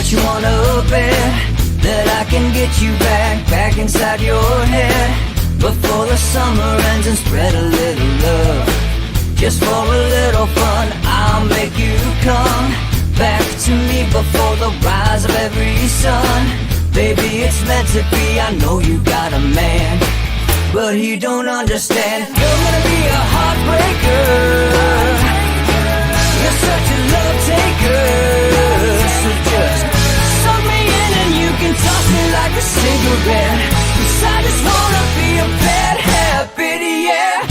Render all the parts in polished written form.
Bet you wanna bet that I can get you back inside your head before the summer ends and spread a little love. Just for a little fun, I'll make you come back to me before the rise of every sun. Baby, it's meant to be, I know you got a man, but he don't understand. You're gonna be a heartbreaker, you're such a love taker. So just suck me in and you can toss me like a cigarette, 'cause I just wanna be a bad habit, yeah.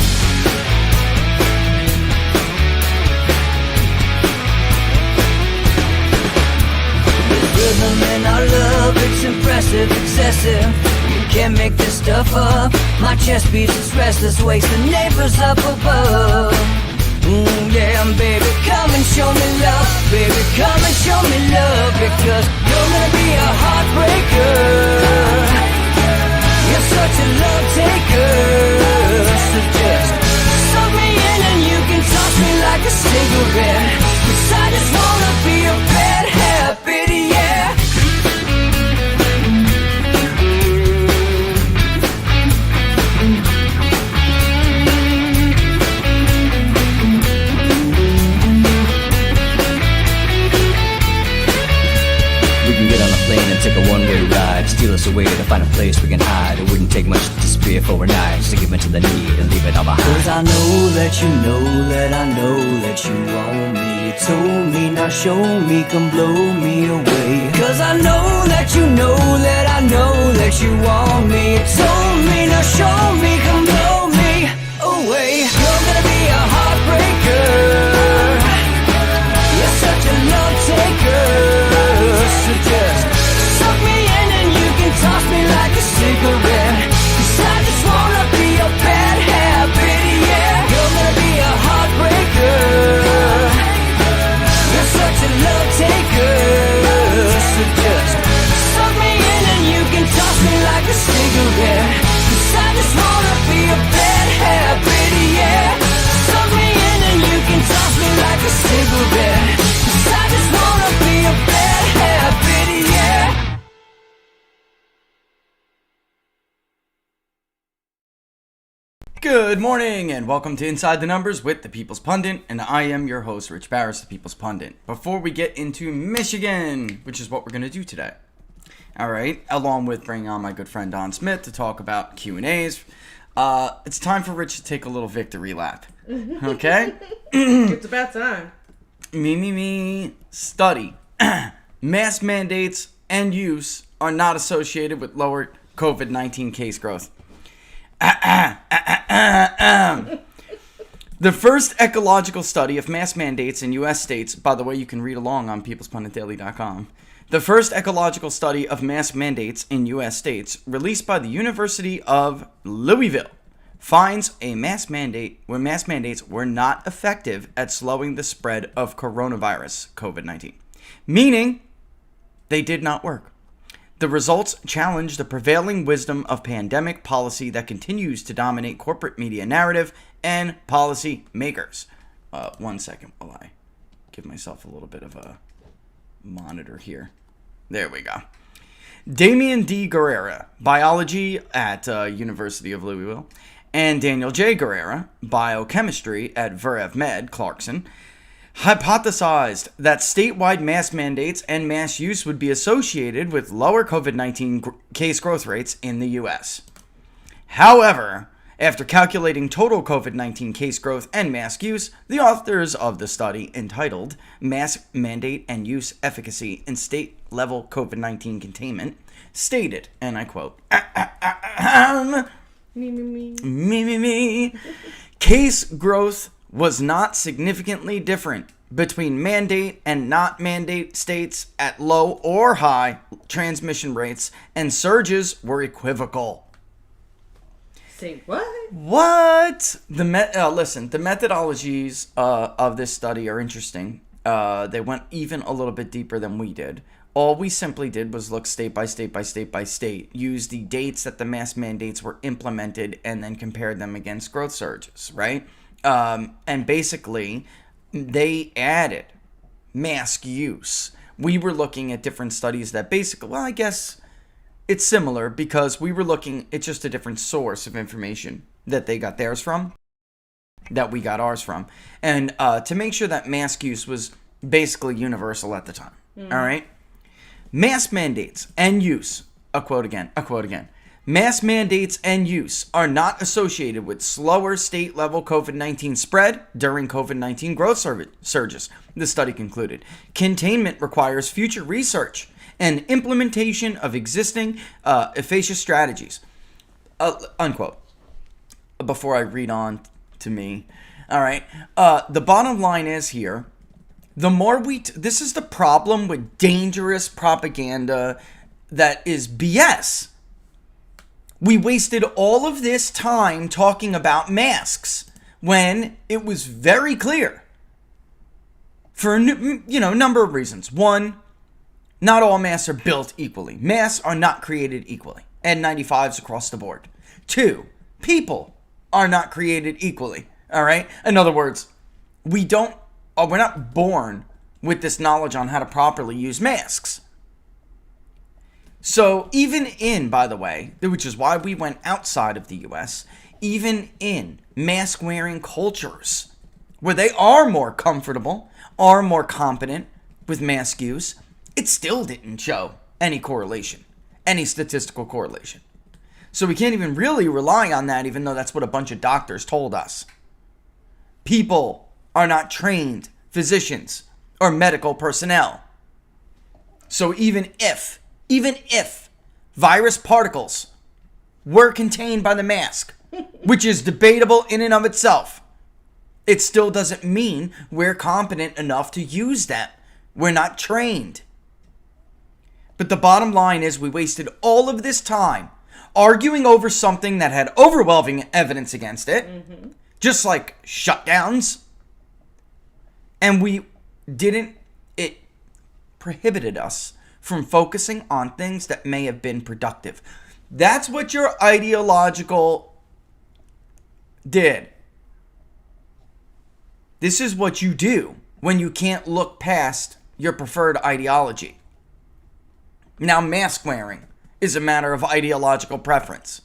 There's rhythm in our love, it's impressive, excessive. You can't make this stuff up. My chest beats, it's restless, wakes the neighbors up above. Yeah, baby, come and show me love. Baby, come and show me love, because you're gonna be a heartbreaker, you're such a love taker. So just suck me in and you can toss me like a cigarette, 'cause I just wanna be a bad habit, yeah. Take a one-way ride, steal us away to find a place we can hide. It wouldn't take much to spear overnight, just to give into the need and leave it all behind. 'Cause I know that you know that I know that you want me. You told me, now show me, come blow me away. 'Cause I know that you know that I know that you want me. You told me, now show me, come blow me away. You're gonna be a heartbreaker, you're such a love taker. So just suck me in and you can toss me like a cigarette, 'cause I just wanna be a bad habit, yeah. You're gonna be a heartbreaker, you're such a love taker. So just suck me in and you can toss me like a cigarette, 'cause I just wanna be a bad habit, yeah. Suck me in and you can toss me like a cigarette, 'cause I just wanna be a bad habit, yeah. Good morning and welcome to Inside the Numbers with the People's Pundit, and I am your host, Rich Barris, the People's Pundit. Before we get into Michigan, which is what we're going to do today, alright, along with bringing on my good friend Don Smith to talk about Q&As, it's time for Rich to take a little victory lap, okay? It's about time. Study. Mask mandates and use are not associated with lower COVID-19 case growth. The first ecological study of mask mandates in U.S. states, by the way, you can read along on peoplespunditdaily.com. The first ecological study of mask mandates in U.S. states, released by the University of Louisville, finds a mask mandate where mask mandates were not effective at slowing the spread of coronavirus, COVID-19, meaning they did not work. The results challenge the prevailing wisdom of pandemic policy that continues to dominate corporate media narrative and policy makers. 1 second while I give myself a little bit of a monitor here. There we go. Damian D. Guerrera, biology at University of Louisville, and Daniel J. Guerrera, biochemistry at Verev Med, Clarkson, hypothesized that statewide mask mandates and mask use would be associated with lower COVID-19 case growth rates in the U.S. However, after calculating total COVID-19 case growth and mask use, the authors of the study, entitled Mask Mandate and Use Efficacy in State-Level COVID-19 Containment, stated, and I quote, case growth was not significantly different between mandate and not mandate states at low or high transmission rates, and surges were equivocal. Say what? What? Listen, the methodologies of this study are interesting. They went even a little bit deeper than we did. All we simply did was look state by state by state by state, use the dates that the mask mandates were implemented, and then compared them against growth surges, right? And basically, they added mask use we were looking at different studies that basically, well, I guess it's similar because we were looking at just a different source of information that they got theirs from, that we got ours from, and to make sure that mask use was basically universal at the time. All right? Mask mandates and use, a quote again, mask mandates and use are not associated with slower state-level COVID-19 spread during COVID-19 growth surges, the study concluded. Containment requires future research and implementation of existing efficacious strategies, unquote. Before I read on to me, all right, the bottom line is here, the more this is the problem with dangerous propaganda that is BS. We wasted all of this time talking about masks when it was very clear for a number of reasons. One, not all masks are built equally. Masks are not created equally. N95s across the board. Two, people are not created equally. All right? In other words, we're not born with this knowledge on how to properly use masks. So even in, by the way, which is why we went outside of the US, even in mask-wearing cultures where they are more comfortable, are more competent with mask use, it still didn't show any correlation, any statistical correlation. So we can't even really rely on that, even though that's what a bunch of doctors told us. People are not trained physicians or medical personnel. So even if virus particles were contained by the mask, which is debatable in and of itself, it still doesn't mean we're competent enough to use them. We're not trained. But the bottom line is we wasted all of this time arguing over something that had overwhelming evidence against it, just like shutdowns, and it prohibited us from focusing on things that may have been productive. That's what your ideological did. This is what you do when you can't look past your preferred ideology. Now, mask wearing is a matter of ideological preference.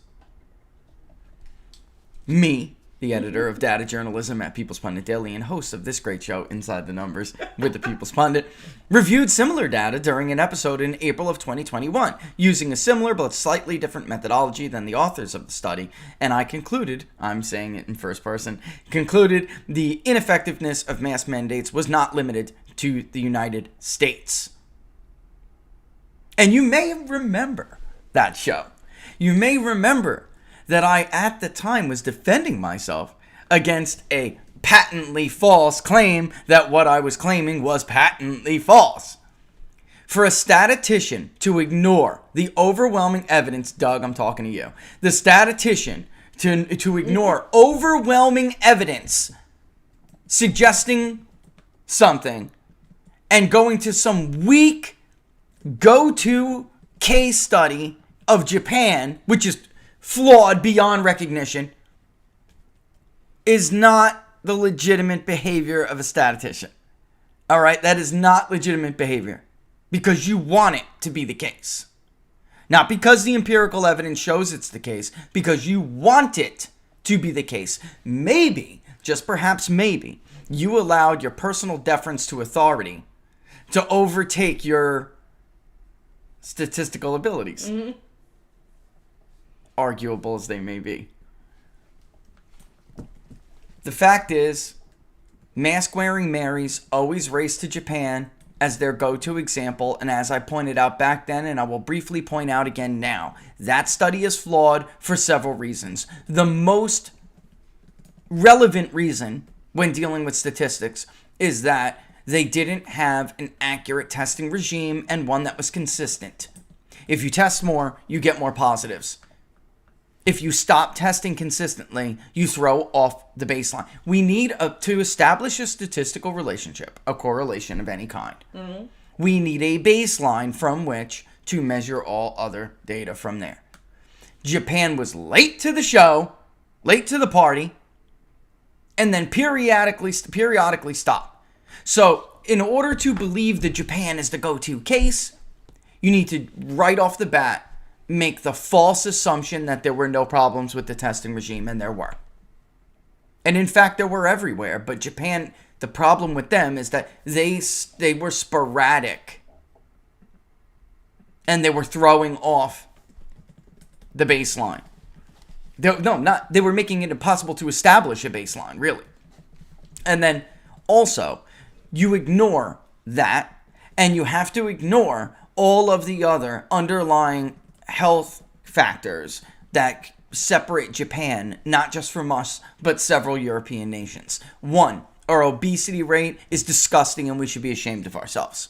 Me, the editor of data journalism at People's Pundit Daily and host of this great show, Inside the Numbers with the People's Pundit, reviewed similar data during an episode in April of 2021, using a similar but slightly different methodology than the authors of the study, and I concluded, I'm saying it in first person, concluded the ineffectiveness of mask mandates was not limited to the United States. And you may remember that show. You may remember that I, at the time, was defending myself against a patently false claim that what I was claiming was patently false. For a statistician to ignore the overwhelming evidence, Doug, I'm talking to you, the statistician to ignore overwhelming evidence suggesting something and going to some weak go-to case study of Japan, which is flawed beyond recognition, is not the legitimate behavior of a statistician. All right, that is not legitimate behavior because you want it to be the case. Not because the empirical evidence shows it's the case, because you want it to be the case. Maybe, just perhaps maybe, you allowed your personal deference to authority to overtake your statistical abilities. Arguable as they may be. The fact is, mask-wearing Marys always race to Japan as their go-to example, and as I pointed out back then, and I will briefly point out again now, that study is flawed for several reasons. The most relevant reason when dealing with statistics is that they didn't have an accurate testing regime and one that was consistent. If you test more, you get more positives. If you stop testing consistently, you throw off the baseline. We need to establish a statistical relationship, a correlation of any kind. We need a baseline from which to measure all other data from there. Japan was late to the show, late to the party, and then periodically stop. So in order to believe that Japan is the go-to case, you need to, right off the bat, make the false assumption that there were no problems with the testing regime, and there were. And in fact, there were everywhere. But Japan, the problem with them is that they were sporadic. And they were throwing off the baseline. They were making it impossible to establish a baseline, really. And then also, you ignore that, and you have to ignore all of the other underlying health factors that separate Japan, not just from us, but several European nations. One, our obesity rate is disgusting and we should be ashamed of ourselves.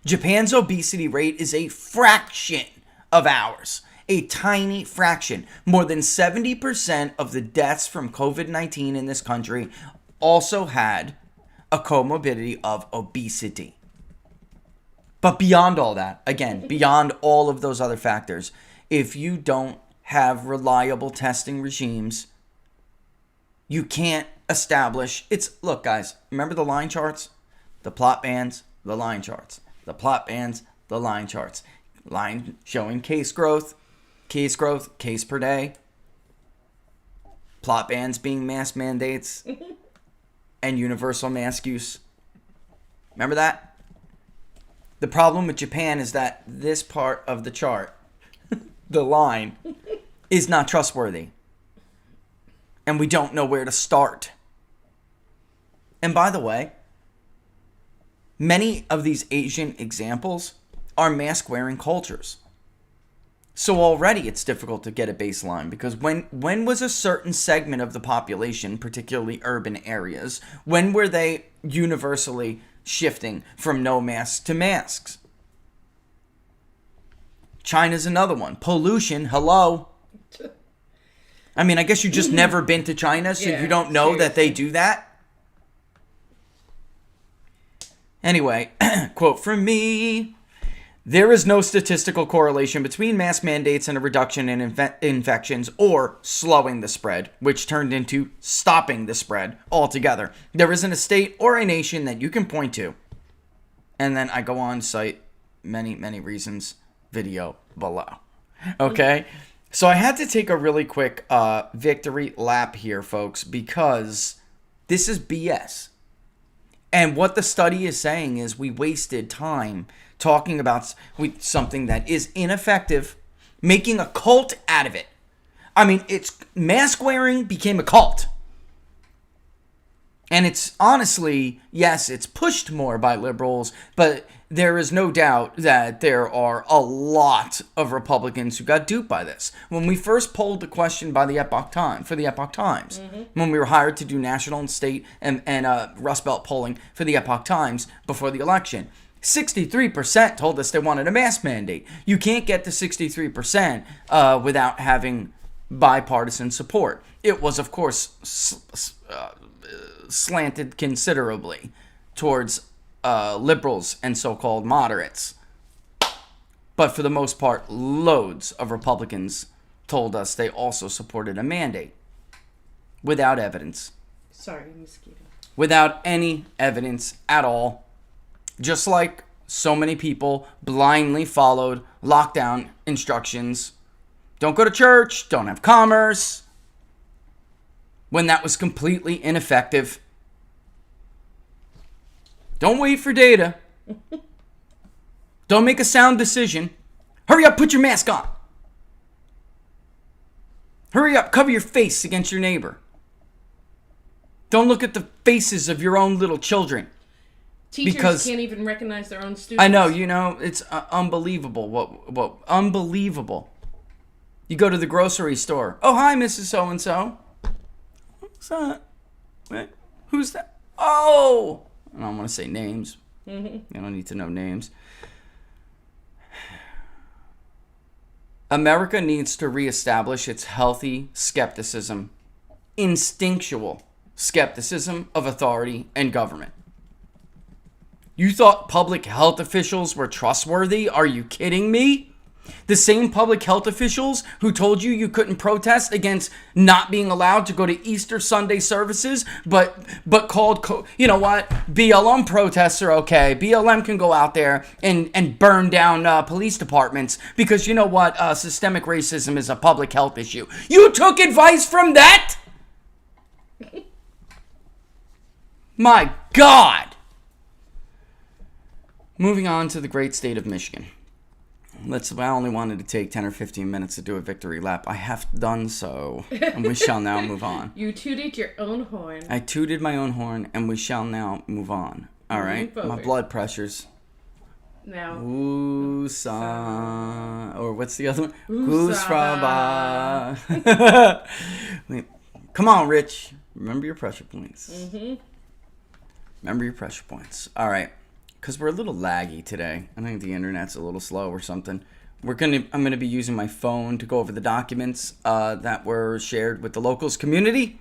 Japan's obesity rate is a fraction of ours. A tiny fraction. More than 70% of the deaths from COVID-19 in this country also had a comorbidity of obesity. But beyond all that, again, beyond all of those other factors, if you don't have reliable testing regimes, you can't establish. Look, guys, remember the line charts? The plot bands, the line charts. The plot bands, the line charts. Line showing case growth, case per day. Plot bands being mask mandates and universal mask use. Remember that? The problem with Japan is that this part of the chart, the line, is not trustworthy. And we don't know where to start. And by the way, many of these Asian examples are mask-wearing cultures. So already it's difficult to get a baseline, because when was a certain segment of the population, particularly urban areas, when were they universally shifting from no masks to masks? China's another one. Pollution, hello. I mean, I guess you just never been to China, so you don't know that they do that. Anyway, quote from me. There is no statistical correlation between mask mandates and a reduction in infections or slowing the spread, which turned into stopping the spread altogether. There isn't a state or a nation that you can point to. And then I go on to cite many, many reasons, video below. Okay? So I had to take a really quick victory lap here, folks, because this is BS. And what the study is saying is we wasted time talking about something that is ineffective, making a cult out of it. I mean, mask wearing became a cult. And it's honestly, yes, it's pushed more by liberals, but there is no doubt that there are a lot of Republicans who got duped by this. When we first polled the question by the Epoch Times, when we were hired to do national and state and Rust Belt polling for the Epoch Times before the election, 63% told us they wanted a mask mandate. You can't get to 63% without having bipartisan support. It was, of course, slanted considerably towards liberals and so-called moderates. But for the most part, loads of Republicans told us they also supported a mandate without evidence. Sorry, mosquito. Without any evidence at all. Just like so many people blindly followed lockdown instructions. Don't go to church, don't have commerce, when that was completely ineffective. Don't wait for data. Don't make a sound decision. Hurry up, put your mask on. Hurry up, cover your face against your neighbor. Don't look at the faces of your own little children. Teachers can't even recognize their own students. I know, it's unbelievable. What unbelievable. You go to the grocery store. Oh, hi, Mrs. So-and-so. What's that? Wait, who's that? Oh! I don't want to say names. You don't need to know names. America needs to reestablish its healthy skepticism, instinctual skepticism of authority and government. You thought public health officials were trustworthy? Are you kidding me? The same public health officials who told you couldn't protest against not being allowed to go to Easter Sunday services, but called, you know what, BLM protests are okay. BLM can go out there and burn down police departments because, you know what, systemic racism is a public health issue. You took advice from that? My God. Moving on to the great state of Michigan. I only wanted to take 10 or 15 minutes to do a victory lap. I have done so, and we shall now move on. You tooted your own horn. I tooted my own horn, and we shall now move on. All right? My blood pressure's... Now. Ooh-sa... Or what's the other one? Goose-ra-ba. Wait, come on, Rich. Remember your pressure points. Mm-hmm. Remember your pressure points. All right. Because we're a little laggy today. I think the internet's a little slow or something. I'm gonna be using my phone to go over the documents that were shared with the locals community.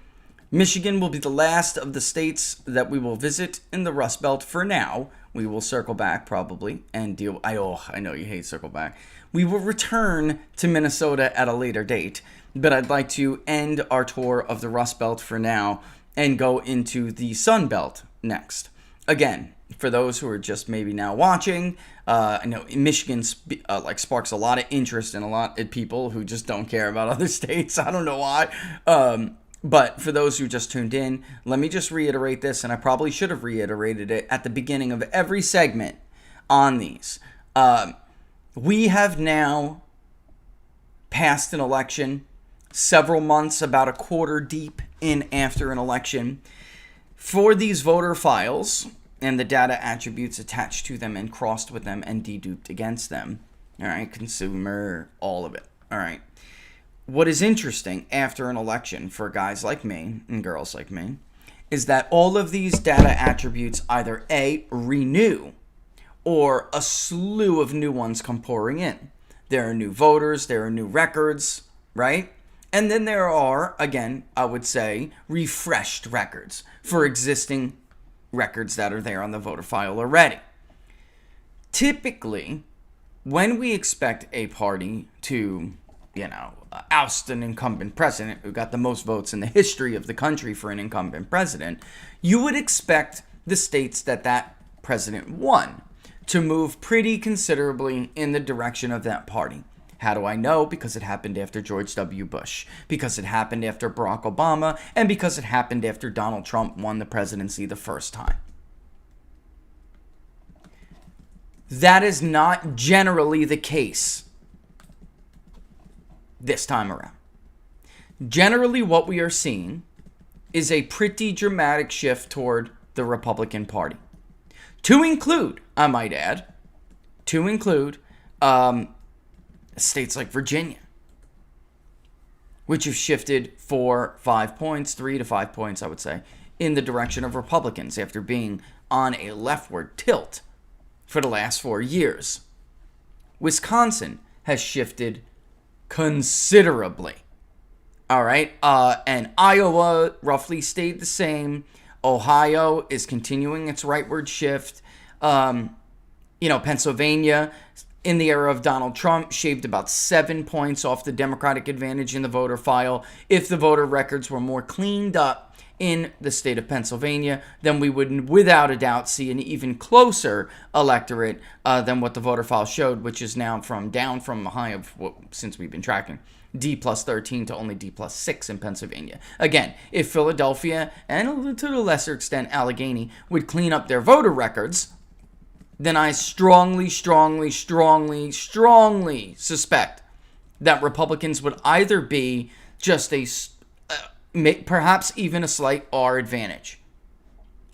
Michigan will be the last of the states that we will visit in the Rust Belt for now. We will circle back probably and deal. I know you hate circle back. We will return to Minnesota at a later date, but I'd like to end our tour of the Rust Belt for now and go into the Sun Belt next. Again, for those who are just maybe now watching, I know Michigan sparks a lot of interest in a lot of people who just don't care about other states. I don't know why. But for those who just tuned in, let me just reiterate this, and I probably should have reiterated it at the beginning of every segment on these. We have now passed an election, several months, about a quarter deep in after an election. For these voter files and the data attributes attached to them and crossed with them and deduped against them, all right, consumer, all of it, all right. What is interesting after an election for guys like me and girls like me is that all of these data attributes either A, renew, or a slew of new ones come pouring in. There are new voters, there are new records, right? And then there are, again, I would say, refreshed records for existing records that are there on the voter file already. Typically, when we expect a party to, oust an incumbent president who got the most votes in the history of the country for an incumbent president, you would expect the states that president won to move pretty considerably in the direction of that party. How do I know? Because it happened after George W. Bush, because it happened after Barack Obama, and because it happened after Donald Trump won the presidency the first time. That is not generally the case this time around. Generally, what we are seeing is a pretty dramatic shift toward the Republican Party. To include, I might add, states like Virginia, which have shifted 4-5 points, 3 to 5 points, I would say, in the direction of Republicans after being on a leftward tilt for the last 4 years. Wisconsin has shifted considerably. All right. And Iowa roughly stayed the same. Ohio is continuing its rightward shift. Pennsylvania, in the era of Donald Trump, shaved about 7 points off the Democratic advantage in the voter file. If the voter records were more cleaned up in the state of Pennsylvania, then we would, without a doubt, see an even closer electorate than what the voter file showed, which is now down from a high of, since we've been tracking, D plus 13 to only D plus 6 in Pennsylvania. Again, if Philadelphia, and to a lesser extent Allegheny, would clean up their voter records, then I strongly suspect that Republicans would either be just perhaps even a slight R advantage,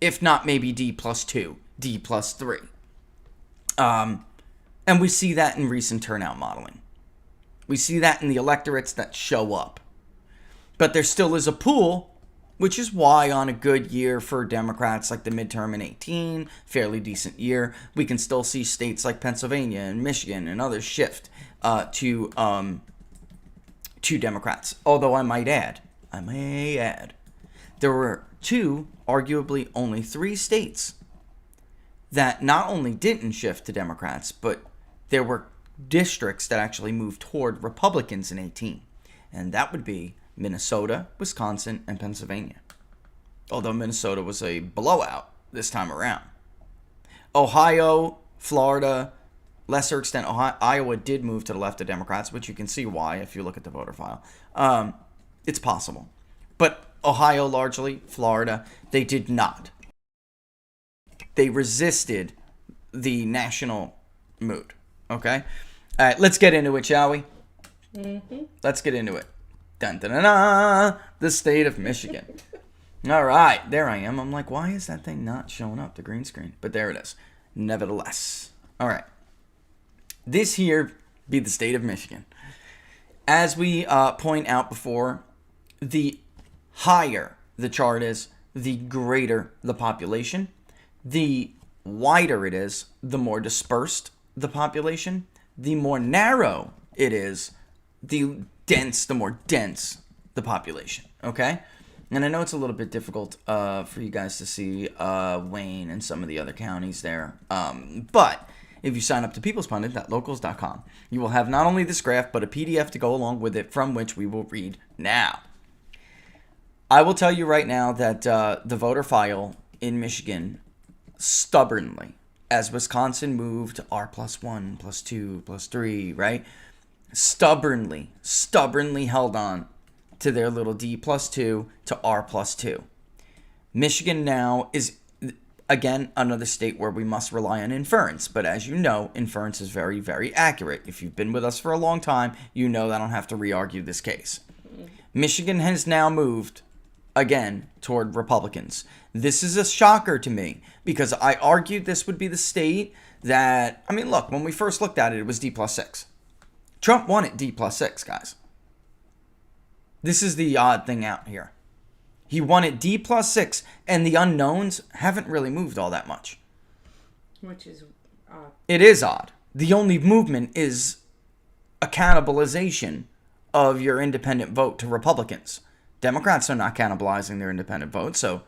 if not maybe D plus 2, D plus 3. And we see that in recent turnout modeling. We see that in the electorates that show up. But there still is a pool, which is why on a good year for Democrats like the midterm in 18, fairly decent year, we can still see states like Pennsylvania and Michigan and others shift to Democrats. Although I may add, there were arguably only 3 states that not only didn't shift to Democrats, but there were districts that actually moved toward Republicans in 18. And that would be Minnesota, Wisconsin, and Pennsylvania. Although Minnesota was a blowout this time around. Ohio, Florida, lesser extent, Iowa did move to the left of Democrats, which you can see why if you look at the voter file. It's possible. But Ohio largely, Florida, they did not. They resisted the national mood. Okay? All right, let's get into it, shall we? Mm-hmm. Let's get into it. Dun, dun, dun, dun, the state of Michigan. All right, there I am. I'm like, why is that thing not showing up, the green screen? But there it is. Nevertheless. All right. This here be the state of Michigan. As we point out before, the higher the chart is, the greater the population. The wider it is, the more dispersed the population. The more narrow it is, the more dense the population. Okay? And I know it's a little bit difficult for you guys to see Wayne and some of the other counties there. But if you sign up to peoplespundit.locals.com, you will have not only this graph, but a PDF to go along with it, from which we will read now. I will tell you right now that the voter file in Michigan stubbornly, as Wisconsin moved to R+1, +2, +3, right? Stubbornly held on to their little D+2 to R+2. Michigan now is, again, another state where we must rely on inference. But as you know, inference is very, very accurate. If you've been with us for a long time, you know that I don't have to re-argue this case. Michigan has now moved, again, toward Republicans. This is a shocker to me, because I argued this would be the state that, I mean, look, when we first looked at it, it was D+6. Trump won at D+6, guys. This is the odd thing out here. He won at D+6, and the unknowns haven't really moved all that much. Which is odd. It is odd. The only movement is a cannibalization of your independent vote to Republicans. Democrats are not cannibalizing their independent vote, so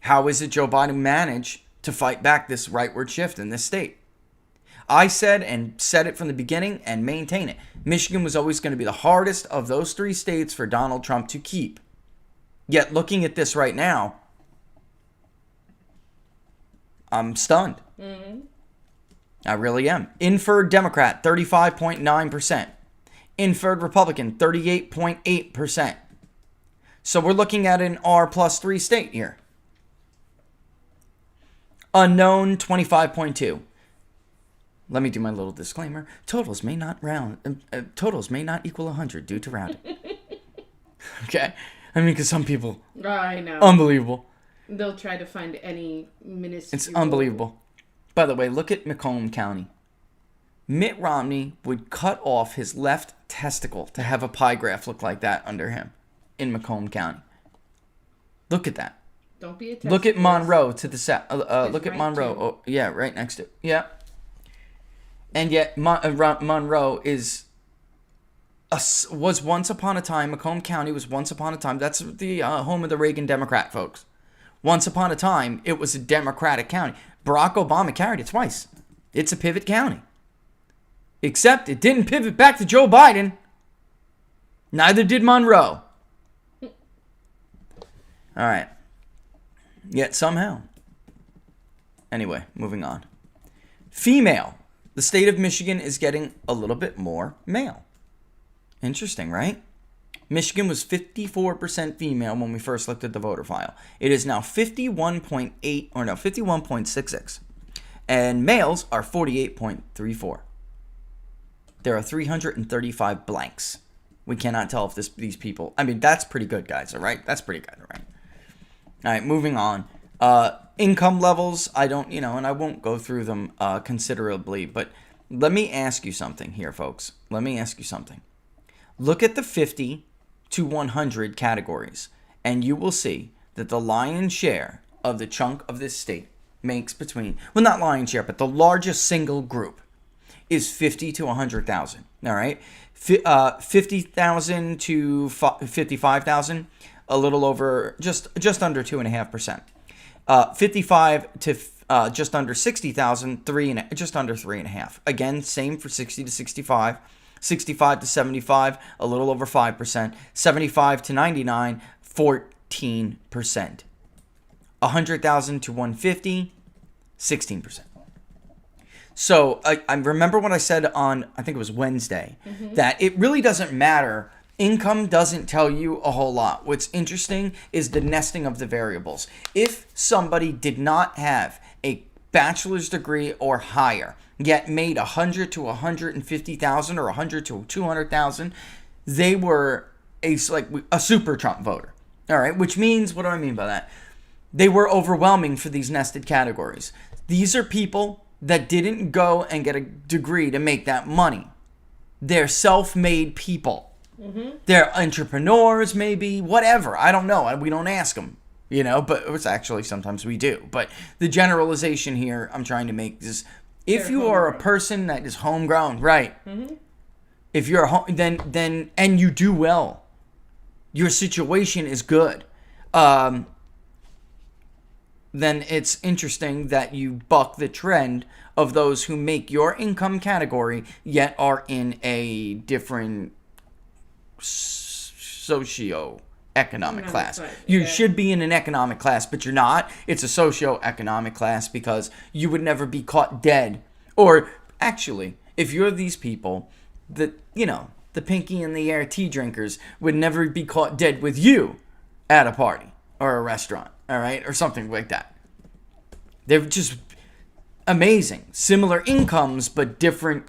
how is it Joe Biden managed to fight back this rightward shift in this state? I said it from the beginning and maintain it. Michigan was always going to be the hardest of those three states for Donald Trump to keep. Yet looking at this right now, I'm stunned. Mm-hmm. I really am. Inferred Democrat, 35.9%. Inferred Republican, 38.8%. So we're looking at an R+3 state here. Unknown, 25.2. Let me do my little disclaimer. Totals may not equal 100 due to rounding. Okay? I mean, because some people... I know. Unbelievable. They'll try to find any minuscule... It's unbelievable. By the way, look at Macomb County. Mitt Romney would cut off his left testicle to have a pie graph look like that under him in Macomb County. Look at that. Don't be a test. Look at Monroe to the south. Look at right Monroe. too. Oh, yeah, right next to it. Yeah. And yet Monroe is was once upon a time, Macomb County was once upon a time, that's the home of the Reagan Democrat folks. Once upon a time, it was a Democratic county. Barack Obama carried it twice. It's a pivot county. Except it didn't pivot back to Joe Biden. Neither did Monroe. All right. Yet somehow. Anyway, moving on. Female. The state of Michigan is getting a little bit more male. Interesting, right? Michigan was 54% female when we first looked at the voter file. It is now 51.66. And males are 48.34. There are 335 blanks. We cannot tell if these people... I mean, that's pretty good, guys, all right? That's pretty good, all right? All right, moving on. Income levels, I don't, and I won't go through them considerably, but let me ask you something here, folks. Let me ask you something. Look at the 50 to 100 categories, and you will see that the lion's share of the chunk of this state makes between, well, not lion's share, but the largest single group is 50 to 100,000, all right? 50,000 to 55,000, a little over, just under 2.5%. 55 to just under 60,000, just under 3.5. Again, same for 60 to 65. 65 to 75, a little over 5%. 75 to 99, 14%. 100,000 to 150, 16%. So I remember what I said on, I think it was Wednesday, that it really doesn't matter. Income doesn't tell you a whole lot. What's interesting is the nesting of the variables. If somebody did not have a bachelor's degree or higher, yet made 100 to 150,000 or 100 to 200,000, they were a super Trump voter. All right, which means, what do I mean by that? They were overwhelming for these nested categories. These are people that didn't go and get a degree to make that money. They're self-made people. They're entrepreneurs, maybe, whatever. I don't know. We don't ask them, but it's actually sometimes we do. But the generalization here I'm trying to make is, if you are a person that is homegrown, right? If you're then and you do well, your situation is good. Then it's interesting that you buck the trend of those who make your income category yet are in a different socio-economic class. You should be in an economic class, but you're not. It's a socio-economic class because you would never be caught dead. Or actually, if you're these people that, the pinky in the air tea drinkers would never be caught dead with you at a party or a restaurant. All right, or something like that. They're just amazing. Similar incomes, but different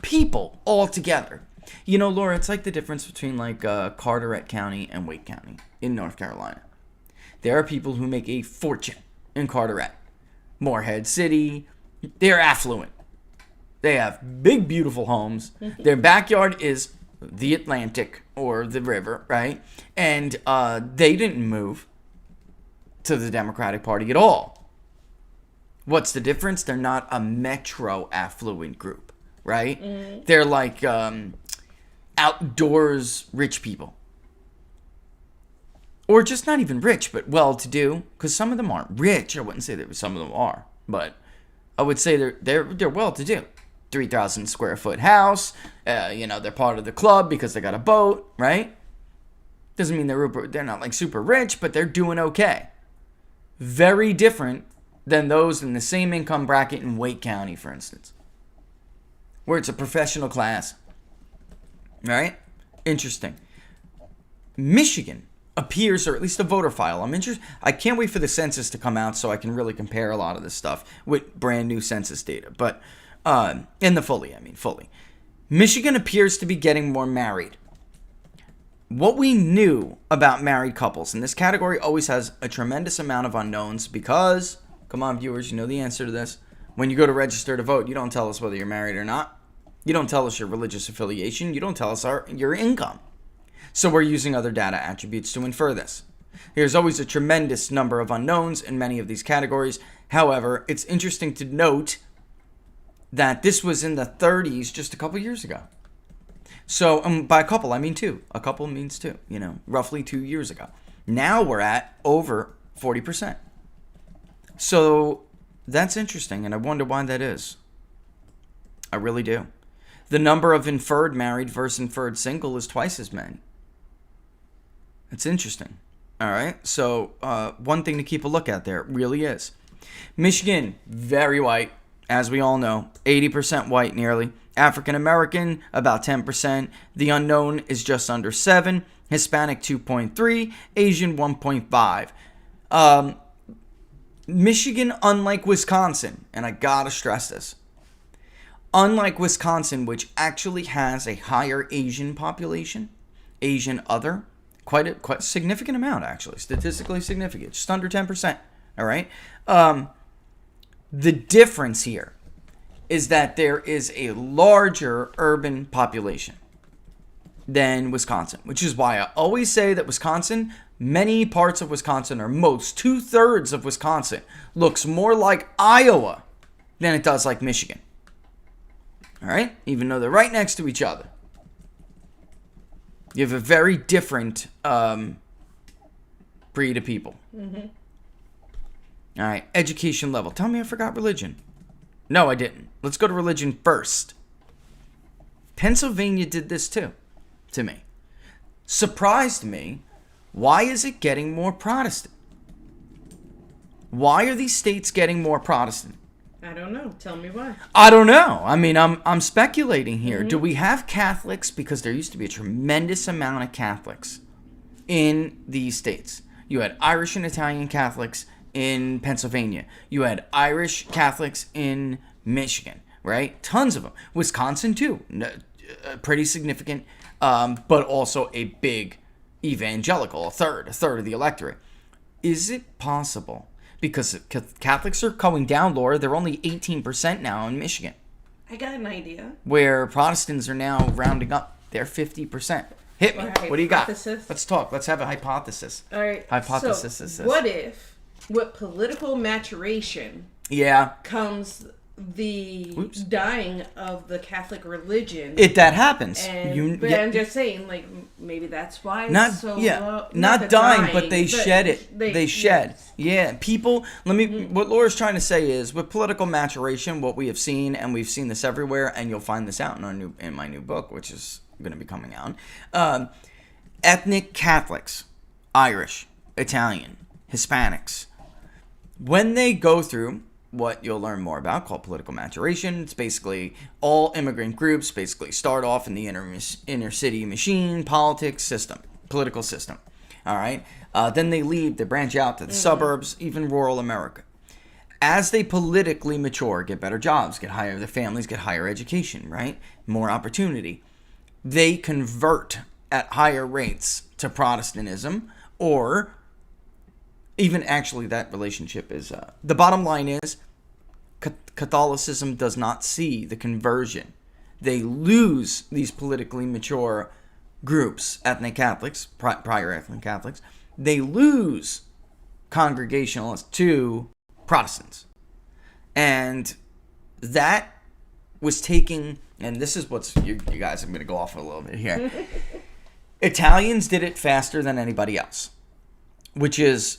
people altogether. Laura, it's like the difference between Carteret County and Wake County in North Carolina. There are people who make a fortune in Carteret. Morehead City, they're affluent. They have big, beautiful homes. Their backyard is the Atlantic or the river, right? And they didn't move to the Democratic Party at all. What's the difference? They're not a metro affluent group, right? They're like outdoors rich people. Or just not even rich, but well-to-do, because some of them aren't rich. I wouldn't say that some of them are, but I would say they're well-to-do. 3,000 square foot house, they're part of the club because they got a boat, right? Doesn't mean they're not super rich, but they're doing okay. Very different than those in the same income bracket in Wake County, for instance, where it's a professional class. Right? Interesting. Michigan appears, or at least a voter file. I can't wait for the census to come out so I can really compare a lot of this stuff with brand new census data. But fully. Michigan appears to be getting more married. What we knew about married couples, and this category always has a tremendous amount of unknowns because, come on viewers, you know the answer to this. When you go to register to vote, you don't tell us whether you're married or not. You don't tell us your religious affiliation. You don't tell us your income. So we're using other data attributes to infer this. There's always a tremendous number of unknowns in many of these categories. However, it's interesting to note that this was in the 30s just a couple years ago. So by a couple, I mean two. A couple means two, roughly 2 years ago. Now we're at over 40%. So that's interesting, and I wonder why that is. I really do. The number of inferred married versus inferred single is twice as many. That's interesting. All right. So one thing to keep a look at there really is. Michigan, very white, as we all know. 80% white nearly. African American, about 10%. The unknown is just under 7. Hispanic, 2.3. Asian, 1.5. Michigan, unlike Wisconsin, and I gotta stress this, unlike Wisconsin, which actually has a higher Asian population, Asian other, quite a significant amount actually, statistically significant, just under 10%. All right. The difference here is that there is a larger urban population than Wisconsin, which is why I always say that Wisconsin, many parts of Wisconsin, or most 2/3 of Wisconsin, looks more like Iowa than it does like Michigan. All right? Even though they're right next to each other. You have a very different breed of people. All right, education level. Tell me I forgot religion. No, I didn't. Let's go to religion first. Pennsylvania did this too, to me. Surprised me. Why is it getting more Protestant? Why are these states getting more Protestant? I don't know. Tell me why. I don't know. I mean, I'm speculating here. Do we have Catholics? Because there used to be a tremendous amount of Catholics in these states. You had Irish and Italian Catholics in Pennsylvania. You had Irish Catholics in Michigan, right? Tons of them. Wisconsin, too. Pretty significant, but also a big evangelical, a third of the electorate. Is it possible? Because Catholics are going down, Laura. They're only 18% now in Michigan. I got an idea. Where Protestants are now rounding up. They're 50%. Hit me. What do you got? Let's talk. Let's have a hypothesis. All right. Hypothesis is this. What if, with political maturation, comes the dying of the Catholic religion? That happens. I'm just saying, like, maybe that's why not it's so yeah, low. not dying, but they shed it. They shed. Yes. Yeah, people. What Laura's trying to say is, with political maturation, what we have seen, and we've seen this everywhere, and you'll find this out in my new book, which is going to be coming out. Ethnic Catholics, Irish, Italian, Hispanics, when they go through what you'll learn more about called political maturation, it's basically all immigrant groups basically start off in the inner city machine political system. All right, then they branch out to the suburbs, even rural America. As they politically mature, get better jobs, their families get higher education, right? More opportunity. They convert at higher rates to Protestantism, or even actually that relationship is, the bottom line is, Catholicism does not see the conversion. They lose these politically mature groups, ethnic Catholics, prior ethnic Catholics. They lose Congregationalists to Protestants. And that was taking, and this is what's, you guys, I'm going to go off a little bit here. Italians did it faster than anybody else, which is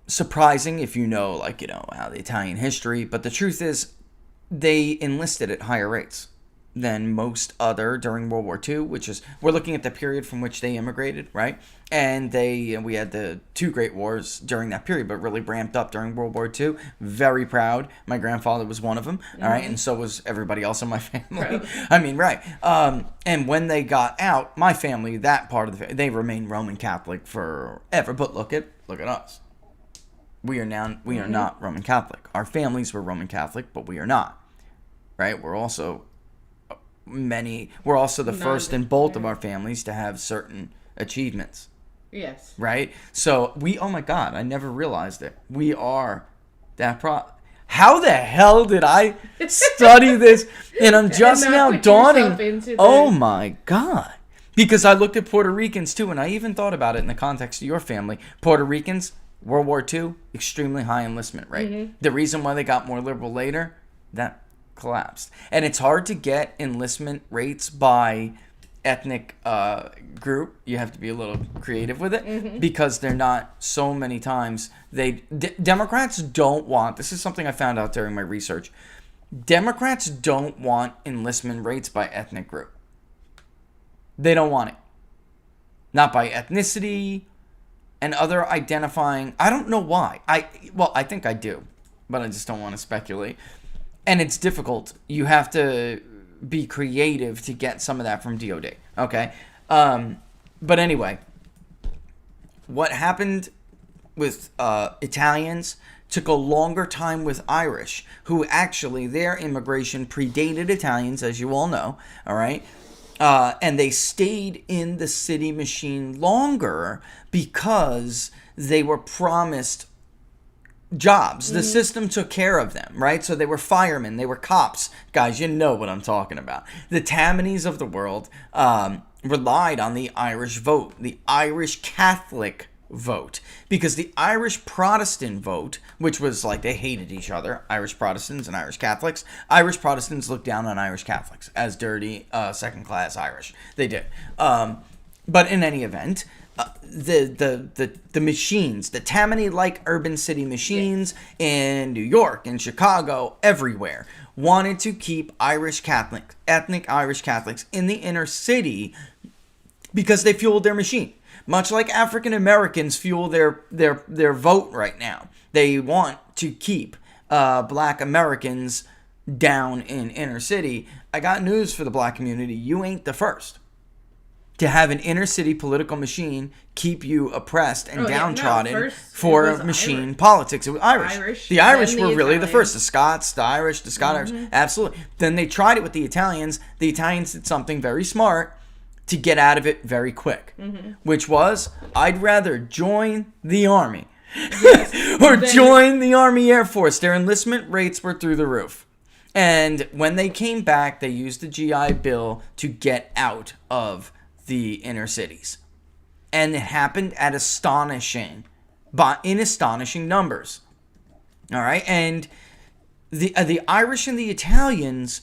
surprising if you know how the Italian history, but the truth is they enlisted at higher rates than most other during World War II, which is, we're looking at the period from which they immigrated, right? And we had the two great wars during that period, but really ramped up during World War II. Very proud. My grandfather was one of them, all right? And so was everybody else in my family. Proud. I mean, right. And when they got out, my family, that part of the family, they remained Roman Catholic forever. But look at us. We are not Roman Catholic. Our families were Roman Catholic, but we are not, right? We're also the first in both of our families to have certain achievements. Yes. Right? So oh my God, I never realized it. We are that How the hell did I study this? And I'm just now dawning. Oh my God. Because I looked at Puerto Ricans too, and I even thought about it in the context of your family. Puerto Ricans, World War II, extremely high enlistment rate. Mm-hmm. The reason why they got more liberal later, that collapsed. And it's hard to get enlistment rates by ethnic group. You have to be a little creative with it, because they're not so many times. Democrats don't want, this is something I found out during my research, Democrats don't want enlistment rates by ethnic group. They don't want it. Not by ethnicity and other identifying. I don't know why. I think I do, but I just don't want to speculate. And it's difficult. You have to be creative to get some of that from DOD. Okay? But anyway, what happened with Italians took a longer time with Irish, who actually, their immigration predated Italians, as you all know. All right? And they stayed in the city machine longer because they were promised jobs. The system took care of them, right? So they were firemen, they were cops. Guys, you know what I'm talking about. The Tammanies of the world relied on the Irish vote, the Irish Catholic vote, because the Irish Protestant vote, which was like they hated each other, Irish Protestants and Irish Catholics. Irish Protestants looked down on Irish Catholics as dirty, second-class Irish. They did. But in any event, the machines, the Tammany-like urban city machines in New York and Chicago, everywhere, wanted to keep ethnic Irish Catholics in the inner city because they fueled their machine. Much like African Americans fuel their vote right now. They want to keep black Americans down in inner city. I got news for the black community. You ain't the first to have an inner city political machine keep you oppressed and downtrodden for machine Irish. Politics. It was Irish. The Irish were really the first. The Scots, the Irish, the Scottish. Absolutely. Then they tried it with the Italians. The Italians did something very smart to get out of it very quick, which was, I'd rather join the army or join the Army Air Force. Their enlistment rates were through the roof. And when they came back, they used the GI Bill to get out of the inner cities. And it happened at astonishing numbers. All right? And the Irish and the Italians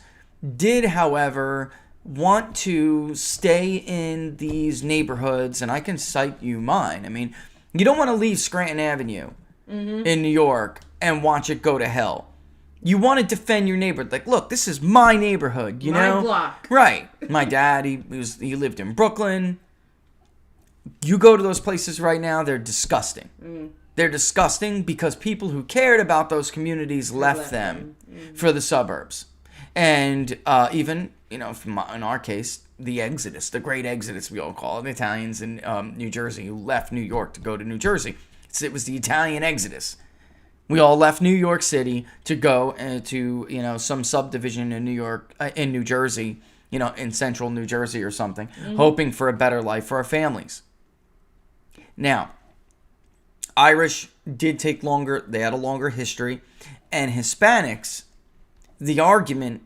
did, however, want to stay in these neighborhoods, and I can cite you mine. I mean, you don't want to leave Scranton Avenue in New York and watch it go to hell. You want to defend your neighborhood. Like, look, this is my neighborhood, you know? My block. Right. My dad, he lived in Brooklyn. You go to those places right now, they're disgusting. They're disgusting because people who cared about those communities left them for the suburbs. And even, in our case, the exodus, the great exodus we all call it, the Italians in New Jersey who left New York to go to New Jersey. It was the Italian exodus. We all left New York City to go to, some subdivision in New Jersey, in central New Jersey or something, hoping for a better life for our families. Now, Irish did take longer. They had a longer history. And Hispanics, the argument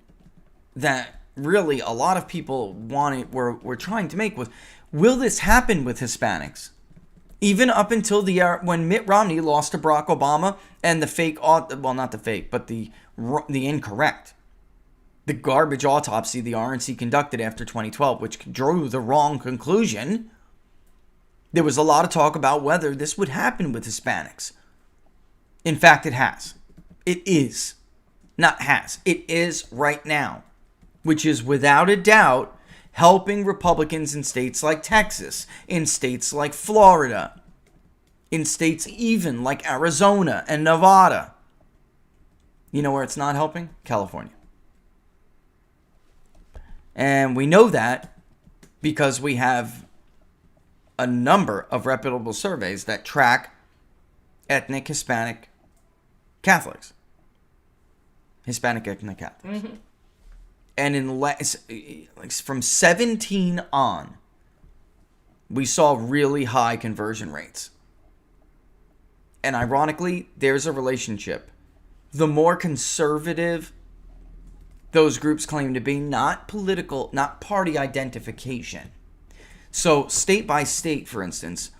that really a lot of people were trying to make was, will this happen with Hispanics? Even up until when Mitt Romney lost to Barack Obama and the incorrect, the garbage autopsy the RNC conducted after 2012, which drew the wrong conclusion, there was a lot of talk about whether this would happen with Hispanics. In fact, it has. It is. Not has. It is right now, which is without a doubt helping Republicans in states like Texas, in states like Florida, in states even like Arizona and Nevada. You know where it's not helping? California. And we know that because we have a number of reputable surveys that track ethnic Hispanic Catholics. Hispanic ethnic Catholics. And from 17 on, we saw really high conversion rates. And ironically, there's a relationship. The more conservative those groups claim to be, not political, not party identification. So state by state, for instance,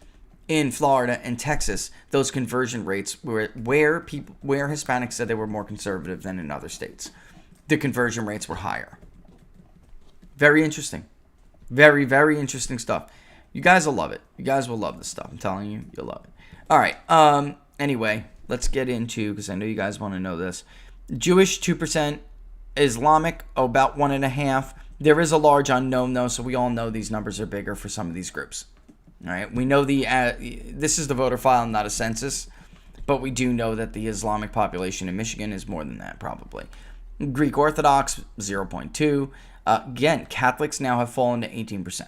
in Florida and Texas, those conversion rates were where Hispanics said they were more conservative than in other states. The conversion rates were higher. Very interesting. Very, very interesting stuff. You guys will love it. You guys will love this stuff. I'm telling you, you'll love it. All right. Anyway, let's get into, because I know you guys want to know this. Jewish, 2%. Islamic, about 1.5%. There is a large unknown, though, so we all know these numbers are bigger for some of these groups. All right. We know this is the voter file, not a census, but we do know that the Islamic population in Michigan is more than that, probably. Greek Orthodox, 0.2%. Again, Catholics now have fallen to 18%.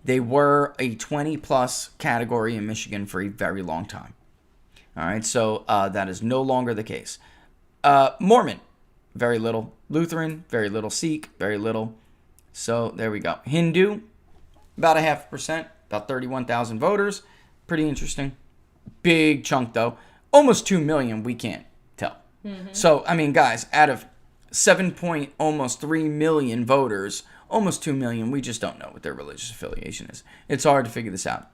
They were a 20-plus category in Michigan for a very long time. All right, so that is no longer the case. Mormon, very little. Lutheran, very little. Sikh, very little. So there we go. Hindu, about 0.5%, about 31,000 voters. Pretty interesting. Big chunk, though. Almost 2 million, we can't tell. So, I mean, guys, out of almost 3 million voters, almost 2 million, we just don't know what their religious affiliation is. It's hard to figure this out.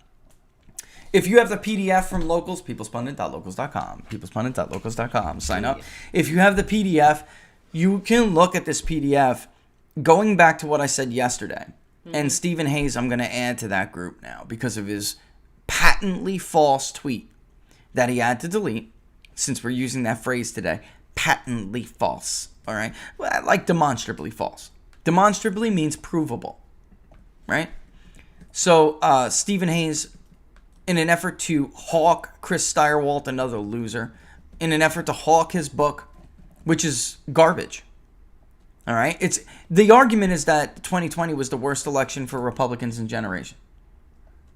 If you have the PDF from Locals, peoplespundit.locals.com, peoplespundit.locals.com, sign up. If you have the PDF, you can look at this PDF going back to what I said yesterday. And Stephen Hayes, I'm going to add to that group now because of his patently false tweet that he had to delete, since we're using that phrase today. Patently false. All right? Well, I like demonstrably false. Demonstrably means provable. Right? So, Stephen Hayes, in an effort to hawk Chris Steyerwalt, another loser, in an effort to hawk his book, which is garbage. All right? The argument is that 2020 was the worst election for Republicans in generation.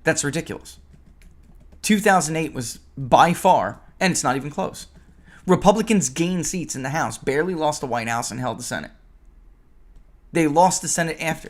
That's ridiculous. 2008 was by far, and it's not even close. Republicans gained seats in the House, barely lost the White House, and held the Senate. They lost the Senate after.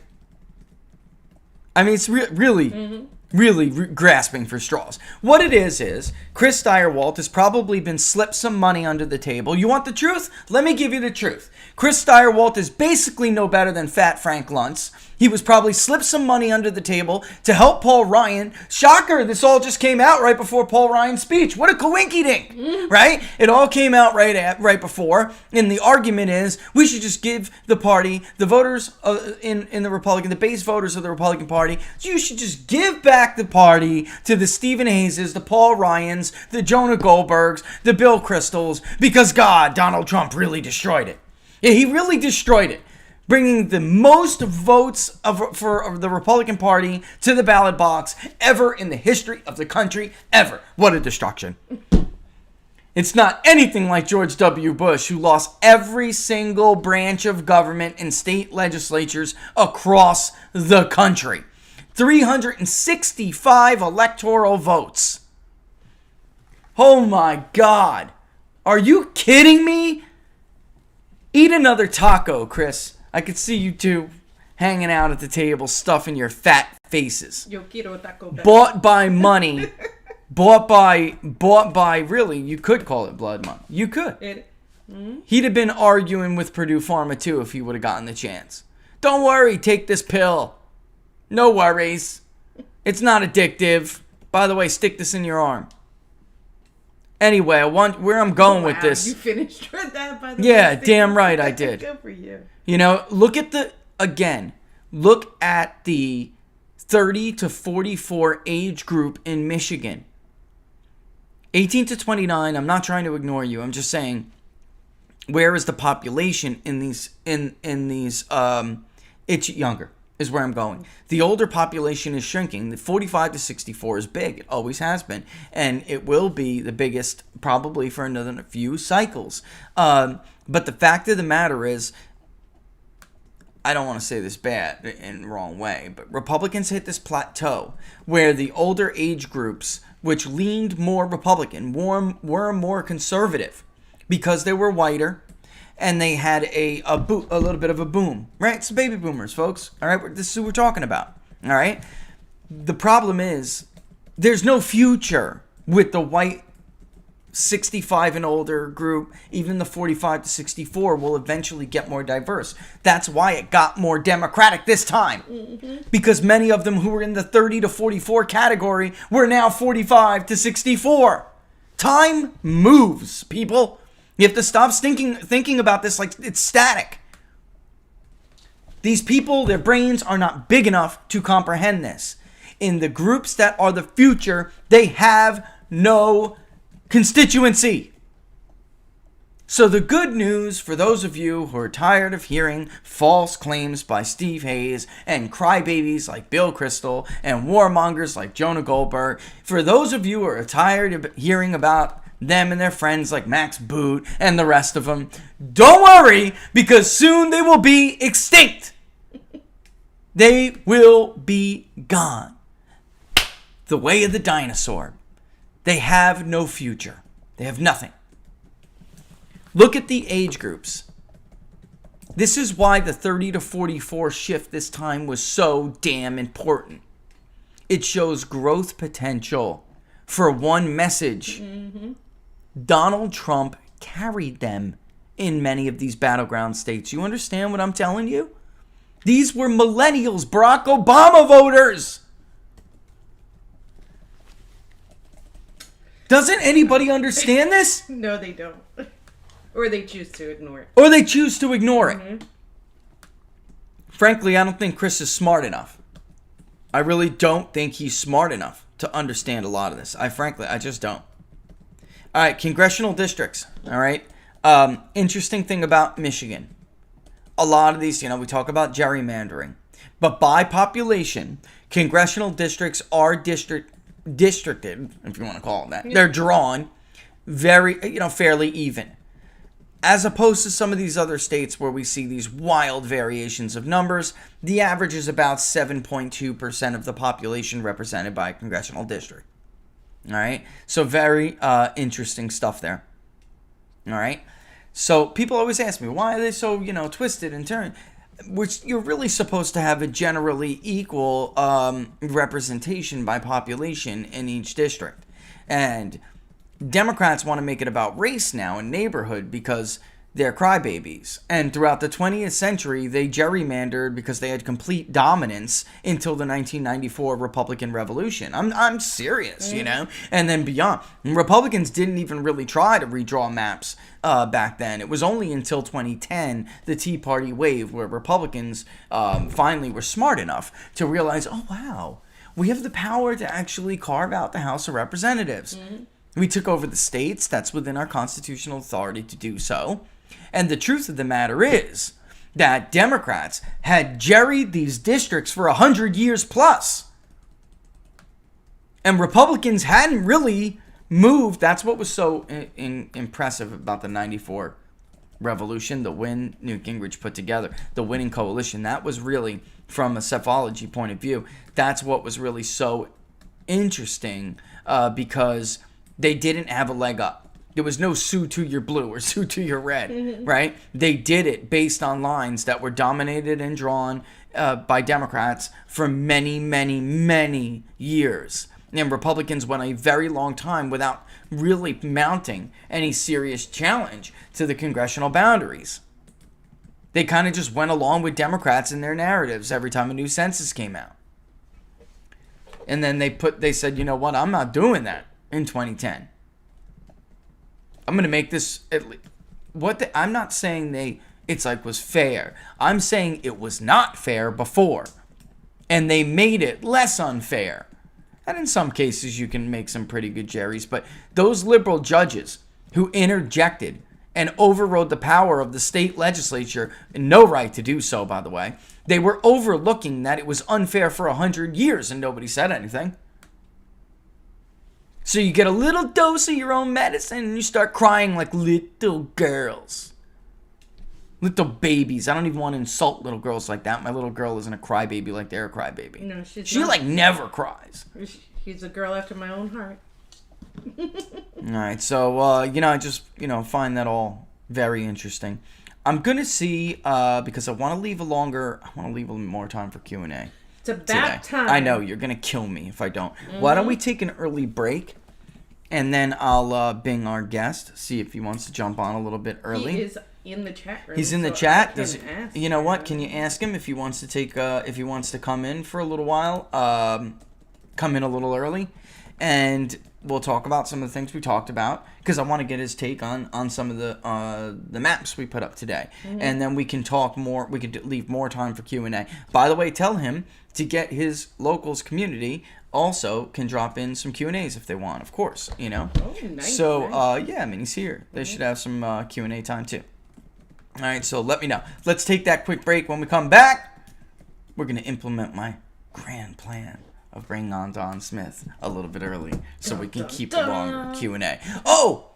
I mean, it's really grasping for straws. What it is Chris Steyerwalt has probably been slipped some money under the table. You want the truth? Let me give you the truth. Chris Steyerwalt is basically no better than Fat Frank Luntz. He was probably slipped some money under the table to help Paul Ryan. Shocker, this all just came out right before Paul Ryan's speech. What a coinkydink, right? It all came out right before. And the argument is we should just give the party, the voters in the Republican, the base voters of the Republican Party, you should just give back the party to the Stephen Hayeses, the Paul Ryans, the Jonah Goldbergs, the Bill Kristols, because God, Donald Trump really destroyed it. Yeah, he really destroyed it, bringing the most votes for the Republican Party to the ballot box ever in the history of the country, ever. What a destruction. It's not anything like George W. Bush, who lost every single branch of government and state legislatures across the country. 365 electoral votes. Oh my God. Are you kidding me? Eat another taco, Chris. I could see you two hanging out at the table, stuffing your fat faces. Yo quiero taco. Bought by money. bought by, really, you could call it blood money. You could. He'd have been arguing with Purdue Pharma, too, if he would have gotten the chance. Don't worry, take this pill. No worries. It's not addictive. By the way, stick this in your arm. Anyway, where I'm going with this. You finished with that, by the way. Yeah, damn right I did. Good for you. You know, look at the 30 to 44 age group in Michigan. 18 to 29, I'm not trying to ignore you. I'm just saying, where is the population in these, it's younger, is where I'm going. The older population is shrinking. The 45 to 64 is big. It always has been. And it will be the biggest probably for another few cycles. But the fact of the matter is, I don't want to say this bad in the wrong way, but Republicans hit this plateau where the older age groups, which leaned more Republican, were more conservative because they were whiter and they had a little bit of a boom, right? It's baby boomers, folks. All right, this is who we're talking about. All right. The problem is there's no future with the white 65 and older group. Even the 45 to 64 will eventually get more diverse. That's why it got more Democratic this time. Because many of them who were in the 30 to 44 category were now 45 to 64. Time moves, people. You have to stop thinking about this like it's static. These people, their brains are not big enough to comprehend this. In the groups that are the future, they have no constituency. So the good news for those of you who are tired of hearing false claims by Steve Hayes and crybabies like Bill Kristol and warmongers like Jonah Goldberg, for those of you who are tired of hearing about them and their friends like Max Boot and the rest of them, don't worry, because soon they will be extinct. They will be gone. The way of the dinosaur. They have no future. They have nothing. Look at the age groups. This is why the 30 to 44 shift this time was so damn important. It shows growth potential for one message. Donald Trump carried them in many of these battleground states. You understand what I'm telling you? These were millennials, Barack Obama voters. Doesn't anybody understand this? No, they don't. Or they choose to ignore it. Frankly, I don't think Chris is smart enough. I really don't think he's smart enough to understand a lot of this. I just don't. All right, congressional districts. All right. Interesting thing about Michigan. A lot of these, we talk about gerrymandering. But by population, congressional districts are districted, if you want to call it that. Yeah. They're drawn very, fairly even. As opposed to some of these other states where we see these wild variations of numbers, the average is about 7.2% of the population represented by a congressional district. All right? So very interesting stuff there. All right? So people always ask me, why are they so, twisted and turned? Which you're really supposed to have a generally equal representation by population in each district. And Democrats want to make it about race now and neighborhood because they're crybabies. And throughout the 20th century, they gerrymandered because they had complete dominance until the 1994 Republican Revolution. I'm serious, and then beyond. And Republicans didn't even really try to redraw maps back then. It was only until 2010, the Tea Party wave, where Republicans finally were smart enough to realize, oh, wow, we have the power to actually carve out the House of Representatives. Mm-hmm. We took over the states. That's within our constitutional authority to do so. And the truth of the matter is that Democrats had jerried these districts for 100 years plus. And Republicans hadn't really moved. That's what was so impressive about the 94 revolution, the win Newt Gingrich put together, the winning coalition. That was really, from a psephology point of view, that's what was really so interesting because they didn't have a leg up. There was no sue to your blue or sue to your red, right? They did it based on lines that were dominated and drawn by Democrats for many, many, many years. And Republicans went a very long time without really mounting any serious challenge to the congressional boundaries. They kind of just went along with Democrats in their narratives every time a new census came out. And then they said, you know what, I'm not doing that in 2010. I'm going to make this I'm not saying was fair. I'm saying it was not fair before. And they made it less unfair. And in some cases you can make some pretty good jerries, but those liberal judges who interjected and overrode the power of the state legislature, and no right to do so, by the way, they were overlooking that it was unfair for 100 years and nobody said anything. So you get a little dose of your own medicine and you start crying like little girls. Little babies. I don't even want to insult little girls like that. My little girl isn't a crybaby like they're a crybaby. No, she not. Never cries. She's a girl after my own heart. Alright, so, I just, find that all very interesting. I'm going to see, because I want to leave a little more time for Q&A. It's about time. I know, you're going to kill me if I don't. Mm-hmm. Why don't we take an early break, and then I'll bing our guest, see if he wants to jump on a little bit early. He is in the chat room. He's in the chat. You know what? Can you ask him if he wants to if he wants to come in for a little while? Come in a little early, and we'll talk about some of the things we talked about, because I want to get his take on some of the maps we put up today. Mm-hmm. And then we can talk more. We could leave more time for Q&A. By the way, tell him to get his locals community also can drop in some Q&As if they want, of course, Oh, nice. So, he's here. They should have some Q&A time too. All right, so let me know. Let's take that quick break. When we come back, we're going to implement my grand plan of bringing on Don Smith a little bit early so we can keep a longer Q&A. Oh!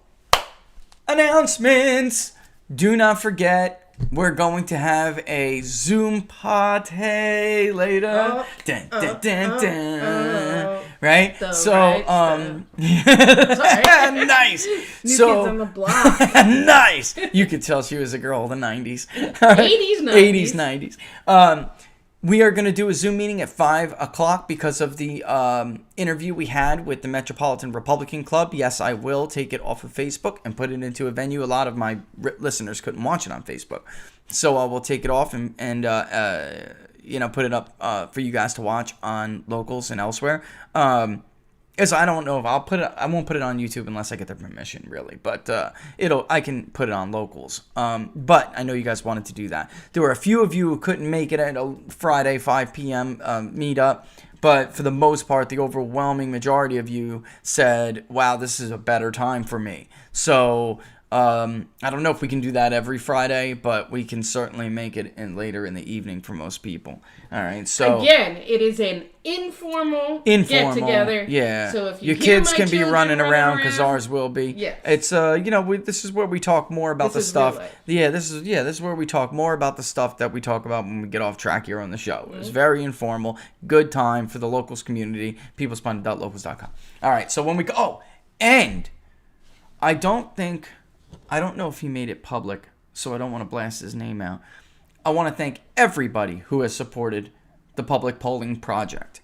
Announcements! Do not forget, we're going to have a Zoom party later. Dun, dun, dun, dun. Right? Nice. New kids on the block. Nice. You could tell she was a girl of the 90s. 80s, 90s. We are going to do a Zoom meeting at 5 o'clock because of the interview we had with the Metropolitan Republican Club. Yes, I will take it off of Facebook and put it into a venue. A lot of my listeners couldn't watch it on Facebook. So I will take it off and put it up for you guys to watch on Locals and elsewhere. I don't know if I'll put it. I won't put it on YouTube unless I get their permission, really. But I can put it on locals. But I know you guys wanted to do that. There were a few of you who couldn't make it at a Friday 5 p.m. Meetup. But for the most part, the overwhelming majority of you said, "Wow, this is a better time for me." So I don't know if we can do that every Friday, but we can certainly make it later in the evening for most people. All right. So again, it is an informal get together. Yeah. So if your kids can be running around because ours will be. Yes. It's this is where we talk more about the stuff. This is where we talk more about the stuff that we talk about when we get off track here on the show. It's very informal, good time for the locals community. peoplespunnet.locals.com. All right. So when we go, and I don't know if he made it public, so I don't want to blast his name out. I want to thank everybody who has supported the public polling project.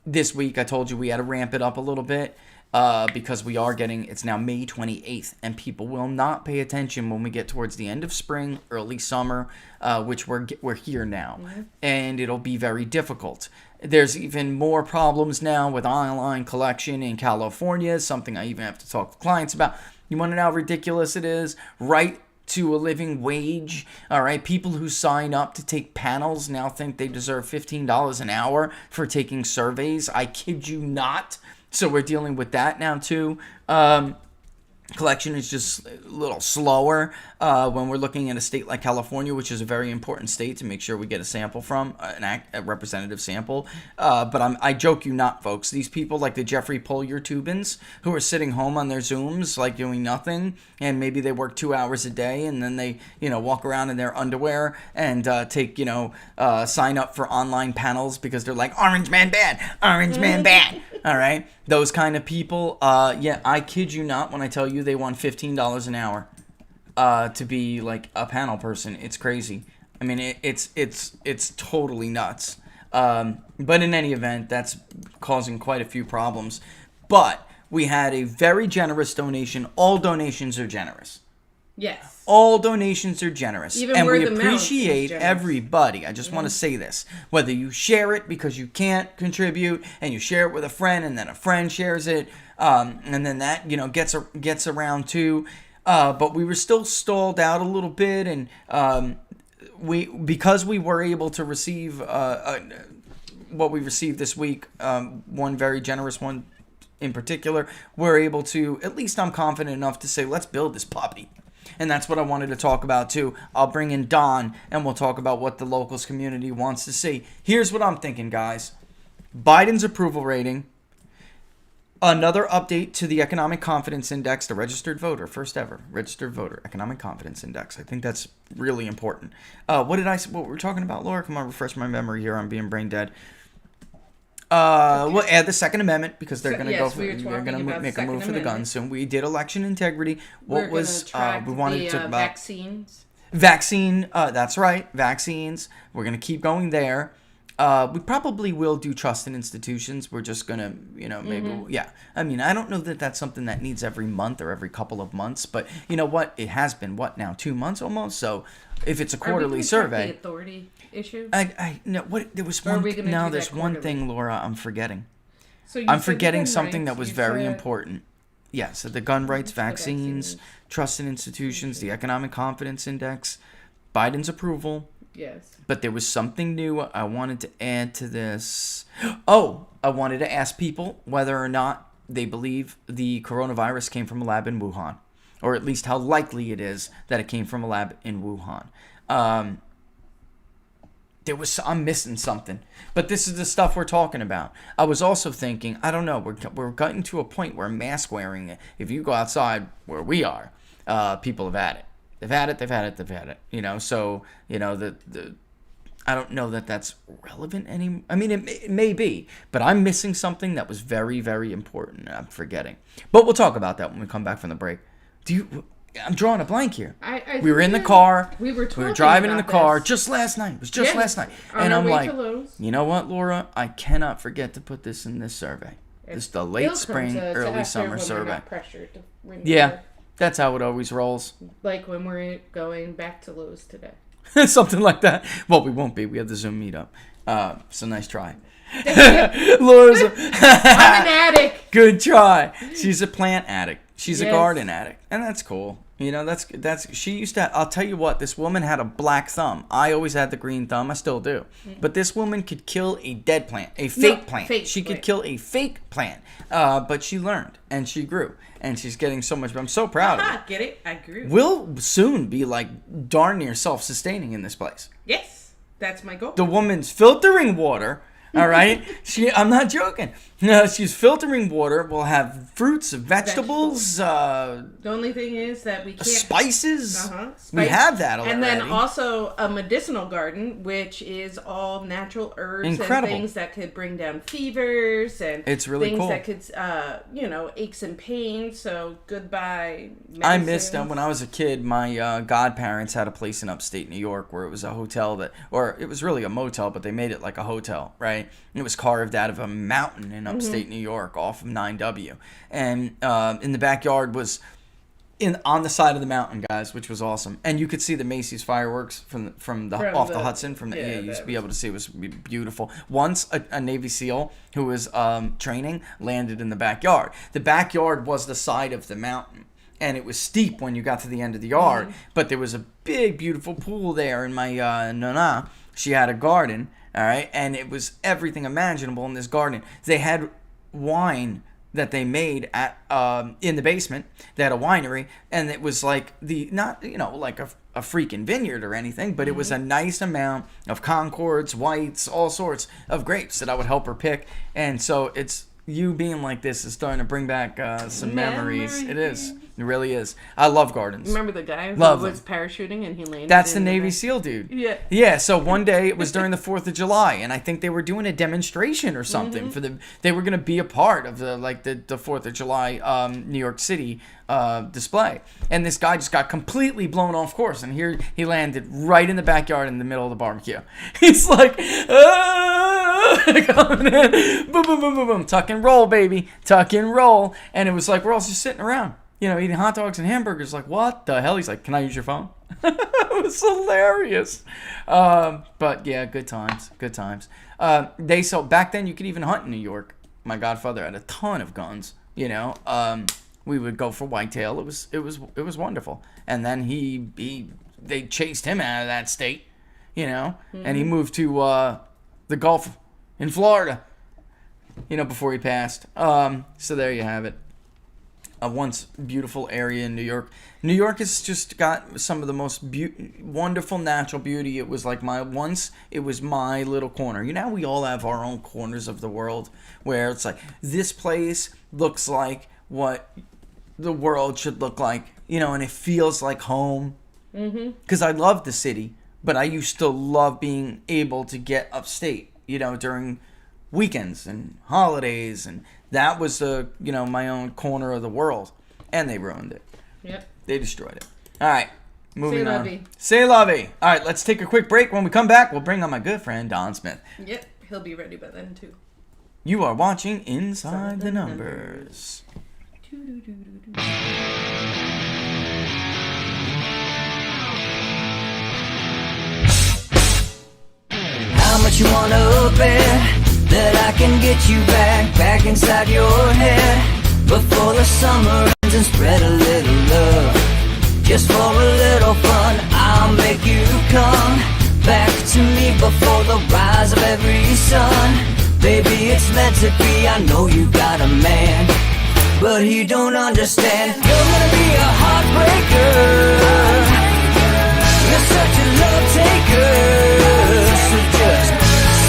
This week, I told you we had to ramp it up a little bit because it's now May 28th, and people will not pay attention when we get towards the end of spring, early summer, which we're here now, and it'll be very difficult. There's even more problems now with online collection in California, something I even have to talk to clients about. You want to know how ridiculous it is? Right to a living wage. All right. People who sign up to take panels now think they deserve $15 an hour for taking surveys. I kid you not. So we're dealing with that now too. Collection is just a little slower when we're looking at a state like California, which is a very important state to make sure we get a sample from, a representative sample. But I joke you not, folks. These people like the Jeffrey Polier Tubins who are sitting home on their Zooms, like doing nothing, and maybe they work 2 hours a day, and then they, walk around in their underwear and sign up for online panels because they're like, Orange Man bad, Orange Man bad. All right. Those kind of people, I kid you not when I tell you they want $15 an hour to be like a panel person. It's crazy. I mean, it's totally nuts. But in any event, that's causing quite a few problems. But we had a very generous donation. All donations are generous. Yes. All donations are generous. Even and where we the appreciate amount is generous. everybody. I just want to say this. Whether you share it because you can't contribute and you share it with a friend and then a friend shares it, and then that, gets around too. But we were still stalled out a little bit, and because we were able to receive what we received this week, one very generous one in particular, we're able to, at least I'm confident enough to say, let's build this puppy. And that's what I wanted to talk about too. I'll bring in Don and we'll talk about what the locals community wants to see. Here's what I'm thinking, guys. Biden's approval rating. Another update to the Economic Confidence Index, the registered voter, first ever registered voter Economic Confidence Index. I think that's really important. What were we talking about, Laura? Come on, refresh my memory here. I'm being brain dead. We'll add the Second Amendment because they're going to make a move for the guns soon. We did election integrity. We wanted to talk about vaccines. That's right, vaccines. We're going to keep going there. We probably will do trust in institutions. We're just going to, maybe, I mean, I don't know that that's something that needs every month or every couple of months, but you know what? It has been, 2 months almost? So if it's a quarterly survey. The authority issue? There was one. No, there's one thing, Laura, I'm forgetting. So I'm forgetting something that was very important. Yeah, so the gun rights, vaccines, trust in institutions, the Economic Confidence Index, Biden's approval. Yes. But there was something new I wanted to add to this. Oh, I wanted to ask people whether or not they believe the coronavirus came from a lab in Wuhan, or at least how likely it is that it came from a lab in Wuhan. I'm missing something, but this is the stuff we're talking about. I was also thinking, I don't know, we're getting to a point where mask wearing, if you go outside where we are, people have had it. They've had it. So, I don't know that that's relevant anymore. I mean, it may be, but I'm missing something that was very, very important. I'm forgetting. But we'll talk about that when we come back from the break. I'm drawing a blank here. We were in the car. We were driving in the car just last night. It was just last night. And I'm like, you know what, Laura? I cannot forget to put this in this survey. It's the late spring, early summer survey. Yeah. That's how it always rolls. Like when we're going back to Lowe's today. Something like that. Well, we won't be. We have the Zoom meetup. So nice try. Laura's I'm an addict. Good try. She's a plant addict. She's a garden addict. And that's cool. You know, that's she used to, I'll tell you what, this woman had a black thumb. I always had the green thumb. I still do. But this woman could kill a dead plant, a fake plant. She could kill a fake plant. But she learned and she grew. And she's getting so much. I'm so proud of her. Get it? I grew. We'll soon be like darn near self-sustaining in this place. Yes. That's my goal. The woman's filtering water. All right, I'm not joking. No, she's filtering water. We'll have fruits, vegetables. The only thing is that we can't spices. We have that already. And then also a medicinal garden, which is all natural herbs and things that could bring down fevers and it's really things cool. that could, aches and pains. So goodbye medicines. I missed them when I was a kid. My godparents had a place in upstate New York where it was a hotel or it was really a motel, but they made it like a hotel, right? It was carved out of a mountain in upstate New York off of 9W. And in the backyard was on the side of the mountain, guys, which was awesome. And you could see the Macy's fireworks from the Hudson. You used to be able to see. It was beautiful. Once a Navy SEAL who was training landed in the backyard. The backyard was the side of the mountain. And it was steep when you got to the end of the yard. But there was a big, beautiful pool there. And my nana, she had a garden. All right, and it was everything imaginable in this garden. They had wine that they made at in the basement. They had a winery, and it was like not like a freaking vineyard or anything, but it was a nice amount of Concords, whites, all sorts of grapes that I would help her pick. And so it's you being like this is starting to bring back some memories. It is. It really is. I love gardens. Remember the guy who was parachuting and he landed? That's the Navy SEAL dude. Yeah. Yeah. So one day it was during the 4th of July, and I think they were doing a demonstration or something they were going to be a part of the 4th of July New York City display. And this guy just got completely blown off course, and here he landed right in the backyard in the middle of the barbecue. He's like, coming in, boom, boom, boom, boom, boom, tuck and roll, baby, tuck and roll. And it was like we're all just sitting around. Eating hot dogs and hamburgers. Like, what the hell? He's like, can I use your phone? It was hilarious. But yeah, good times. Good times. Back then you could even hunt in New York. My godfather had a ton of guns. We would go for whitetail. It was wonderful. And then they chased him out of that state. And he moved to the Gulf in Florida. Before he passed. So there you have it. A once beautiful area in New York. New York has just got some of the most wonderful natural beauty. It was like my little corner. We all have our own corners of the world where it's like this place looks like what the world should look like, and it feels like home. Because I love the city, but I used to love being able to get upstate, during weekends and holidays, and that was my own corner of the world, and they ruined it. Yep. They destroyed it. All right, moving on. C'est la vie. All right, let's take a quick break. When we come back, we'll bring on my good friend Don Smith. Yep, he'll be ready by then too. You are watching Inside the Numbers. How much you wanna bet that I can get you back inside your head before the summer ends and spread a little love. Just for a little fun, I'll make you come back to me before the rise of every sun. Baby, it's meant to be, I know you got a man, but he don't understand. You're gonna be a heartbreaker, you're such a love taker, so just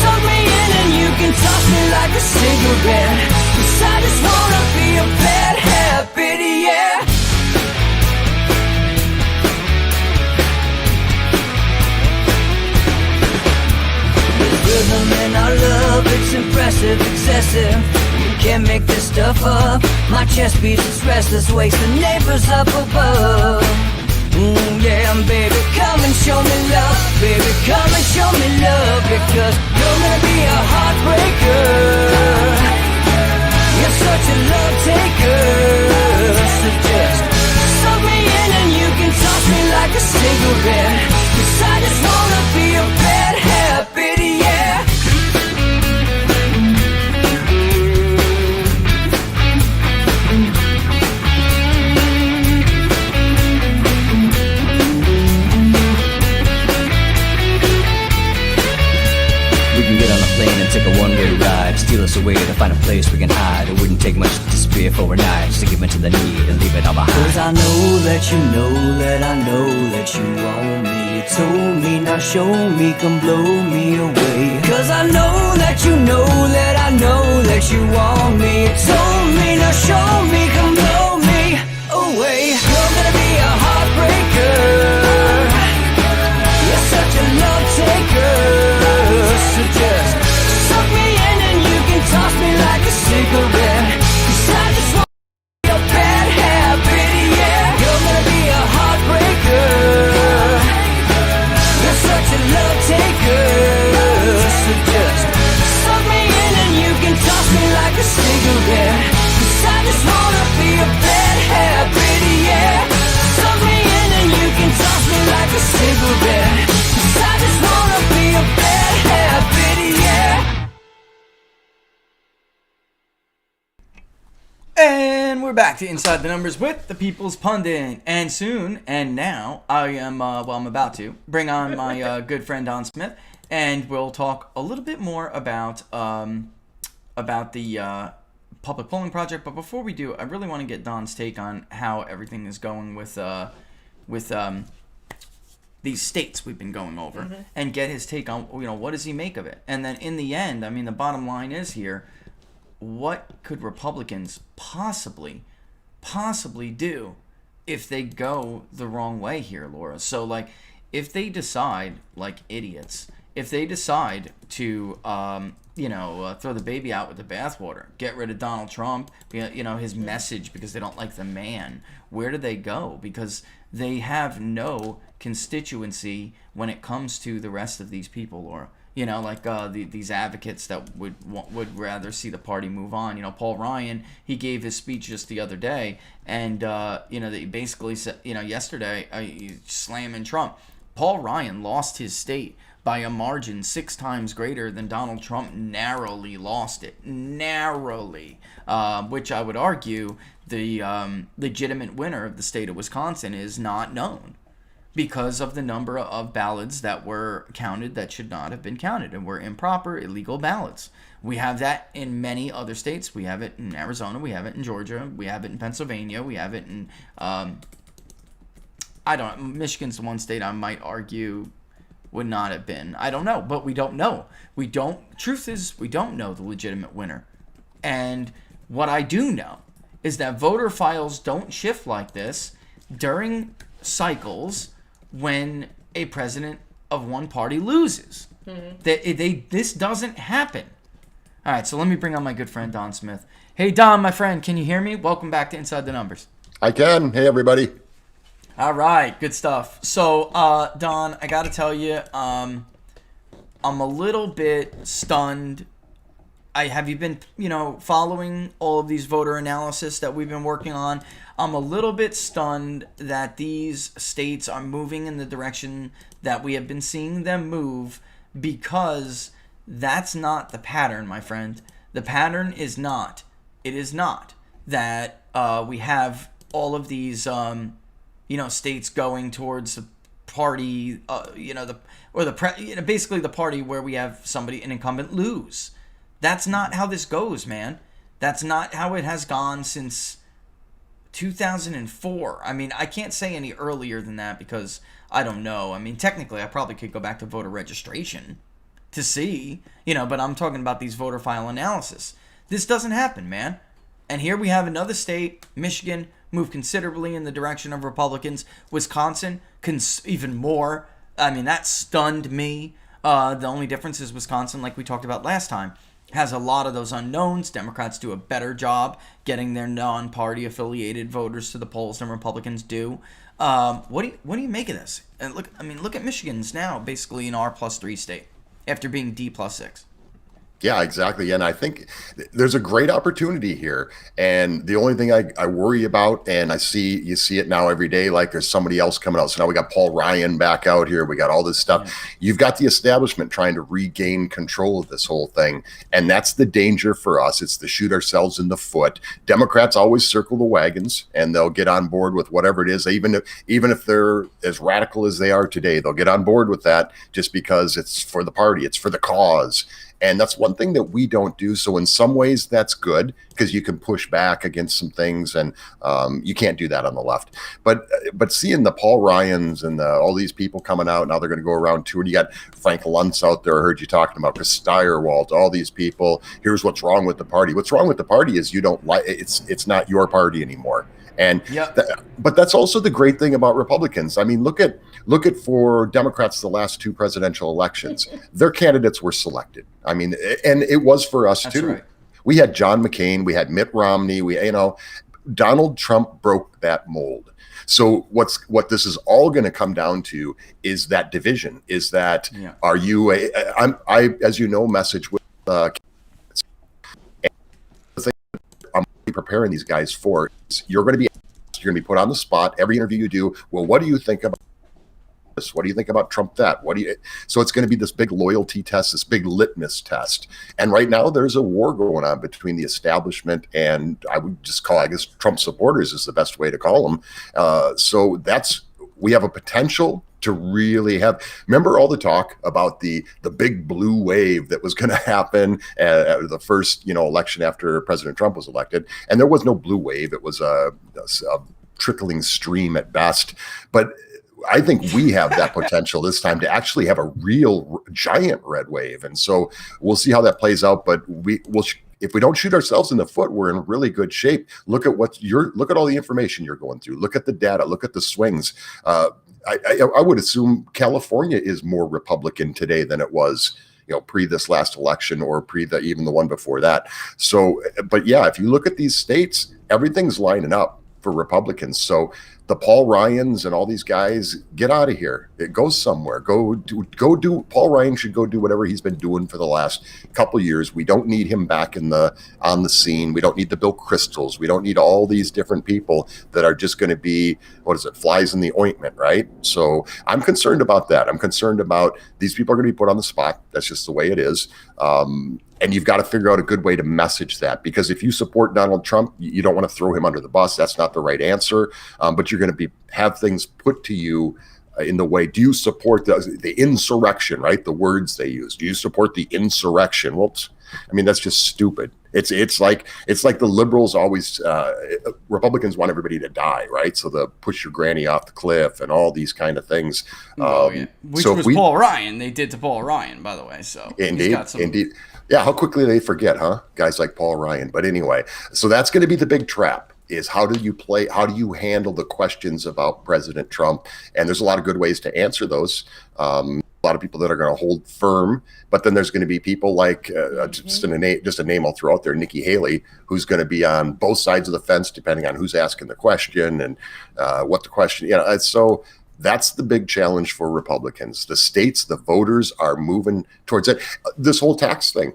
suck me in and you can toss me like a cigarette, 'cause I just wanna be a bad habit, yeah. There's rhythm in our love, it's impressive, excessive. You can't make this stuff up. My chest beats, it's restless, wakes the neighbors up above. Yeah, baby, come and show me love. Baby, come and show me love, because you're gonna be a heartbreaker, you're such a love taker, so just suck me in and you can toss me like a cigarette, 'cause I just place we can hide. It wouldn't take much to spear for overnight, just to give in to the need and leave it all behind. Cause I know that you know that I know that you want me. You told me, now show me, come blow me away. Cause I know that you know that I know that you want me. You told me, now show me, come blow me away. You're gonna be a heartbreaker. You're such a love taker. So just suck me in and you can toss me like a cigarette. Cause I just want your bad habit, yeah. You're gonna be a heartbreaker. You're such a love taker. So just suck me in and you can toss me like a cigarette. Cause I just wanna be a bad habit, yeah. Suck me in and you can toss me like a cigarette. Cause I just wanna be a bad habit, yeah. And we're back to Inside the Numbers with the People's Pundit. And soon, and now, I'm about to bring on my good friend Don Smith, and we'll talk a little bit more about the public polling project. But before we do, I really want to get Don's take on how everything is going with these states we've been going over, and get his take on, what does he make of it? And then in the end, I mean, the bottom line is here, what could Republicans possibly do if they go the wrong way here, Laura? So, like, if they decide, like idiots, if they decide to, throw the baby out with the bathwater, get rid of Donald Trump, his message, because they don't like the man, where do they go? Because they have no constituency when it comes to the rest of these people, Laura. These advocates that would rather see the party move on. Paul Ryan, he gave his speech just the other day, and they basically said, yesterday, slamming Trump. Paul Ryan lost his state by a margin 6 times greater than Donald Trump narrowly lost it. Narrowly. Which I would argue the legitimate winner of the state of Wisconsin is not known, because of the number of ballots that were counted that should not have been counted and were improper, illegal ballots. We have that in many other states. We have it in Arizona. We have it in Georgia. We have it in Pennsylvania. We have it in, Michigan's the one state I might argue would not have been. I don't know, but we don't know. Truth is, we don't know the legitimate winner. And what I do know is that voter files don't shift like this during cycles when a president of one party loses. This doesn't happen. All right, so let me bring on my good friend Don Smith. Hey, Don, my friend, can you hear me? Welcome back to Inside the Numbers. I can. Hey, everybody. All right, good stuff. So, Don, I got to tell you, I'm a little bit stunned. Have you been, following all of these voter analysis that we've been working on? I'm a little bit stunned that these states are moving in the direction that we have been seeing them move, because that's not the pattern, my friend. The pattern is not. It is not that we have all of these, states going towards the party, basically the party where we have an incumbent lose. That's not how this goes, man. That's not how it has gone since 2004. I mean, I can't say any earlier than that because I don't know. I mean, technically, I probably could go back to voter registration to see, but I'm talking about these voter file analysis. This doesn't happen, man. And here we have another state, Michigan, move considerably in the direction of Republicans. Wisconsin, even more. I mean, that stunned me. The only difference is Wisconsin, like we talked about last time, has a lot of those unknowns. Democrats do a better job getting their non-party affiliated voters to the polls than Republicans do. What do you make of this? And look at Michigan's now basically an R+3 state after being D+6. Yeah, exactly. And I think there's a great opportunity here. And the only thing I worry about, and you see it now every day, like there's somebody else coming out. So now we got Paul Ryan back out here. We got all this stuff. Yeah. You've got the establishment trying to regain control of this whole thing. And that's the danger for us. It's to shoot ourselves in the foot. Democrats always circle the wagons and they'll get on board with whatever it is. Even if they're as radical as they are today, they'll get on board with that just because it's for the party. It's for the cause. And that's one thing that we don't do. So in some ways that's good, because you can push back against some things, and you can't do that on the left. But seeing the Paul Ryans and all these people coming out, now they're going to go around touring. You got Frank Luntz out there, I heard you talking about Chris Steyerwalt, all these people. Here's what's wrong with the party. What's wrong with the party is you don't like it's not your party anymore. And but that's also the great thing about Republicans. I mean, look at for Democrats the last two presidential elections. Their candidates were selected. I mean, and it was for us too. Right. We had John McCain, we had Mitt Romney, Donald Trump broke that mold. So what this is all going to come down to is that division. Is that are you I as you know message with I'm preparing these guys for you're going to be put on the spot every interview you do. Well, what do you think about this? What do you think about Trump? So it's going to be this big loyalty test, this big litmus test. And right now there's a war going on between the establishment and I would just call, I guess, Trump supporters is the best way to call them. So we have a potential to really remember all the talk about the big blue wave that was going to happen at the first, election after President Trump was elected. And there was no blue wave. It was a trickling stream at best. But I think we have that potential this time to actually have a real giant red wave. And so we'll see how that plays out. But if we don't shoot ourselves in the foot, we're in really good shape. Look at look at all the information you're going through. Look at the data. Look at the swings. I would assume California is more Republican today than it was, pre this last election or even the one before that. So, but yeah, if you look at these states, everything's lining up for Republicans. So the Paul Ryans and all these guys, get out of here. It goes somewhere. Go do. Paul Ryan should go do whatever he's been doing for the last couple of years. We don't need him back on the scene. We don't need the Bill Kristols. We don't need all these different people that are just going to be, flies in the ointment, right? So I'm concerned about that. I'm concerned about these people are going to be put on the spot. That's just the way it is. And you've got to figure out a good way to message that, because if you support Donald Trump, you don't want to throw him under the bus. That's not the right answer. But you're going to have things put to you in the way. Do you support the insurrection, right? The words they use. Do you support the insurrection? Well, I mean, that's just stupid. It's like the liberals always, Republicans want everybody to die, right? So they'll push your granny off the cliff and all these kind of things. Which was Paul Ryan. They did to Paul Ryan, by the way. So indeed. Yeah, how quickly they forget, huh? Guys like Paul Ryan. But anyway, so that's going to be the big trap, is how do you handle the questions about President Trump? And there's a lot of good ways to answer those. A lot of people that are going to hold firm, but then there's going to be people like just a name I'll throw out there, Nikki Haley, who's going to be on both sides of the fence depending on who's asking the question and what the question. So that's the big challenge for Republicans. The states, the voters are moving towards it. This whole tax thing.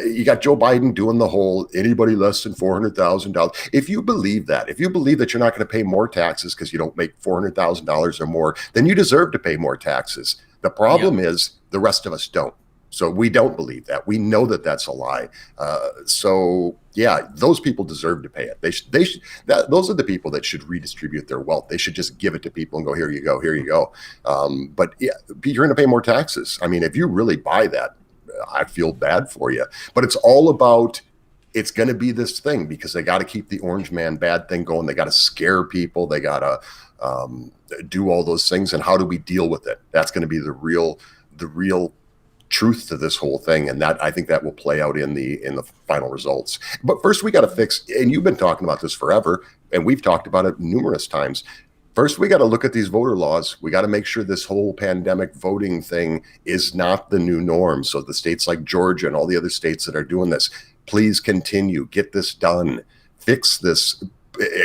You got Joe Biden doing the whole anybody less than $400,000. If you believe that you're not going to pay more taxes because you don't make $400,000 or more, then you deserve to pay more taxes. The problem is the rest of us don't. So we don't believe that. We know that that's a lie. So yeah, those people deserve to pay it. Those are the people that should redistribute their wealth. They should just give it to people and go, here you go, here you go. But yeah, you're going to pay more taxes. I mean, if you really buy that, I feel bad for you. But it's all about, it's going to be this thing because they got to keep the orange man bad thing going. They got to scare people. They got to do all those things. And how do we deal with it? That's going to be the real truth to this whole thing. And that, I think that will play out in the final results. But first we got to fix, and you've been talking about this forever, and we've talked about it numerous times. First, we got to look at these voter laws. We got to make sure this whole pandemic voting thing is not the new norm. So the states like Georgia and all the other states that are doing this, please continue, get this done, fix this.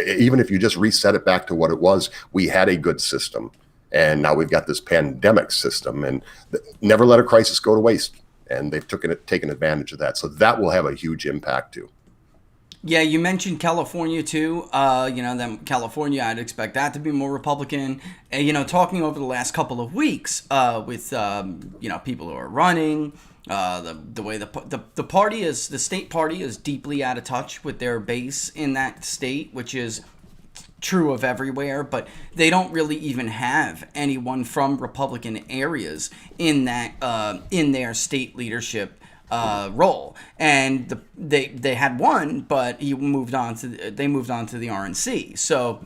Even if you just reset it back to what it was, we had a good system. And now we've got this pandemic system, and never let a crisis go to waste. And they've taken advantage of that. So that will have a huge impact too. Yeah, you mentioned California too. Then California, I'd expect that to be more Republican. Talking over the last couple of weeks with people who are running, the way the party is, the state party is deeply out of touch with their base in that state, which is true of everywhere. But they don't really even have anyone from Republican areas in that in their state leadership. role, and they had one, but they moved on to the RNC. So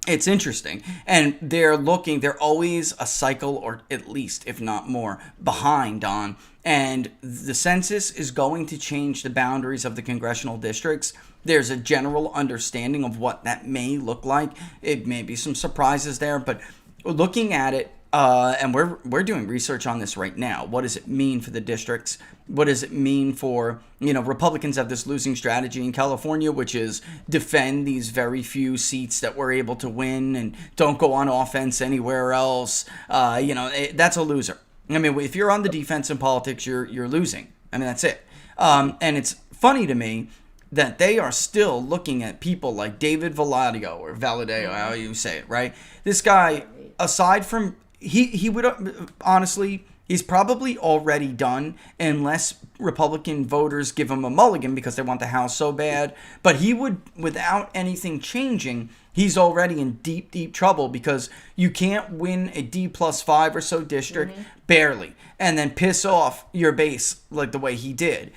it's interesting, and they're always a cycle, or at least, if not more, behind on. And the census is going to change the boundaries of the congressional districts. There's a general understanding of what that may look like. It may be some surprises there, but looking at it, and we're doing research on this right now. What does it mean for the districts? What does it mean for, Republicans have this losing strategy in California, which is defend these very few seats that we're able to win and don't go on offense anywhere else. That's a loser. I mean, if you're on the defense in politics, you're losing. I mean, that's it. And it's funny to me that they are still looking at people like David Valadao, or Valadao, how you say it, right? This guy, aside from, he would, honestly, he's probably already done, unless Republican voters give him a mulligan because they want the House so bad. But he would, without anything changing, he's already in deep, deep trouble, because you can't win a D+5 or so district, barely, and then piss off your base like the way he did,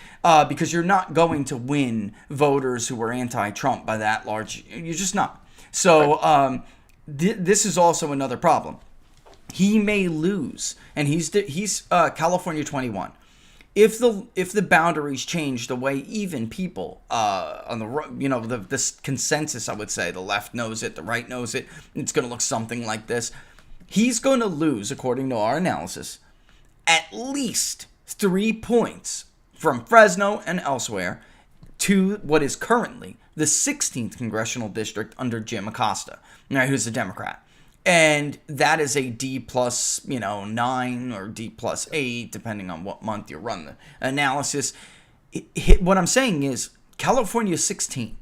because you're not going to win voters who are anti-Trump by that large. You're just not. So this is also another problem. He may lose, and he's California 21. If the boundaries change the way even people on the consensus, I would say, the left knows it, the right knows it, it's going to look something like this. He's going to lose, according to our analysis, at least 3 points from Fresno and elsewhere to what is currently the 16th congressional district under Jim Acosta, right, who's a Democrat. And that is a D+9 or D+8, depending on what month you run the analysis. What I'm saying is California 16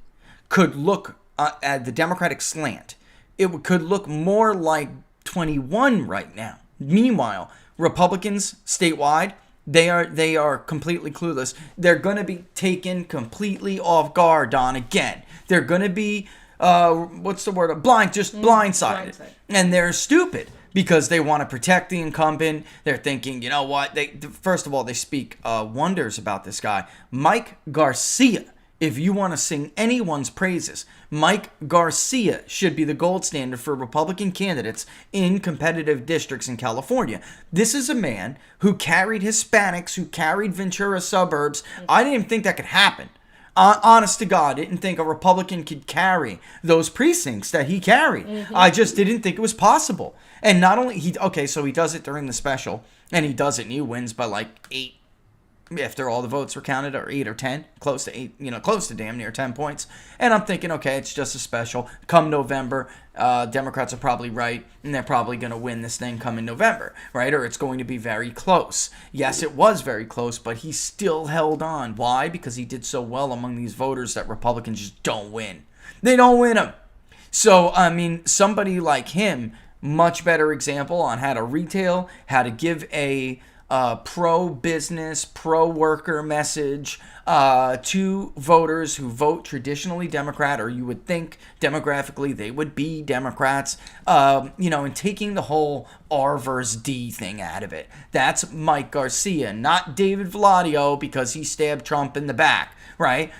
could look at the Democratic slant. It could look more like 21 right now. Meanwhile, Republicans statewide, they are completely clueless. They're going to be taken completely off guard, Don, again. They're going to be blindsided. And they're stupid because they want to protect the incumbent. They're thinking, you know what? First of all, they speak wonders about this guy, Mike Garcia. If you want to sing anyone's praises, Mike Garcia should be the gold standard for Republican candidates in competitive districts in California. This is a man who carried Hispanics, who carried Ventura suburbs. I didn't even think that could happen. Honest to God, didn't think a Republican could carry those precincts that he carried. I just didn't think it was possible. And not only so he does it during the special, and he does it, and he wins by like 8, after all the votes were counted, or 8 or 10, close to 8, close to damn near 10 points. And I'm thinking, okay, it's just a special. Come November, Democrats are probably right, and they're probably going to win this thing come in November, right? Or it's going to be very close. Yes, it was very close, but he still held on. Why? Because he did so well among these voters that Republicans just don't win. They don't win them. So, I mean, somebody like him, much better example on how to retail, how to give a pro-business, pro-worker message to voters who vote traditionally Democrat, or you would think demographically they would be Democrats, and taking the whole R versus D thing out of it. That's Mike Garcia, not David Valadao, because he stabbed Trump in the back, right?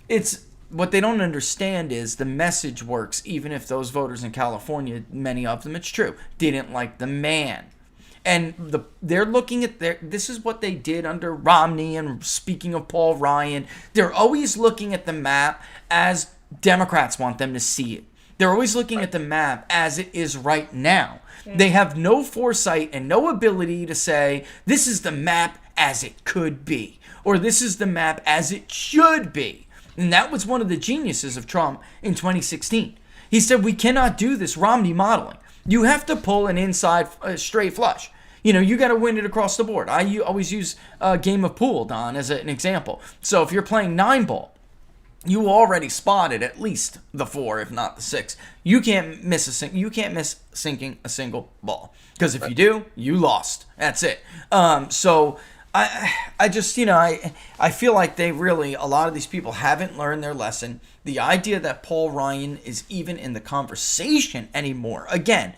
It's what they don't understand is the message works even if those voters in California, many of them, it's true, didn't like the man. And they're looking at this is what they did under Romney, and speaking of Paul Ryan, they're always looking at the map as Democrats want them to see it. They're always looking at the map as it is right now. They have no foresight and no ability to say, this is the map as it could be, or this is the map as it should be. And that was one of the geniuses of Trump in 2016. He said, we cannot do this Romney modeling. You have to pull an inside straight flush. You got to win it across the board. I always use a game of pool, Don, as an example. So if you're playing 9-ball, you already spotted at least the 4, if not the 6. You can't miss sinking a single ball, because if you do, you lost. That's it. So I just I feel like a lot of these people haven't learned their lesson. The idea that Paul Ryan is even in the conversation anymore. Again,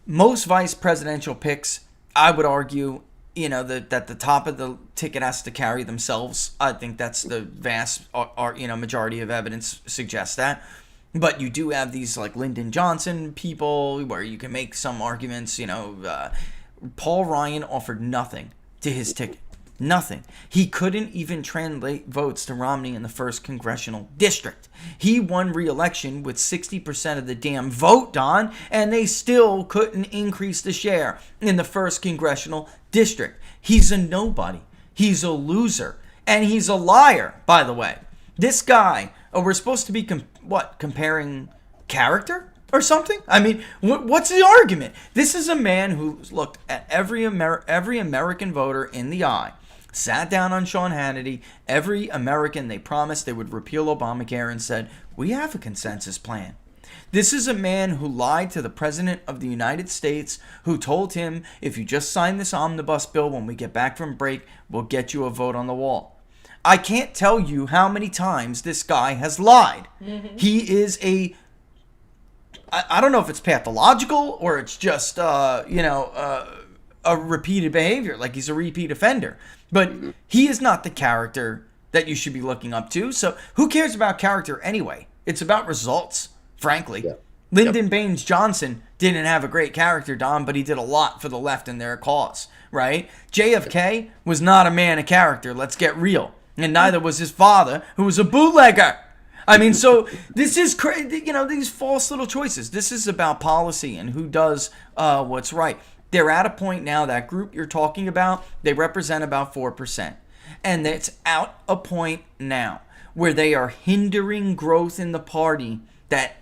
most vice presidential picks, I would argue, that the top of the ticket has to carry themselves. I think that's the vast, majority of evidence suggests that. But you do have these like Lyndon Johnson people where you can make some arguments. Paul Ryan offered nothing to his ticket. Nothing. He couldn't even translate votes to Romney in the 1st Congressional District. He won re-election with 60% of the damn vote, Don, and they still couldn't increase the share in the 1st Congressional District. He's a nobody. He's a loser. And he's a liar, by the way. This guy, we're supposed to be comparing character or something? I mean, what's the argument? This is a man who's looked at every American voter in the eye, sat down on Sean Hannity, every American they promised they would repeal Obamacare, and said, we have a consensus plan. This is a man who lied to the President of the United States, who told him, if you just sign this omnibus bill when we get back from break, we'll get you a vote on the wall. I can't tell you how many times this guy has lied. Mm-hmm. He is I don't know if it's pathological or it's just, a repeated behavior, like he's a repeat offender. But he is not the character that you should be looking up to. So who cares about character anyway? It's about results, frankly. Yeah. Lyndon Baines Johnson didn't have a great character, Don, but he did a lot for the left and their cause, right? JFK was not a man of character, let's get real. And neither was his father, who was a bootlegger. I mean, so this is crazy, these false little choices. This is about policy and who does what's right. They're at a point now, that group you're talking about, they represent about 4%. And it's at a point now where they are hindering growth in the party that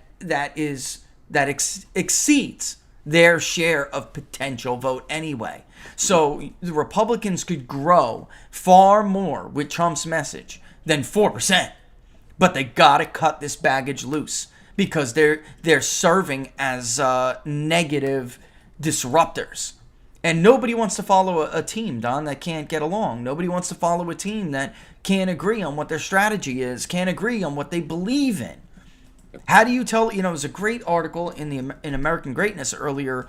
exceeds their share of potential vote anyway. So the Republicans could grow far more with Trump's message than 4%. But they got to cut this baggage loose because they're serving as negative disruptors. And nobody wants to follow a team, Don, that can't get along. Nobody wants to follow a team that can't agree on what their strategy is, can't agree on what they believe in. How do you tell, it was a great article in American Greatness earlier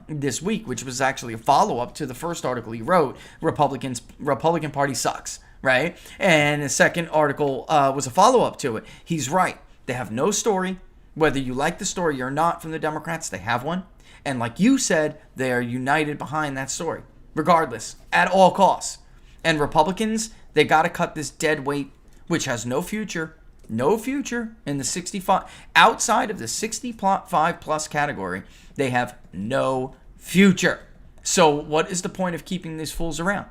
this week, which was actually a follow-up to the first article he wrote, Republican Party sucks, right? And the second article was a follow-up to it. He's right. They have no story. Whether you like the story or not from the Democrats, they have one. And like you said, they are united behind that story, regardless, at all costs. And Republicans, they got to cut this dead weight, which has no future in the 65, outside of the 65 plus category, they have no future. So what is the point of keeping these fools around?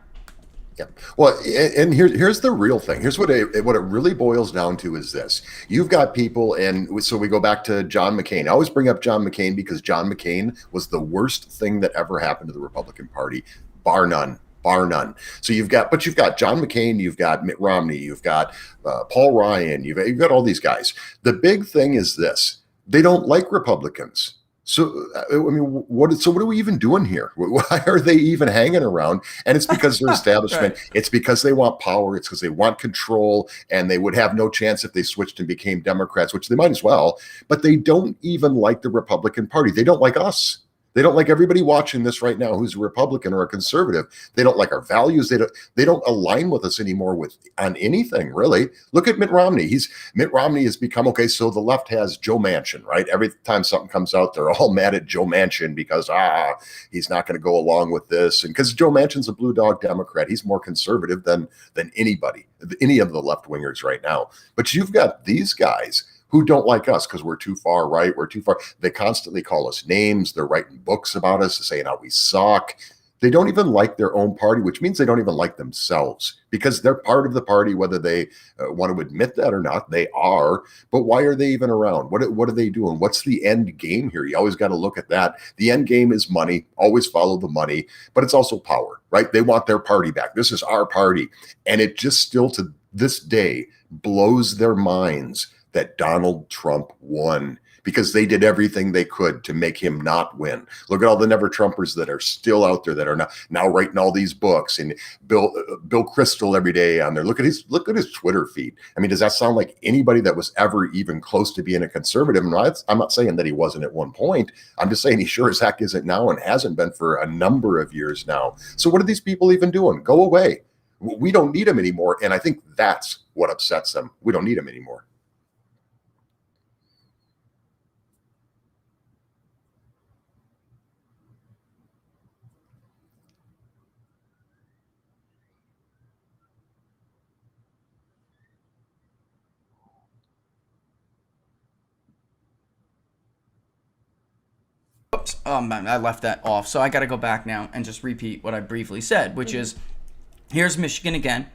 Yeah. Well, and here's the real thing. Here's what it really boils down to is this. You've got people, and so we go back to John McCain. I always bring up John McCain because John McCain was the worst thing that ever happened to the Republican Party, bar none. So you've got John McCain, you've got Mitt Romney, you've got Paul Ryan, you've got all these guys. The big thing is this: they don't like Republicans. So what are we even doing here? Why are they even hanging around? And it's because they're establishment. Right. It's because they want power. It's because they want control, and they would have no chance if they switched and became Democrats, which they might as well. But they don't even like the Republican Party. They don't like us. They don't like everybody watching this right now who's a Republican or a conservative. They don't like our values. They don't align with us anymore on anything, really. Look at Mitt Romney. Mitt Romney has become, okay, so the left has Joe Manchin, right? Every time something comes out, they're all mad at Joe Manchin because, he's not going to go along with this. And because Joe Manchin's a blue dog Democrat, he's more conservative than anybody, any of the left-wingers right now. But you've got these guys who don't like us because we're too far right, we're too far. They constantly call us names. They're writing books about us, saying how we suck. They don't even like their own party, which means they don't even like themselves because they're part of the party, whether they want to admit that or not. They are. But why are they even around? What are they doing? What's the end game here? You always got to look at that. The end game is money. Always follow the money. But it's also power, right? They want their party back. This is our party. And it just still to this day blows their minds that Donald Trump won, because they did everything they could to make him not win. Look at all the Never Trumpers that are still out there that are now writing all these books, and Bill Kristol every day on there. Look at his Twitter feed. I mean, does that sound like anybody that was ever even close to being a conservative? And I'm not saying that he wasn't at one point. I'm just saying he sure as heck isn't now and hasn't been for a number of years now. So what are these people even doing? Go away. We don't need him anymore. And I think that's what upsets them. We don't need him anymore. Oops, I left that off. So I got to go back now and just repeat what I briefly said, which is, here's Michigan again.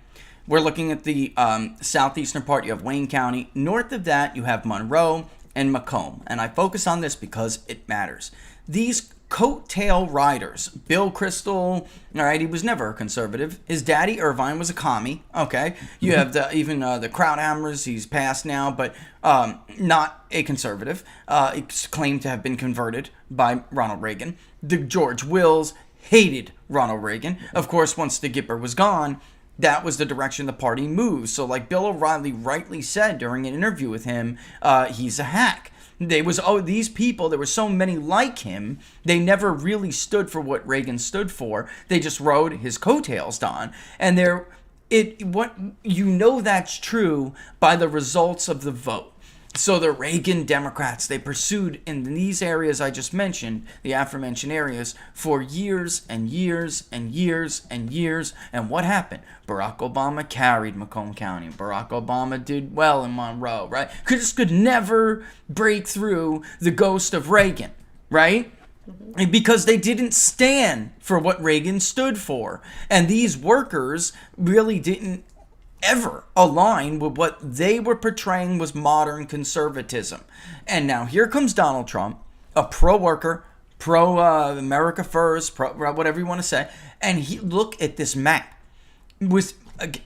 We're looking at the southeastern part. You have Wayne County. North of that, you have Monroe and Macomb. And I focus on this because it matters. These coattail riders, Bill Kristol, all right, he was never a conservative. His daddy, Irvine, was a commie, okay? You have the Krauthammers, he's passed now, but not a conservative. He's claimed to have been converted by Ronald Reagan. The George Wills hated Ronald Reagan. Of course, once the Gipper was gone, that was the direction the party moved. So like Bill O'Reilly rightly said during an interview with him, he's a hack. These people, there were so many like him, they never really stood for what Reagan stood for. They just rode his coattails, Don. And that's true by the results of the vote. So the Reagan Democrats, they pursued in these areas I just mentioned, the aforementioned areas, for years and years and years and years. And what happened? Barack Obama carried Macomb County. Barack Obama did well in Monroe, right? Could never break through the ghost of Reagan, right? Because they didn't stand for what Reagan stood for. And these workers really didn't ever align with what they were portraying was modern conservatism. And now here comes Donald Trump, a pro-worker, pro-America First, whatever you want to say. And look at this map.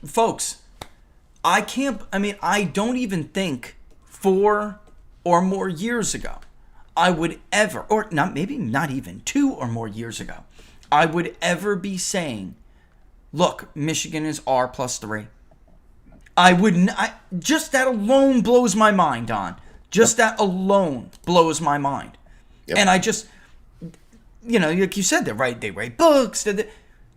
Folks, I don't even think 4 or more years ago I would ever, or not even 2 or more years ago, I would ever be saying, look, Michigan is R+3. Just that alone blows my mind, Don. Just that alone blows my mind. Yep. And I just, like you said, they write books.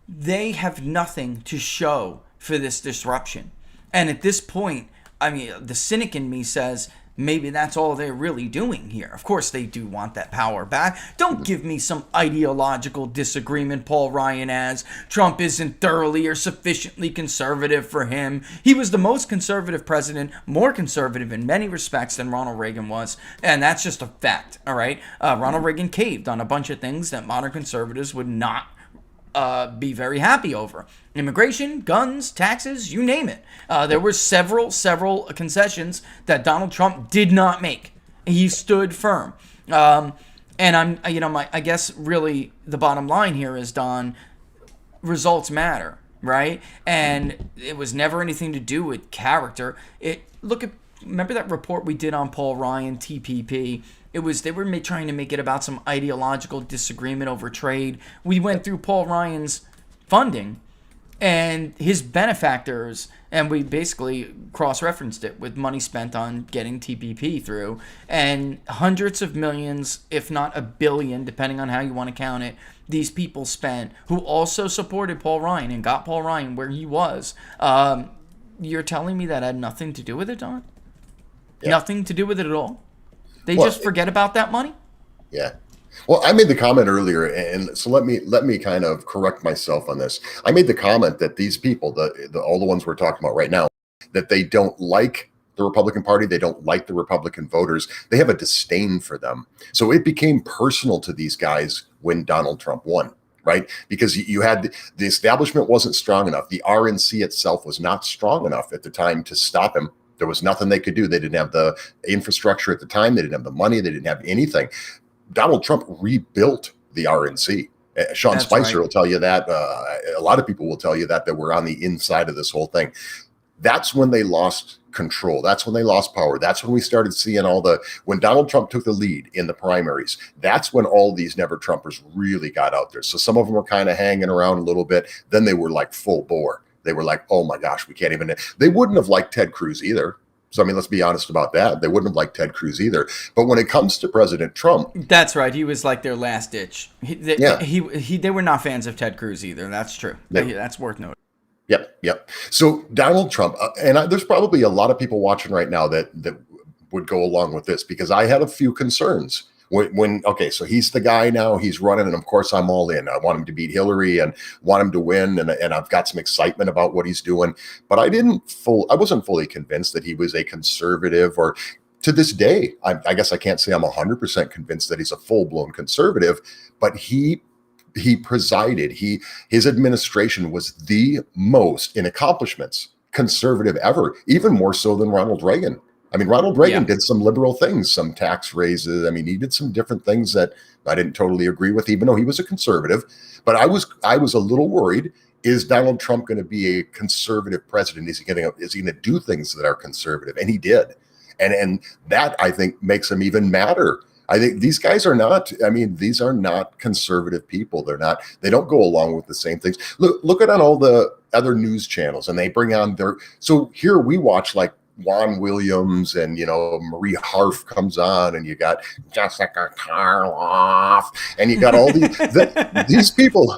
They have nothing to show for this disruption. And at this point, the cynic in me says, maybe that's all they're really doing here. Of course, they do want that power back. Don't give me some ideological disagreement, Paul Ryan, as Trump isn't thoroughly or sufficiently conservative for him. He was the most conservative president, more conservative in many respects than Ronald Reagan was, and that's just a fact, all right? Ronald Reagan caved on a bunch of things that modern conservatives would not be very happy over. Immigration, guns, taxes, you name it. There were several concessions that Donald Trump did not make. He stood firm. And I guess really the bottom line here is, Don, results matter, right? And it was never anything to do with character. Remember that report we did on Paul Ryan, TPP? They were trying to make it about some ideological disagreement over trade. We went through Paul Ryan's funding and his benefactors, and we basically cross-referenced it with money spent on getting TPP through, and hundreds of millions, if not $1 billion, depending on how you want to count it, these people spent, who also supported Paul Ryan and got Paul Ryan where he was. You're telling me that had nothing to do with it, Don? Yeah. Nothing to do with it at all? They just forget about that money? Yeah. Well, I made the comment earlier, and so let me kind of correct myself on this. I made the comment that these people, all the ones we're talking about right now, that they don't like the Republican Party, they don't like the Republican voters, they have a disdain for them. So it became personal to these guys when Donald Trump won, right? Because you had the establishment wasn't strong enough. The RNC itself was not strong enough at the time to stop him. There was nothing they could do. They didn't have the infrastructure at the time. They didn't have the money. They didn't have anything. Donald Trump rebuilt the RNC. Sean Spicer will tell you that. A lot of people will tell you that we're on the inside of this whole thing. That's when they lost control. That's when they lost power. That's when we started seeing when Donald Trump took the lead in the primaries, that's when all these never Trumpers really got out there. So some of them were kind of hanging around a little bit. Then they were like full bore. They were like, oh my gosh, we can't even, they wouldn't have liked Ted Cruz either. So, I mean, let's be honest about that. They wouldn't have liked Ted Cruz either. But when it comes to President Trump. That's right. He was like their last ditch. They were not fans of Ted Cruz either. That's true. That's worth noting. Yep. So Donald Trump, there's probably a lot of people watching right now that would go along with this, because I had a few concerns so he's the guy now, he's running, and of course I'm all in. I want him to beat Hillary and want him to win, and I've got some excitement about what he's doing, but I wasn't fully convinced that he was a conservative, or to this day, I guess I can't say I'm 100% convinced that he's a full-blown conservative, but he presided, his administration was the most, in accomplishments, conservative ever, even more so than Ronald Reagan. I mean, Ronald Reagan did some liberal things, some tax raises. I mean, he did some different things that I didn't totally agree with, even though he was a conservative. But I was a little worried. Is Donald Trump going to be a conservative president? Is he going to do things that are conservative? And he did. And that, I think, makes him even madder. I think these guys are not, these are not conservative people. They don't go along with the same things. Look at on all the other news channels, and they bring on so here we watch like Juan Williams and, Marie Harf comes on, and you got Jessica Karloff, and you got all these people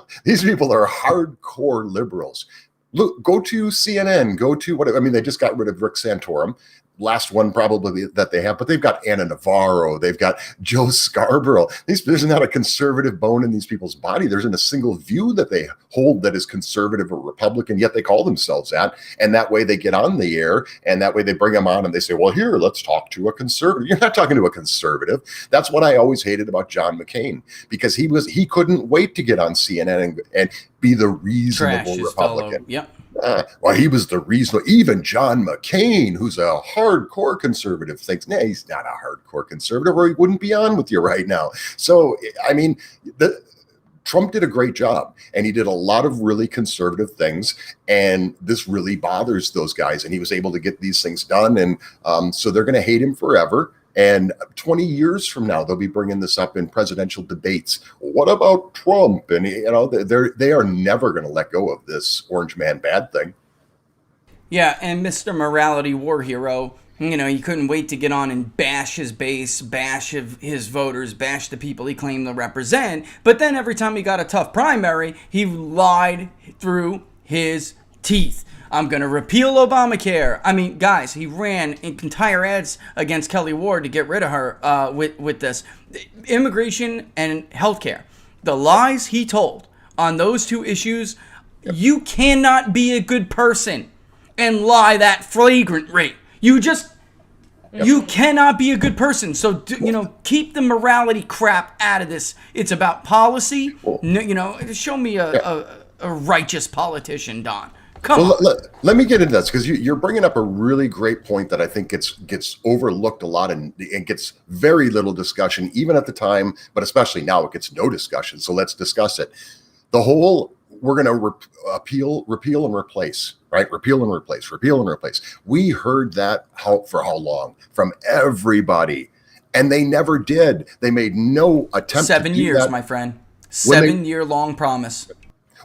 are hardcore liberals. Look, go to CNN, go to whatever. They just got rid of Rick Santorum. Last one probably that they have, but they've got Anna Navarro, they've got Joe Scarborough. There's not a conservative bone in these people's body. There isn't a single view that they hold that is conservative or Republican, yet they call themselves that. And that way they get on the air, and that way they bring them on and they say, well, here, let's talk to a conservative. You're not talking to a conservative. That's what I always hated about John McCain, because he couldn't wait to get on CNN and be the reasonable Republican. Yep. Well, he was the reason. Even John McCain, who's a hardcore conservative, thinks, nah, he's not a hardcore conservative, or he wouldn't be on with you right now. So, Trump did a great job, and he did a lot of really conservative things, and this really bothers those guys, and he was able to get these things done, and so they're going to hate him forever. And 20 years from now, they'll be bringing this up in presidential debates. What about Trump? And, they are never going to let go of this orange man bad thing. Yeah, and Mr. Morality War Hero, he couldn't wait to get on and bash his base, bash his voters, bash the people he claimed to represent. But then every time he got a tough primary, he lied through his teeth. I'm going to repeal Obamacare. Guys, he ran entire ads against Kelly Ward to get rid of her with this. Immigration and healthcare. The lies he told on those two issues, you cannot be a good person and lie that flagrantly. You cannot be a good person. So, keep the morality crap out of this. It's about policy. Show me a righteous politician, Don. Let me get into this, because you're bringing up a really great point that I think gets overlooked a lot, and it gets very little discussion, even at the time, but especially now it gets no discussion. So let's discuss it. We're going to repeal and replace, right? Repeal and replace. We heard that for how long? From everybody. And they never did. They made no attempt 7 to do years, that. my friend. 7-year long promise.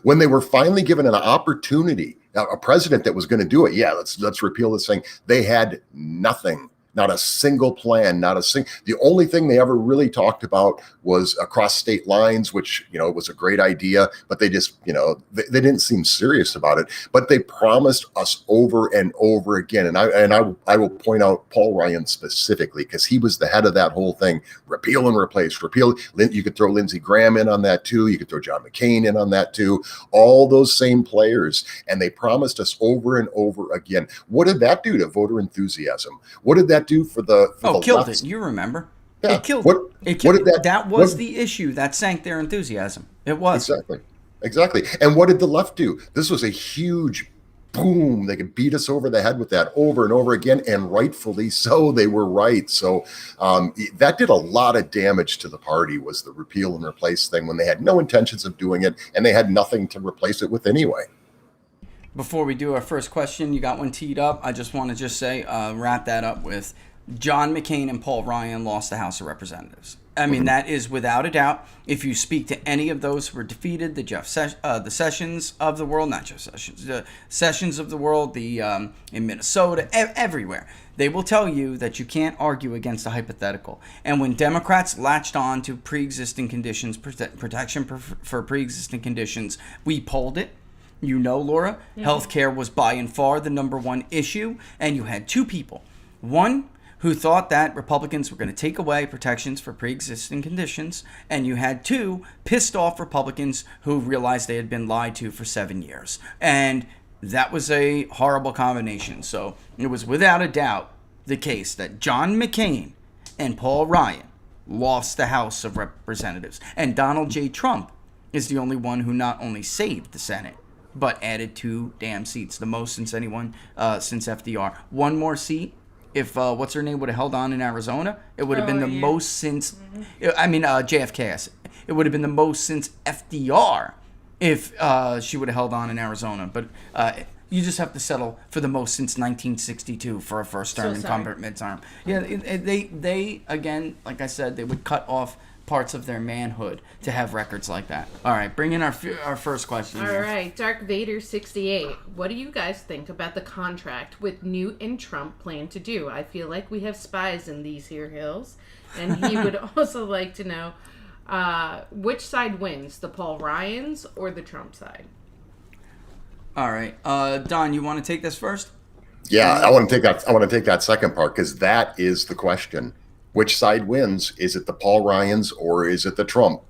When they were finally given an opportunity, a president that was going to do it, let's repeal this thing. They had nothing, not a single plan, the only thing they ever really talked about was across state lines, which, was a great idea, but they just, they didn't seem serious about it, but they promised us over and over again. And I will point out Paul Ryan specifically, because he was the head of that whole thing. Repeal and replace, repeal. You could throw Lindsey Graham in on that too. You could throw John McCain in on that too. All those same players. And they promised us over and over again. What did that do to voter enthusiasm? What did that do for the killed left? it. You remember. Yeah. It killed it. What did that was the issue that sank their enthusiasm. It was. Exactly. And what did the left do? This was a huge boom. They could beat us over the head with that over and over again, and rightfully so. They were right. So that did a lot of damage to the party, was the repeal and replace thing, when they had no intentions of doing it, and they had nothing to replace it with anyway. before we do our first question, you got one teed up. I just want to say, wrap that up with John McCain and Paul Ryan lost the House of Representatives. I mean, that is without a doubt. If you speak to any of those who were defeated, the Sessions of the world, not Jeff Sessions, the Sessions of the world, in Minnesota, everywhere, they will tell you that you can't argue against a hypothetical. And when Democrats latched on to pre-existing conditions, protection for pre-existing conditions, we pulled it. You know, Laura, healthcare was by and far the number one issue, and you had two people. One who thought that Republicans were going to take away protections for pre-existing conditions, and you had two pissed off Republicans who realized they had been lied to for 7 years. And that was a horrible combination. So it was without a doubt the case that John McCain and Paul Ryan lost the House of Representatives. And Donald J. Trump is the only one who not only saved the Senate, but added 2 damn seats, the most since anyone, since FDR. One more seat. If what's her name would have held on in Arizona, it would have been the most since. I mean, JFK. It would have been the most since FDR if she would have held on in Arizona. But you just have to settle for the most since 1962 for a first-term incumbent midterm. Yeah, they again, like I said, they would cut off parts of their manhood to have records like that. All right, bring in our first question. All right, Dark Vader 68. What do you guys think about the contract with Newt and Trump plan to do? I feel like we have spies in these here hills, and he would also like to know which side wins, the Paul Ryans or the Trump side? All right, Don, you want to take this first? Yeah, I want to take that second part, because that is the question. Which side wins? Is it the Paul Ryans or is it the Trump?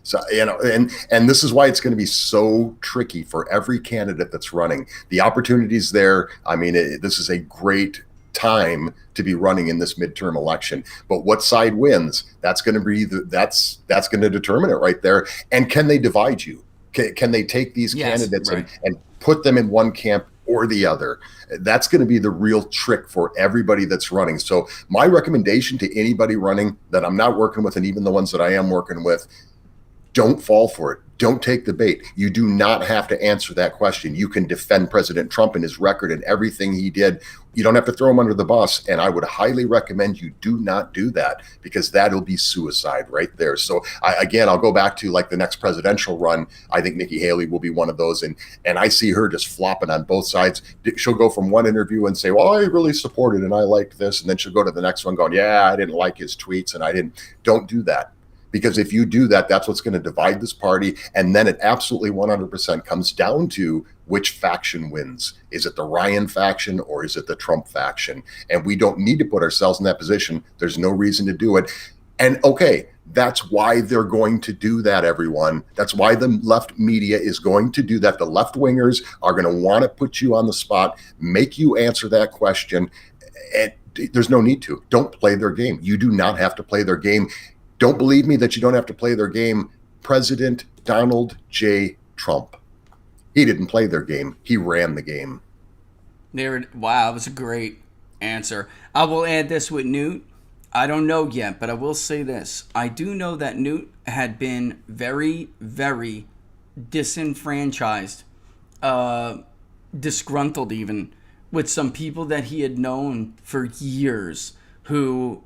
So, and this is why it's going to be so tricky for every candidate that's running. The opportunity's there. I mean, this is a great time to be running in this midterm election. But what side wins? That's going to be that's going to determine it right there. And can they divide you? Can they take these candidates and put them in one camp or the other? That's going to be the real trick for everybody that's running. So my recommendation to anybody running that I'm not working with, and even the ones that I am working with, don't fall for it. Don't take the bait. You do not have to answer that question. You can defend President Trump and his record and everything he did. You don't have to throw him under the bus. And I would highly recommend you do not do that, because that'll be suicide right there. So I'll go back to like the next presidential run. I think Nikki Haley will be one of those. And I see her just flopping on both sides. She'll go from one interview and say, well, I really supported and I liked this. And then she'll go to the next one going, yeah, I didn't like his tweets and I didn't. Don't do that. Because if you do that, that's what's going to divide this party. And then it absolutely 100% comes down to which faction wins. Is it the Ryan faction or is it the Trump faction? And we don't need to put ourselves in that position. There's no reason to do it. And okay, that's why they're going to do that, everyone. That's why the left media is going to do that. The left wingers are going to want to put you on the spot, make you answer that question. And there's no need to. Don't play their game. You do not have to play their game. Don't believe me that you don't have to play their game. President Donald J. Trump. He didn't play their game. He ran the game. Wow, that was a great answer. I will add this with Newt. I don't know yet, but I will say this. I do know that Newt had been very, very disenfranchised, disgruntled even, with some people that he had known for years who...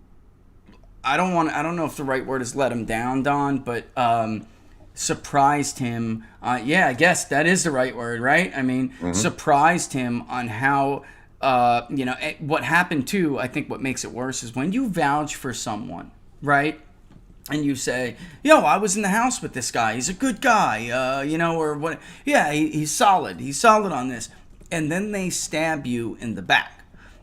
I don't know if the right word is let him down, Don, but surprised him. Yeah, I guess that is the right word, right? I mean, surprised him on how, what happened too. I think what makes it worse is when you vouch for someone, right? And you say, I was in the house with this guy. He's a good guy, or what? Yeah, he's solid. He's solid on this. And then they stab you in the back.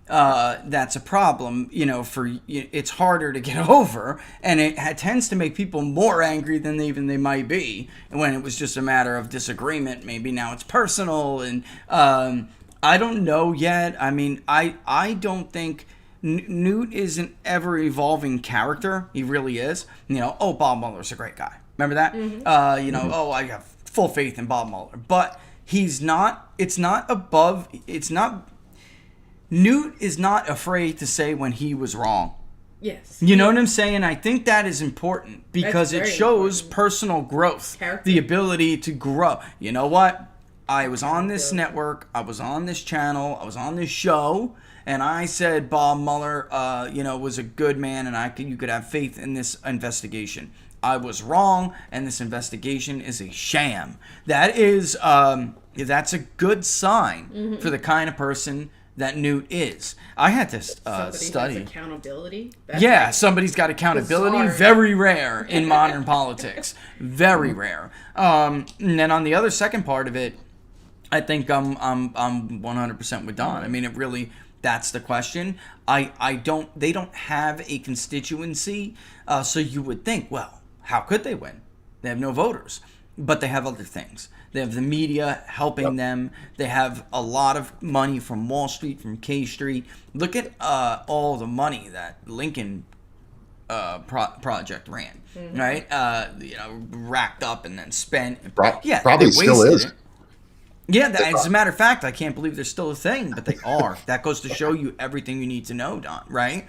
That's a problem, it's harder to get over, and it tends to make people more angry than they might be when it was just a matter of disagreement. Maybe now it's personal, and I don't know yet. I mean, I don't think Newt is an ever-evolving character. He really is. Bob Mueller's a great guy. Remember that? I have full faith in Bob Mueller. But Newt is not afraid to say when he was wrong. Yes. You know what I'm saying? I think that is important because it shows personal growth. Character. The ability to grow. You know what? I was on this network, I was on this channel, I was on this show, and I said Bob Mueller, was a good man, and you could have faith in this investigation. I was wrong, and this investigation is a sham. That's a good sign for the kind of person that Newt is. I had to study. Has accountability. Somebody's got accountability. bizarre. Very rare in modern politics. Very rare. And then on the other second part of it, I think I'm 100% with Don. I mean, it really, that's the question. They don't have a constituency, so you would think, well, how could they win? They have no voters, but they have other things. They have the media helping them. They have a lot of money from Wall Street, from K Street. Look at all the money that Lincoln Project ran, right? Racked up and then spent. Probably still is. It. Yeah, as a matter of fact, I can't believe they're still a thing, but they are. That goes to show you everything you need to know, Don, right?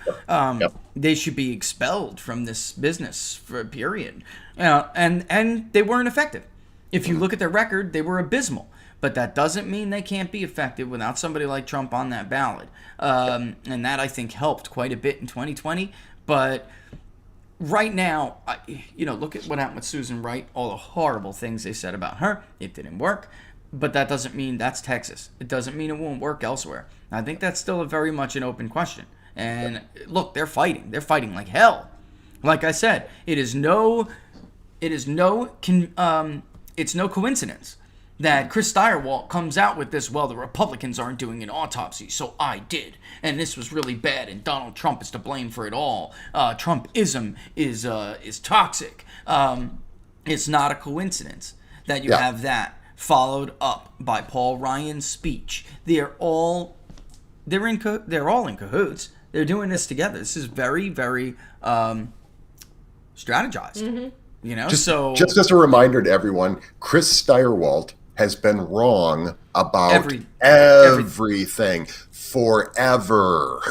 They should be expelled from this business for a period. And they weren't effective. If you look at their record, they were abysmal. But that doesn't mean they can't be effective without somebody like Trump on that ballot. And that, I think, helped quite a bit in 2020. But right now, look at what happened with Susan Wright, all the horrible things they said about her. It didn't work. But that doesn't mean that's Texas. It doesn't mean it won't work elsewhere. I think that's still very much an open question. And look, they're fighting. They're fighting like hell. Like I said, it's no coincidence that Chris Stirewalt comes out with this, well, the Republicans aren't doing an autopsy, so I did. And this was really bad, and Donald Trump is to blame for it all. Trumpism is toxic. It's not a coincidence that you have that followed up by Paul Ryan's speech. They're all in cahoots. They're doing this together. This is very, very strategized. Just as a reminder to everyone, Chris Stirewalt has been wrong about everything forever.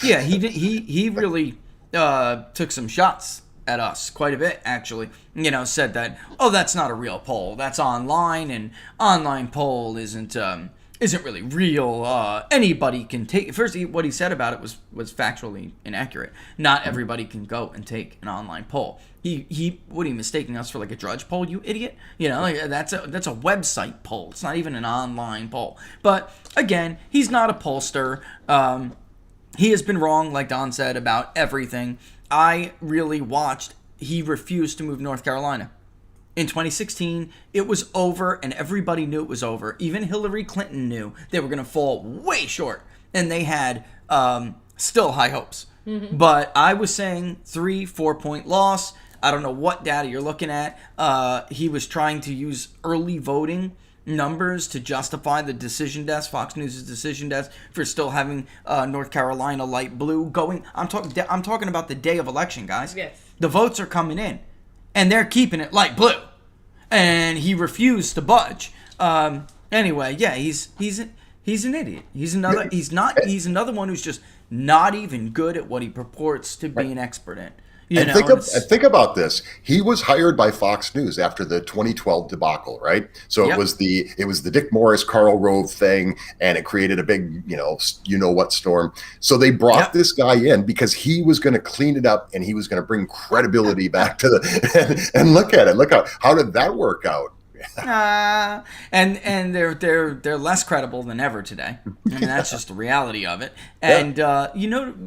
Yeah, he really took some shots at us quite a bit, actually. Said that, that's not a real poll. That's online, and online poll isn't really real. Anybody can take. First, what he said about it was factually inaccurate. Not everybody can go and take an online poll. He mistaking us for like a drudge poll, you idiot? That's a website poll. It's not even an online poll. But again, he's not a pollster. He has been wrong, like Don said, about everything. I really watched. He refused to move North Carolina. In 2016, it was over, and everybody knew it was over. Even Hillary Clinton knew they were going to fall way short, and they had still high hopes. But I was saying 3-4 point loss. I don't know what data you're looking at. He was trying to use early voting numbers to justify the decision desk, Fox News' decision desk, for still having North Carolina light blue going. I'm talking about the day of election, guys. Yes. The votes are coming in, and they're keeping it light blue, and he refused to budge. Anyway, yeah, he's an idiot. He's another one who's just not even good at what he purports to be an expert in. Think about this. He was hired by Fox News after the 2012 debacle, right? So it was the Dick Morris, Karl Rove thing, and it created a big, what storm. So they brought this guy in because he was going to clean it up and he was going to bring credibility back to and look at it. Look how did that work out? And they're less credible than ever today. I mean, that's just the reality of it. And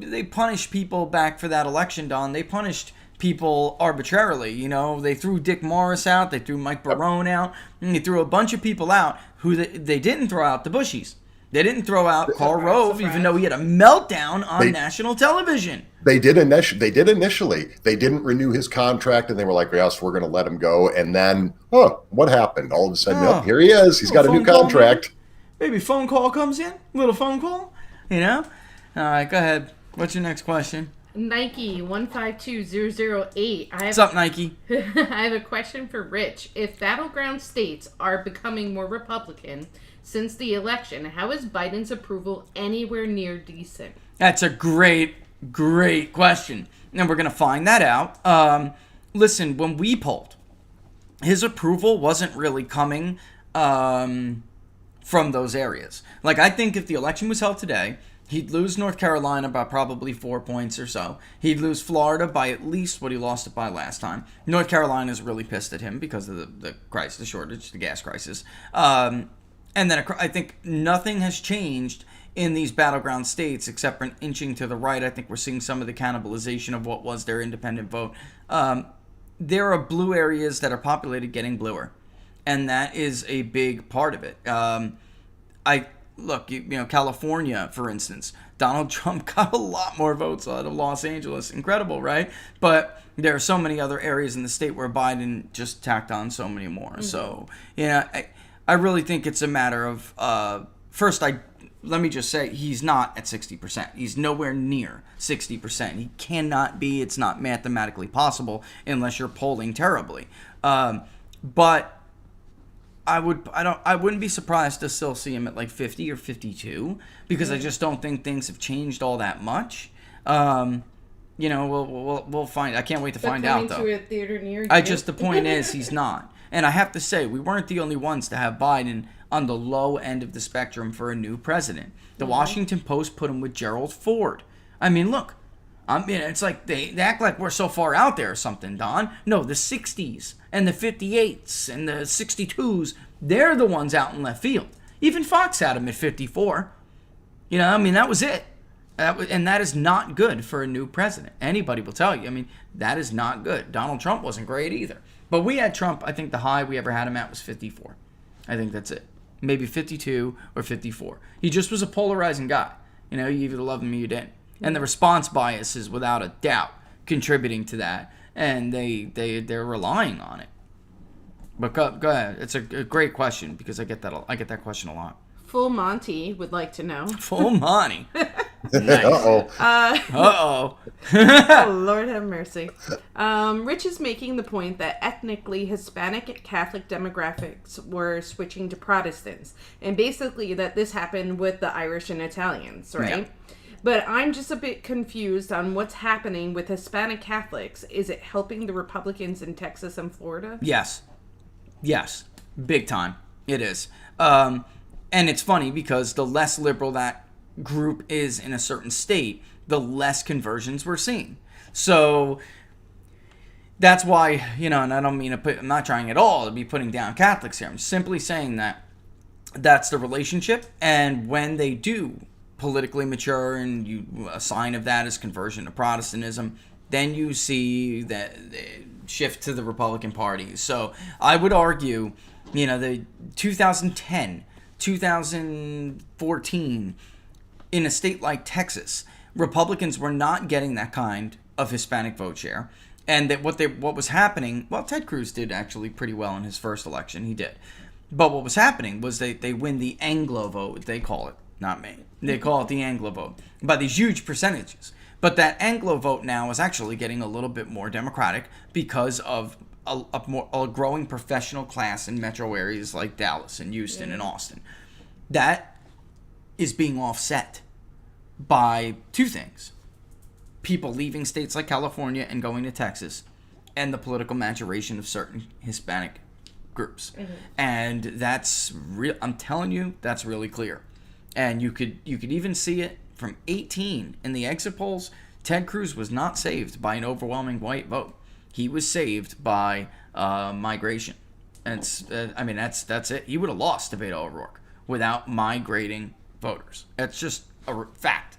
they punish people back for that election, Don. They punished people arbitrarily. They threw Dick Morris out, they threw Mike Barone out, and they threw a bunch of people out who they didn't throw out the Bushies. They didn't throw out Karl Rove, even though he had a meltdown on national television. They did initially. They didn't renew his contract, and they were like, yes, we're going to let him go. And then, what happened? All of a sudden, here he is. He's got a new contract. Maybe phone call comes in. Little phone call. All right, go ahead. What's your next question? Nike 152008. What's up, Nike? I have a question for Rich. If battleground states are becoming more Republican since the election, how is Biden's approval anywhere near decent? That's a great question. And we're going to find that out. Listen, when we polled, his approval wasn't really coming from those areas. Like, I think if the election was held today, he'd lose North Carolina by probably 4 points or so. He'd lose Florida by at least what he lost it by last time. North Carolina's really pissed at him because of the crisis, the shortage, the gas crisis. And then I think nothing has changed in these battleground states except for inching to the right. I think we're seeing some of the cannibalization of what was their independent vote. There are blue areas that are populated getting bluer, and that is a big part of it. Look, California, for instance, Donald Trump got a lot more votes out of Los Angeles. Incredible, right? But there are so many other areas in the state where Biden just tacked on so many more. Mm-hmm. So, I really think it's a matter of, first, let me just say, he's not at 60%. He's nowhere near 60%. He cannot be. It's not mathematically possible unless you're polling terribly. But I wouldn't be surprised to still see him at like 50 or 52 because I just don't think things have changed all that much. We'll find. I can't wait to find out though. To a theater near you. The point is he's not. And I have to say, we weren't the only ones to have Biden on the low end of the spectrum for a new president. The Washington Post put him with Gerald Ford. I mean, look. It's like they act like we're so far out there or something, Don. No, the 60s and the 58s and the 62s, they're the ones out in left field. Even Fox had him at 54. That was it. And that is not good for a new president. Anybody will tell you. That is not good. Donald Trump wasn't great either. But we had Trump, I think the high we ever had him at was 54. I think that's it. Maybe 52 or 54. He just was a polarizing guy. You either loved him or you didn't. And the response bias is without a doubt contributing to that, and they're relying on it. But go ahead. It's a great question because I get that question a lot. Full Monty would like to know. Full Monty. Nice. Uh-oh. Uh-oh. Oh, Lord have mercy. Rich is making the point that ethnically Hispanic Catholic demographics were switching to Protestants, and basically that this happened with the Irish and Italians, right? Yeah. But I'm just a bit confused on what's happening with Hispanic Catholics. Is it helping the Republicans in Texas and Florida? Yes. Big time. It is. And it's funny because the less liberal that group is in a certain state, the less conversions we're seeing. So that's why, and I don't mean to I'm not trying at all to be putting down Catholics here. I'm simply saying that that's the relationship. And when they do politically mature, and a sign of that is conversion to Protestantism, then you see that shift to the Republican Party. So I would argue, the 2010, 2014, in a state like Texas, Republicans were not getting that kind of Hispanic vote share. And that what was happening, well, Ted Cruz did actually pretty well in his first election. He did. But what was happening was they win the Anglo vote, they call it. Not me. They call it the Anglo vote by these huge percentages. But that Anglo vote now is actually getting a little bit more Democratic because of a growing professional class in metro areas like Dallas and Houston and Austin. That is being offset by two things. People leaving states like California and going to Texas, and the political maturation of certain Hispanic groups. Mm-hmm. And that's real. I'm telling you, that's really clear. And you could even see it from 2018 in the exit polls. Ted Cruz was not saved by an overwhelming white vote. He was saved by migration. And that's it. He would have lost to Beto O'Rourke without migrating voters. That's just a fact.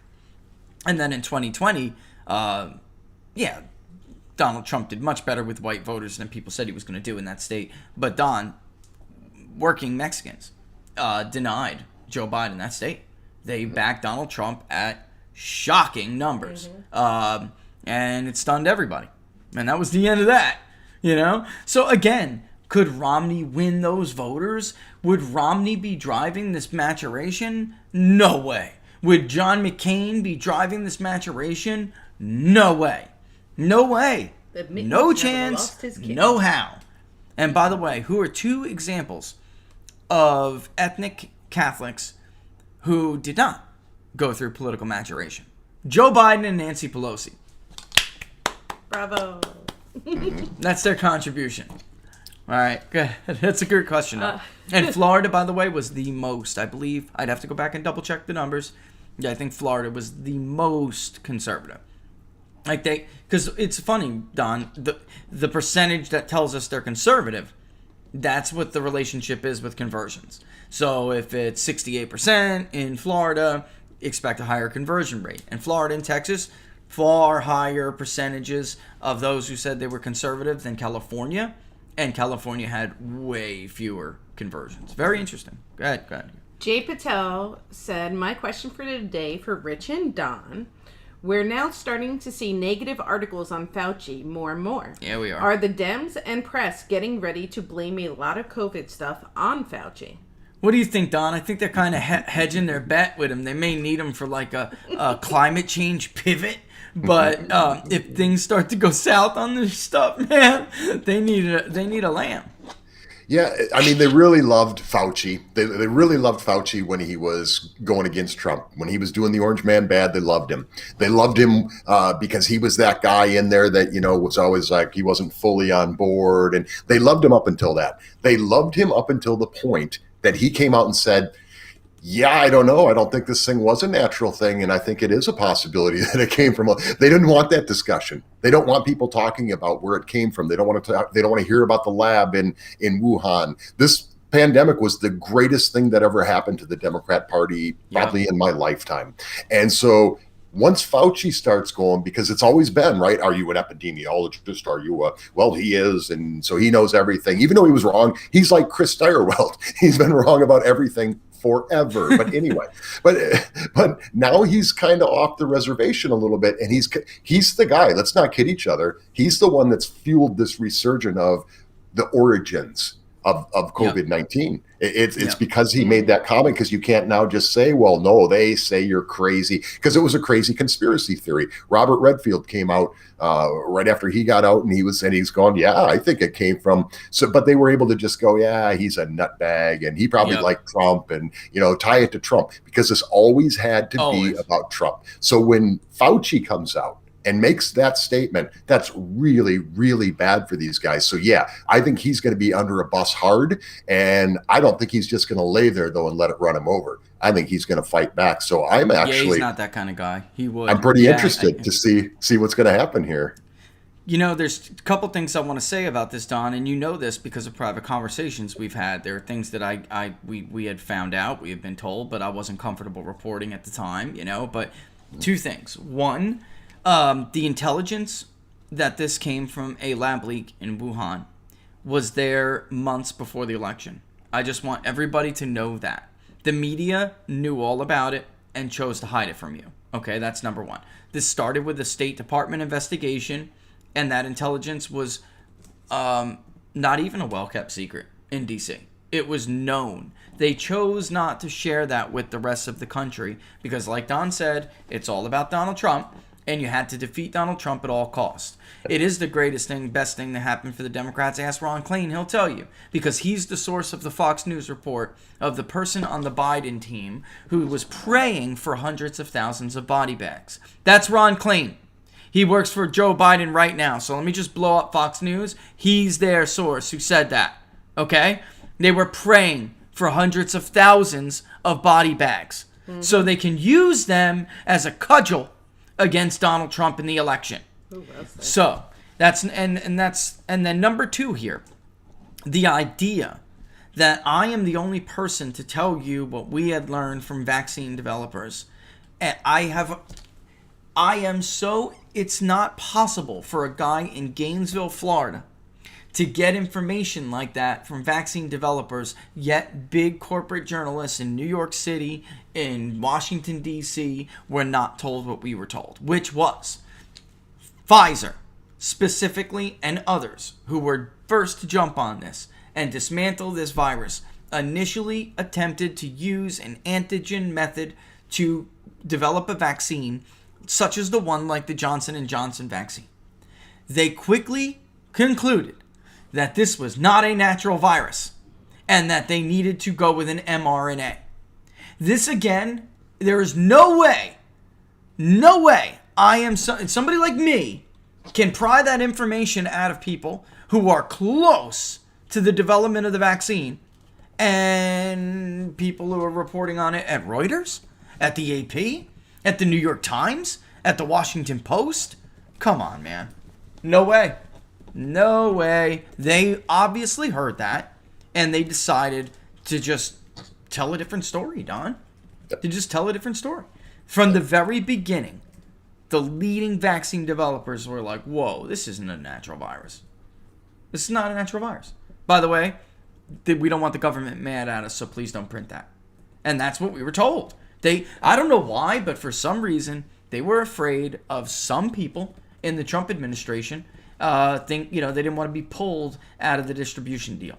And then in 2020, Donald Trump did much better with white voters than people said he was going to do in that state. But working Mexicans denied Joe Biden in that state. They backed Donald Trump at shocking numbers. And it stunned everybody. And that was the end of that, So again, could Romney win those voters? Would Romney be driving this maturation? No way. Would John McCain be driving this maturation? No way. No way. No chance. No how. And by the way, who are two examples of ethnic Catholics who did not go through political maturation? Joe Biden and Nancy Pelosi. Bravo. That's their contribution. All right, good. That's a good question. And Florida, by the way, was the most, I believe. I'd have to go back and double check the numbers. Yeah, I think Florida was the most conservative. Like because it's funny, Don, the percentage that tells us they're conservative, that's what the relationship is with conversions. So if it's 68% in Florida, expect a higher conversion rate. In Florida and Texas, far higher percentages of those who said they were conservative than California. And California had way fewer conversions. Very interesting. Go ahead. Jay Patel said, my question for today for Rich and Don. We're now starting to see negative articles on Fauci more and more. Yeah, we are. Are the Dems and press getting ready to blame a lot of COVID stuff on Fauci? What do you think, Don? I think they're kind of hedging their bet with him. They may need him for like a climate change pivot. But if things start to go south on this stuff, man, they need a lamb. Yeah, I mean, they really loved Fauci. They really loved Fauci when he was going against Trump. When he was doing the Orange Man bad, they loved him. They loved him because he was that guy in there that, was always like he wasn't fully on board. And they loved him up until that. They loved him up until the point that he came out and said, yeah, I don't know. I don't think this thing was a natural thing. And I think it is a possibility that it came from. They didn't want that discussion. They don't want people talking about where it came from. They don't want to talk. They don't want to hear about the lab in Wuhan. This pandemic was the greatest thing that ever happened to the Democrat Party, probably in my lifetime. And so once Fauci starts going, because it's always been, right? Are you an epidemiologist? Are you well, he is. And so he knows everything. Even though he was wrong, he's like Chris Steyerwelt. He's been wrong about everything forever. But anyway, but now he's kind of off the reservation a little bit, and he's the guy. Let's not kid each other. He's the one that's fueled this resurgence of the origins of COVID-19. It's because he made that comment, because you can't now just say, well, no, they say you're crazy, because it was a crazy conspiracy theory. Robert Redfield came out right after he got out, and he's gone, yeah, I think it came from, but they were able to just go, yeah, he's a nutbag, and he probably liked Trump, and, tie it to Trump, because this always had to be about Trump. So when Fauci comes out and makes that statement, that's really, really bad for these guys. So yeah, I think he's going to be under a bus hard, and I don't think he's just going to lay there though and let it run him over. I think he's going to fight back. So I'm actually, he's not that kind of guy. He would. I'm pretty interested to see what's going to happen here. There's a couple things I want to say about this, Don, and you know this because of private conversations we've had. There are things that we had found out, we had been told, but I wasn't comfortable reporting at the time. But two things. One, the intelligence that this came from a lab leak in Wuhan was there months before the election. I just want everybody to know that. The media knew all about it and chose to hide it from you. Okay, that's number one. This started with the State Department investigation, and that intelligence was not even a well-kept secret in D.C. It was known. They chose not to share that with the rest of the country because, like Don said, it's all about Donald Trump. And you had to defeat Donald Trump at all costs. It is the greatest thing, best thing that happened for the Democrats. Ask Ron Klain, he'll tell you. Because he's the source of the Fox News report of the person on the Biden team who was praying for hundreds of thousands of body bags. That's Ron Klain. He works for Joe Biden right now. So let me just blow up Fox News. He's their source who said that. Okay? They were praying for hundreds of thousands of body bags. So they can use them as a cudgel against Donald Trump in the election. So that's and then number two here, the idea that I am the only person to tell you what we had learned from vaccine developers, and it's not possible for a guy in Gainesville, Florida, to get information like that from vaccine developers, yet big corporate journalists in New York City, in Washington, D.C. were not told what we were told, which was Pfizer, specifically, and others who were first to jump on this and dismantle this virus, initially attempted to use an antigen method to develop a vaccine, such as the one like the Johnson & Johnson vaccine. They quickly concluded that this was not a natural virus and that they needed to go with an mRNA. This again, there is no way somebody like me can pry that information out of people who are close to the development of the vaccine, and people who are reporting on it at Reuters, at the AP, at the New York Times, at the Washington Post. Come on, man. No way. No way. They obviously heard that, and they decided to just tell a different story, Don. To just tell a different story. From the very beginning, the leading vaccine developers were like, whoa, this isn't a natural virus. This is not a natural virus. By the way, we don't want the government mad at us, so please don't print that. And that's what we were told. I don't know why, but for some reason, they were afraid of some people in the Trump administration. They didn't want to be pulled out of the distribution deal.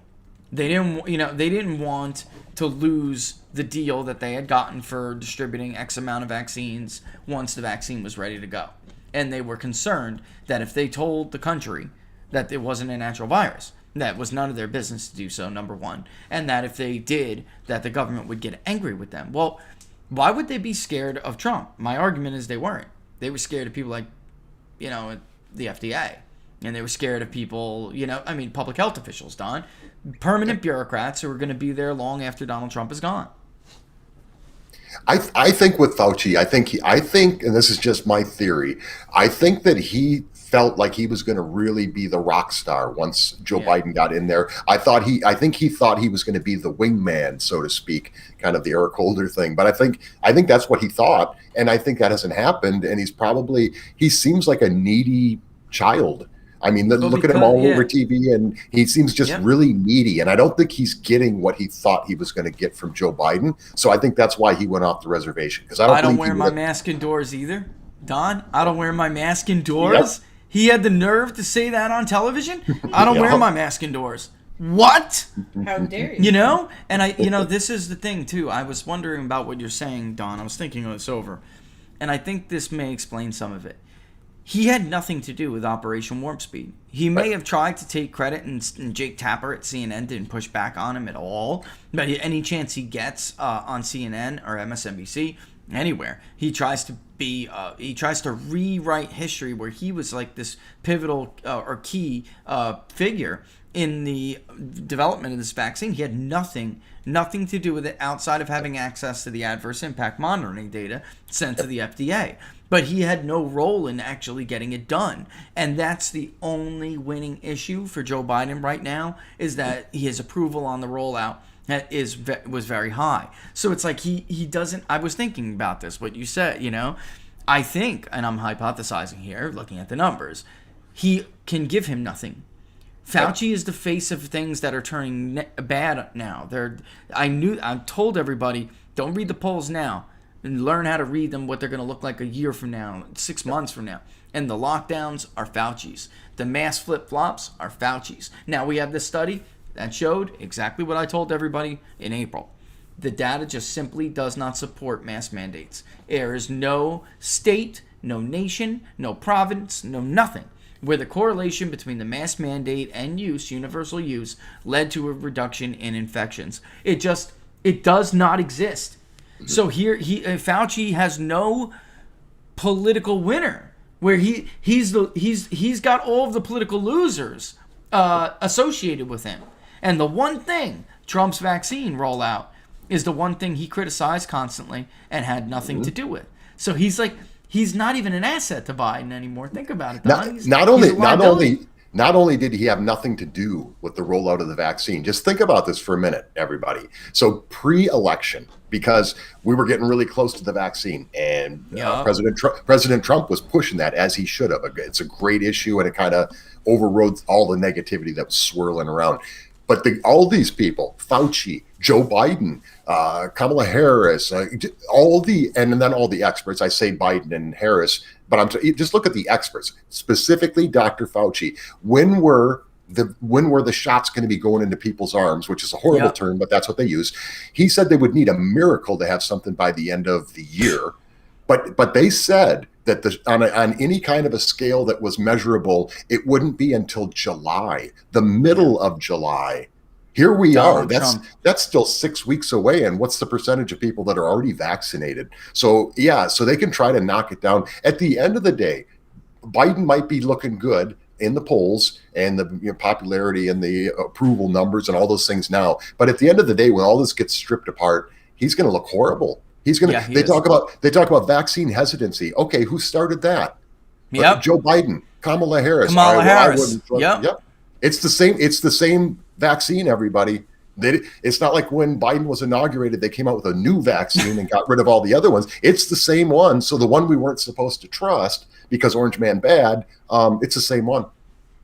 They didn't want to lose the deal that they had gotten for distributing X amount of vaccines once the vaccine was ready to go. And they were concerned that if they told the country that it wasn't a natural virus, that was none of their business to do so, number one. And that if they did, that the government would get angry with them. Well, why would they be scared of Trump? My argument is they weren't. They were scared of people like, the FDA. And they were scared of people, public health officials, Don. Permanent bureaucrats who are going to be there long after Donald Trump is gone. I think with Fauci, I think, and this is just my theory, I think that he felt like he was going to really be the rock star once Joe Biden got in there. I think he thought he was going to be the wingman, so to speak, kind of the Eric Holder thing. But I think that's what he thought, and I think that hasn't happened. And he seems like a needy child. I mean, look at him all over TV, and he seems just really needy. And I don't think he's getting what he thought he was going to get from Joe Biden. So I think that's why he went off the reservation. Because I don't wear my mask indoors either, Don. I don't wear my mask indoors. Yep. He had the nerve to say that on television. I don't wear my mask indoors. What? How dare you? And this is the thing too. I was wondering about what you're saying, Don. I was thinking this over, and I think this may explain some of it. He had nothing to do with Operation Warp Speed. He may have tried to take credit, and Jake Tapper at CNN didn't push back on him at all. But any chance he gets on CNN or MSNBC, anywhere, he tries to rewrite history where he was like this pivotal or key figure in the development of this vaccine. He had nothing to do with it outside of having access to the adverse impact monitoring data sent to the FDA. But he had no role in actually getting it done. And that's the only winning issue for Joe Biden right now, is that his approval on the rollout was very high. So it's like he doesn't. I was thinking about this, what you said, I think, and I'm hypothesizing here, looking at the numbers, he can give him nothing. Fauci is the face of things that are turning bad now. I told everybody, don't read the polls now, and learn how to read them, what they're going to look like a year from now, 6 months from now. And the lockdowns are Fauci's. The mass flip-flops are Fauci's. Now we have this study that showed exactly what I told everybody in April. The data just simply does not support mass mandates. There is no state, no nation, no province, no nothing where the correlation between the mass mandate and universal use, led to a reduction in infections. It does not exist. So here, Fauci has no political winner, where he's got all of the political losers associated with him. And the one thing, Trump's vaccine rollout, is the one thing he criticized constantly and had nothing to do with. So he's not even an asset to Biden anymore. Think about it, Don. Not only did he have nothing to do with the rollout of the vaccine, just think about this for a minute, everybody. So pre-election, because we were getting really close to the vaccine, and President Trump was pushing that, as he should have. It's a great issue, and it kind of overrode all the negativity that was swirling around. But all these people, Fauci, Joe Biden, Kamala Harris, and then all the experts. I say Biden and Harris, but just look at the experts, specifically Dr. Fauci. When were the shots going to be going into people's arms, which is a horrible term, but that's what they use. He said they would need a miracle to have something by the end of the year. But they said that on any kind of a scale that was measurable, it wouldn't be until July, the middle of July. Here we are. That's still 6 weeks away. And what's the percentage of people that are already vaccinated? So they can try to knock it down. At the end of the day, Biden might be looking good in the polls and the popularity and the approval numbers and all those things now. But at the end of the day, when all this gets stripped apart, he's going to look horrible. He's going to. Yeah, they talk about vaccine hesitancy. Okay, who started that? Yep. Joe Biden, Kamala Harris. Kamala Harris. Yep. It's the same. It's the same vaccine. Everybody. It's not like when Biden was inaugurated, they came out with a new vaccine and got rid of all the other ones. It's the same one. So the one we weren't supposed to trust because Orange Man bad, it's the same one.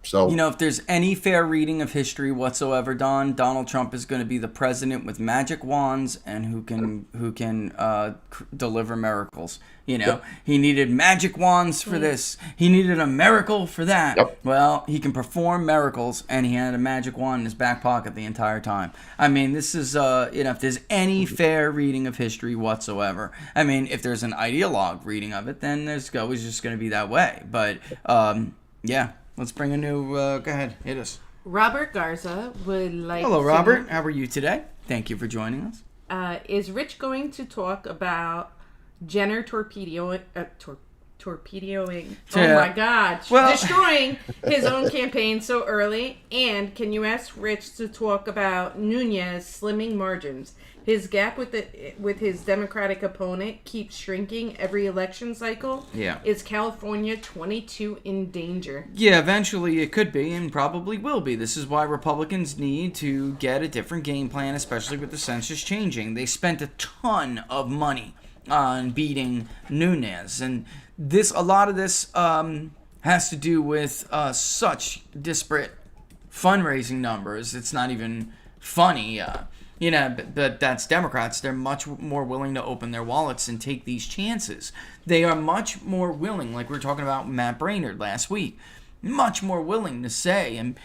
So if there's any fair reading of history whatsoever, Donald Trump is going to be the president with magic wands and who can deliver miracles. He needed magic wands for this. He needed a miracle for that. Yep. Well, he can perform miracles, and he had a magic wand in his back pocket the entire time. I mean, this is if there's any fair reading of history whatsoever. I mean, if there's an ideologue reading of it, then there's always just going to be that way. But yeah. Let's bring a new, go ahead, hit us. Robert Garza would like Hello, Robert. How are you today? Thank you for joining us. Is Rich going to talk about Jenner torpedoing, oh my God, destroying his own campaign so early? And can you ask Rich to talk about Nunez slimming margins? His gap with his Democratic opponent keeps shrinking every election cycle. Yeah. Is California 22 in danger? Yeah, eventually it could be and probably will be. This is why Republicans need to get a different game plan, especially with the census changing. They spent a ton of money on beating Nunez, and a lot of this has to do with such disparate fundraising numbers. It's not even funny. But that's Democrats. They're much more willing to open their wallets and take these chances. They are much more willing, like we were talking about Matt Brainerd last week, much more willing to say, and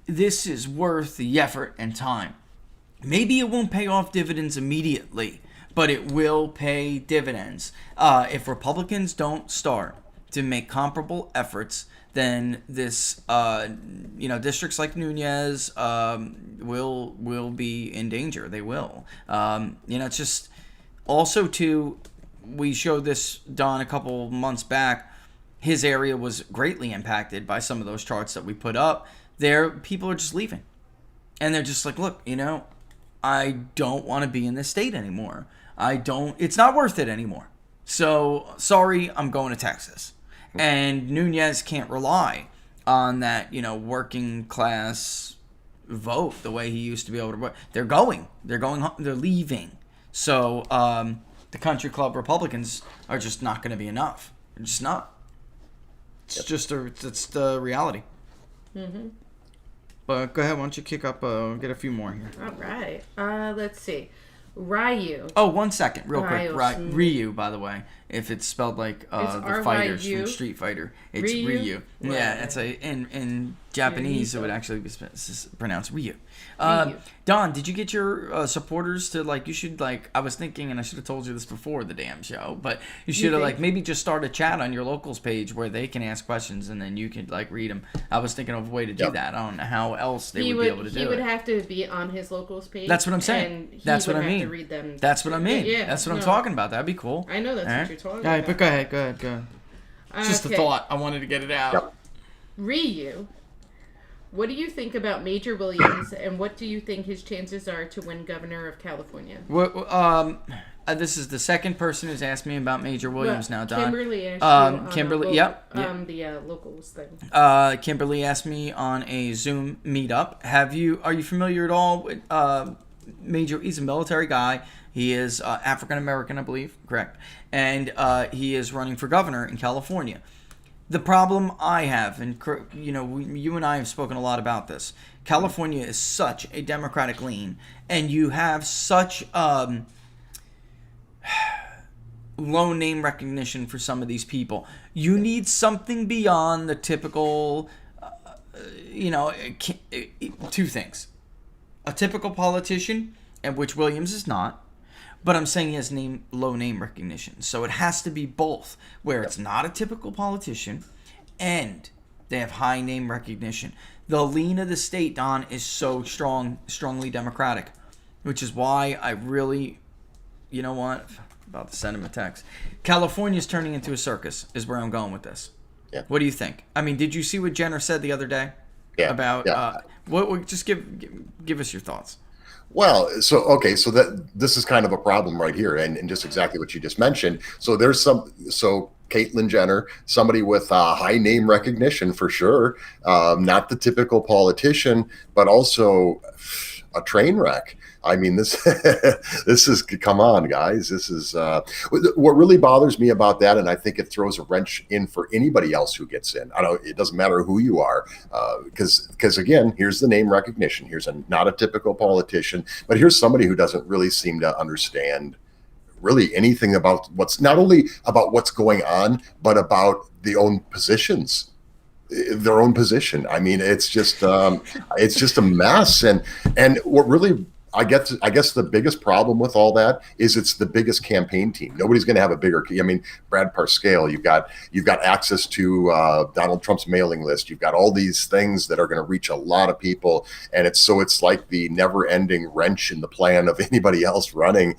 this is worth the effort and time. Maybe it won't pay off dividends immediately, but it will pay dividends. If Republicans don't start to make comparable efforts, then this, districts like Nunez will be in danger. They will. It's just also too. We showed this, Don, a couple months back. His area was greatly impacted by some of those charts that we put up. There, people are just leaving, and they're just like, look, I don't want to be in this state anymore. It's not worth it anymore. So sorry, I'm going to Texas. And Nunez can't rely on that, working class vote the way he used to be able to vote. They're leaving. So the country club Republicans are just not going to be enough. They're just not. It's the reality. Mm-hmm. But go ahead, why don't you kick up, get a few more here. All right. Let's see. Ryu. Oh, 1 second, real quick. Ryu, by the way, if it's spelled like the fighters from Street Fighter, it's Ryu. Yeah, it's in Japanese it would actually be pronounced Ryu. Don, did you get your supporters to you should I was thinking, and I should have told you this before the damn show, but you should have maybe just start a chat on your locals page where they can ask questions and then you could read them. I was thinking of a way to do that. I don't know how else they would be able to do it. He would have to be on his locals page. That's what I'm saying. That's what I mean. To read them. That's what I mean. Yeah, that's what I'm talking about. That'd be cool. I know that's what you're talking about. All right, about. but go ahead. It's just a thought. I wanted to get it out. Yep. Ryu, what do you think about Major Williams, and what do you think his chances are to win governor of California? This is the second person who's asked me about Major Williams now, Don. Kimberly asked you on the locals thing. Kimberly asked me on a Zoom meetup. Are you familiar at all with Major? He's a military guy. He is African American, I believe, correct, and he is running for governor in California. The problem I have, and you and I have spoken a lot about this, California is such a Democratic lean, and you have such low name recognition for some of these people. You need something beyond the typical, two things. A typical politician, and which Williams is not, but I'm saying he has low name recognition. So it has to be both, where it's not a typical politician and they have high name recognition. The lean of the state, Don, is so strongly Democratic, which is why I really, about to send him a text. California's turning into a circus is where I'm going with this. Yeah. What do you think? I mean, did you see what Jenner said the other day about what? Just give us your thoughts. Well, so that this is kind of a problem right here, and just exactly what you just mentioned. So Caitlyn Jenner, somebody with high name recognition for sure, not the typical politician, but also a train wreck. I mean, this is, come on, guys. This is what really bothers me about that, and I think it throws a wrench in for anybody else who gets in. It doesn't matter who you are, because again, here's the name recognition. Here's not a typical politician, but here's somebody who doesn't really seem to understand really anything about not only about what's going on, but about their own position. I mean, it's just a mess, and what really. I guess the biggest problem with all that is it's the biggest campaign team. Nobody's going to have a bigger. I mean, Brad Parscale, you've got access to Donald Trump's mailing list. You've got all these things that are going to reach a lot of people, and it's like the never-ending wrench in the plan of anybody else running.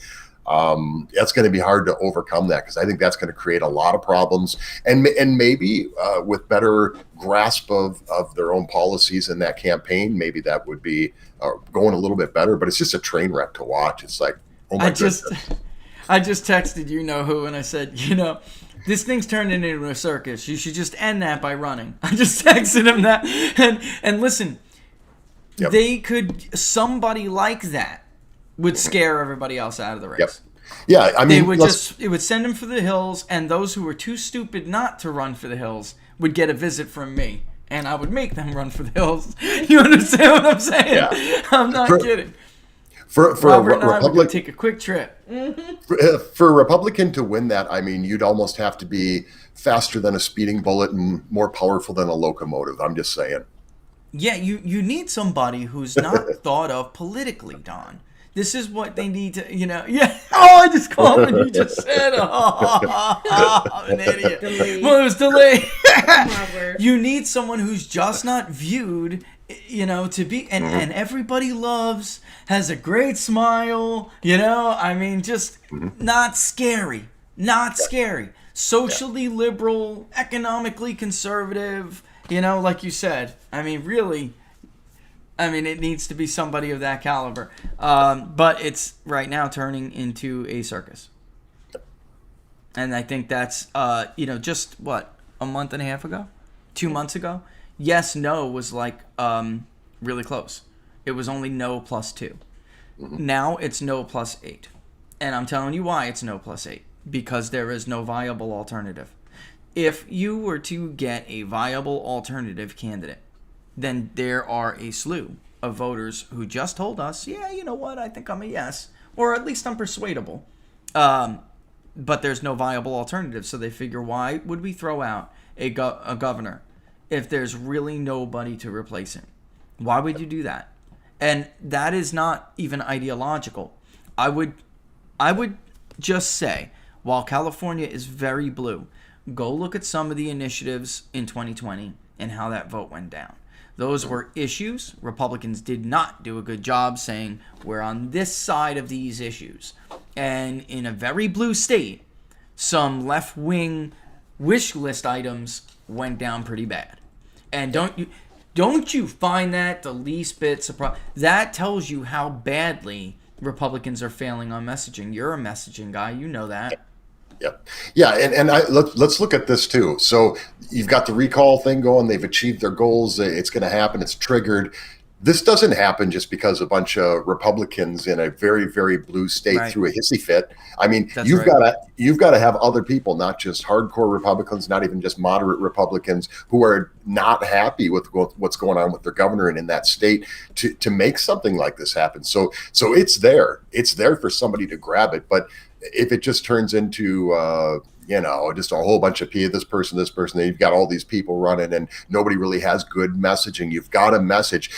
That's going to be hard to overcome that, because I think that's going to create a lot of problems, and maybe with better grasp of their own policies in that campaign, maybe that would be going a little bit better. But it's just a train wreck to watch. It's like, oh my goodness. I just texted who, and I said, this thing's turned into a circus. You should just end that by running. I just texted him that, and listen, somebody like that would scare everybody else out of the race. Yep. Yeah, I mean, it would send them for the hills, and those who were too stupid not to run for the hills would get a visit from me, and I would make them run for the hills. You understand what I'm saying? Yeah. I'm not kidding. For Robert a and I Republican, would take a quick trip. For a Republican to win that, I mean, you'd almost have to be faster than a speeding bullet and more powerful than a locomotive. I'm just saying. Yeah, you need somebody who's not thought of politically, Don. This is what they need to, Yeah. Oh, I just called when you just said, I'm an idiot. Delayed. Well, it was delayed. You need someone who's just not viewed, to be, and everybody has a great smile, I mean, just not scary. Socially liberal, economically conservative, like you said. I mean, really. It needs to be somebody of that caliber. But it's right now turning into a circus. And I think that's, just what, a month and a half ago? 2 months ago? Yes, no was like really close. It was only no +2. Now it's no +8. And I'm telling you why it's no +8. Because there is no viable alternative. If you were to get a viable alternative candidate, then there are a slew of voters who just told us, yeah, you know what, I think I'm a yes, or at least I'm persuadable. But there's no viable alternative, so they figure, why would we throw out a governor if there's really nobody to replace him? Why would you do that? And that is not even ideological. I would just say, while California is very blue, go look at some of the initiatives in 2020 and how that vote went down. Those were issues. Republicans did not do a good job saying, we're on this side of these issues. And in a very blue state, some left-wing wish list items went down pretty bad. And don't you find that the least bit surprising? That tells you how badly Republicans are failing on messaging. You're a messaging guy. You know that. Yeah, and let's look at this too. So you've got the recall thing going. They've achieved their goals. It's going to happen. It's triggered. This doesn't happen just because a bunch of Republicans in a very, very blue state threw a hissy fit. I mean, you've got to have other people, not just hardcore Republicans, not even just moderate Republicans, who are not happy with what's going on with their governor and in that state to make something like this happen. So it's there. It's there for somebody to grab it, but if it just turns into, just a whole bunch of this person, then you've got all these people running and nobody really has good messaging. You've got a message.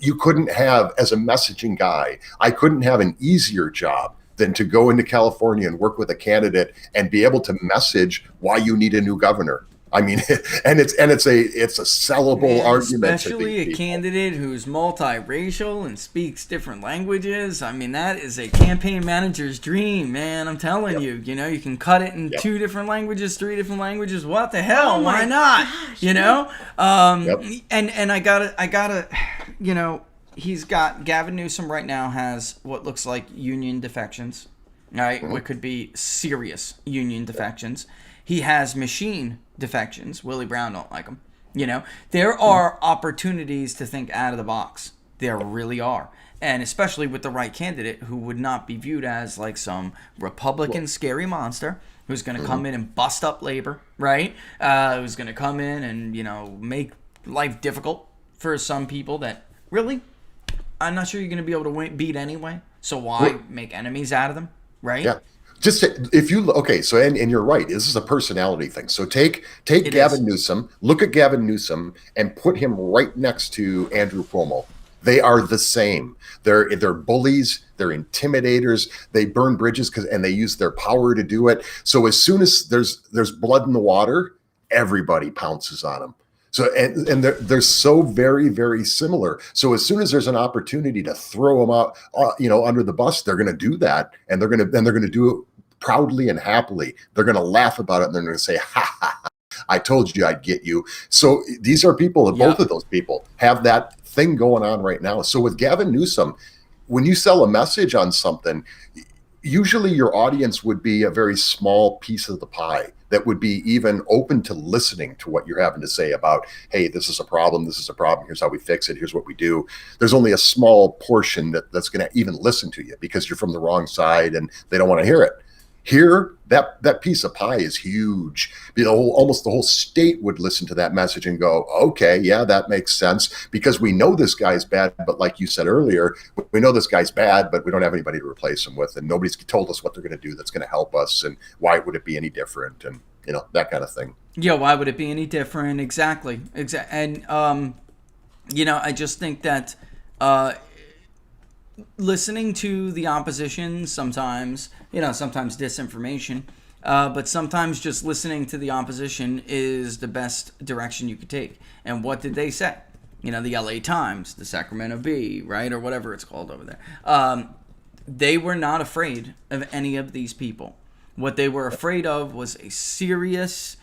You couldn't have, as a messaging guy, I couldn't have an easier job than to go into California and work with a candidate and be able to message why you need a new governor. I mean, and it's a sellable And argument to especially these a people. candidate who's multiracial and speaks different languages. I mean, that is a campaign manager's dream, man. I'm telling you. You know, you can cut it in 2 different languages, 3 different languages. What the hell? Why not? You know? And I gotta, you know, he's got Gavin Newsom right now has what looks like union defections, right? What could be serious union defections. He has machine defections. Willie Brown don't like him. You know, there are opportunities to think out of the box. There really are. And especially with the right candidate who would not be viewed as like some Republican scary monster who's going to come in and bust up labor, right? Who's going to come in and, you know, make life difficult for some people that really, I'm not sure you're going to be able to beat anyway. So why make enemies out of them, right? Yeah. Just if you okay, so and you're right. This is a personality thing. So take Gavin Newsom, look at Gavin Newsom, and put him right next to Andrew Cuomo. They are the same. They're bullies. They're intimidators. They burn bridges and they use their power to do it. So as soon as there's blood in the water, everybody pounces on them. So and they're so very, very similar. So as soon as there's an opportunity to throw them out, under the bus, they're going to do that, and they're going to do it proudly and happily. They're going to laugh about it, and they're going to say, "Ha ha! I told you I'd get you." So these are people. Both of those people have that thing going on right now. So with Gavin Newsom, when you sell a message on something, usually your audience would be a very small piece of the pie that would be even open to listening to what you're having to say about, hey, this is a problem, here's how we fix it, here's what we do. There's only a small portion that's going to even listen to you because you're from the wrong side and they don't want to hear it. Here, that piece of pie is huge. Almost the whole state would listen to that message and go, okay, yeah, that makes sense, because we know this guy's bad, but like you said earlier, we know this guy's bad, but we don't have anybody to replace him with, and nobody's told us what they're going to do that's going to help us, and why would it be any different, and that kind of thing. Yeah, why would it be any different? Exactly. And I just think that listening to the opposition sometimes disinformation, but sometimes just listening to the opposition is the best direction you could take. And what did they say? The LA Times, the Sacramento Bee, right? Or whatever it's called over there. They were not afraid of any of these people. What they were afraid of was a serious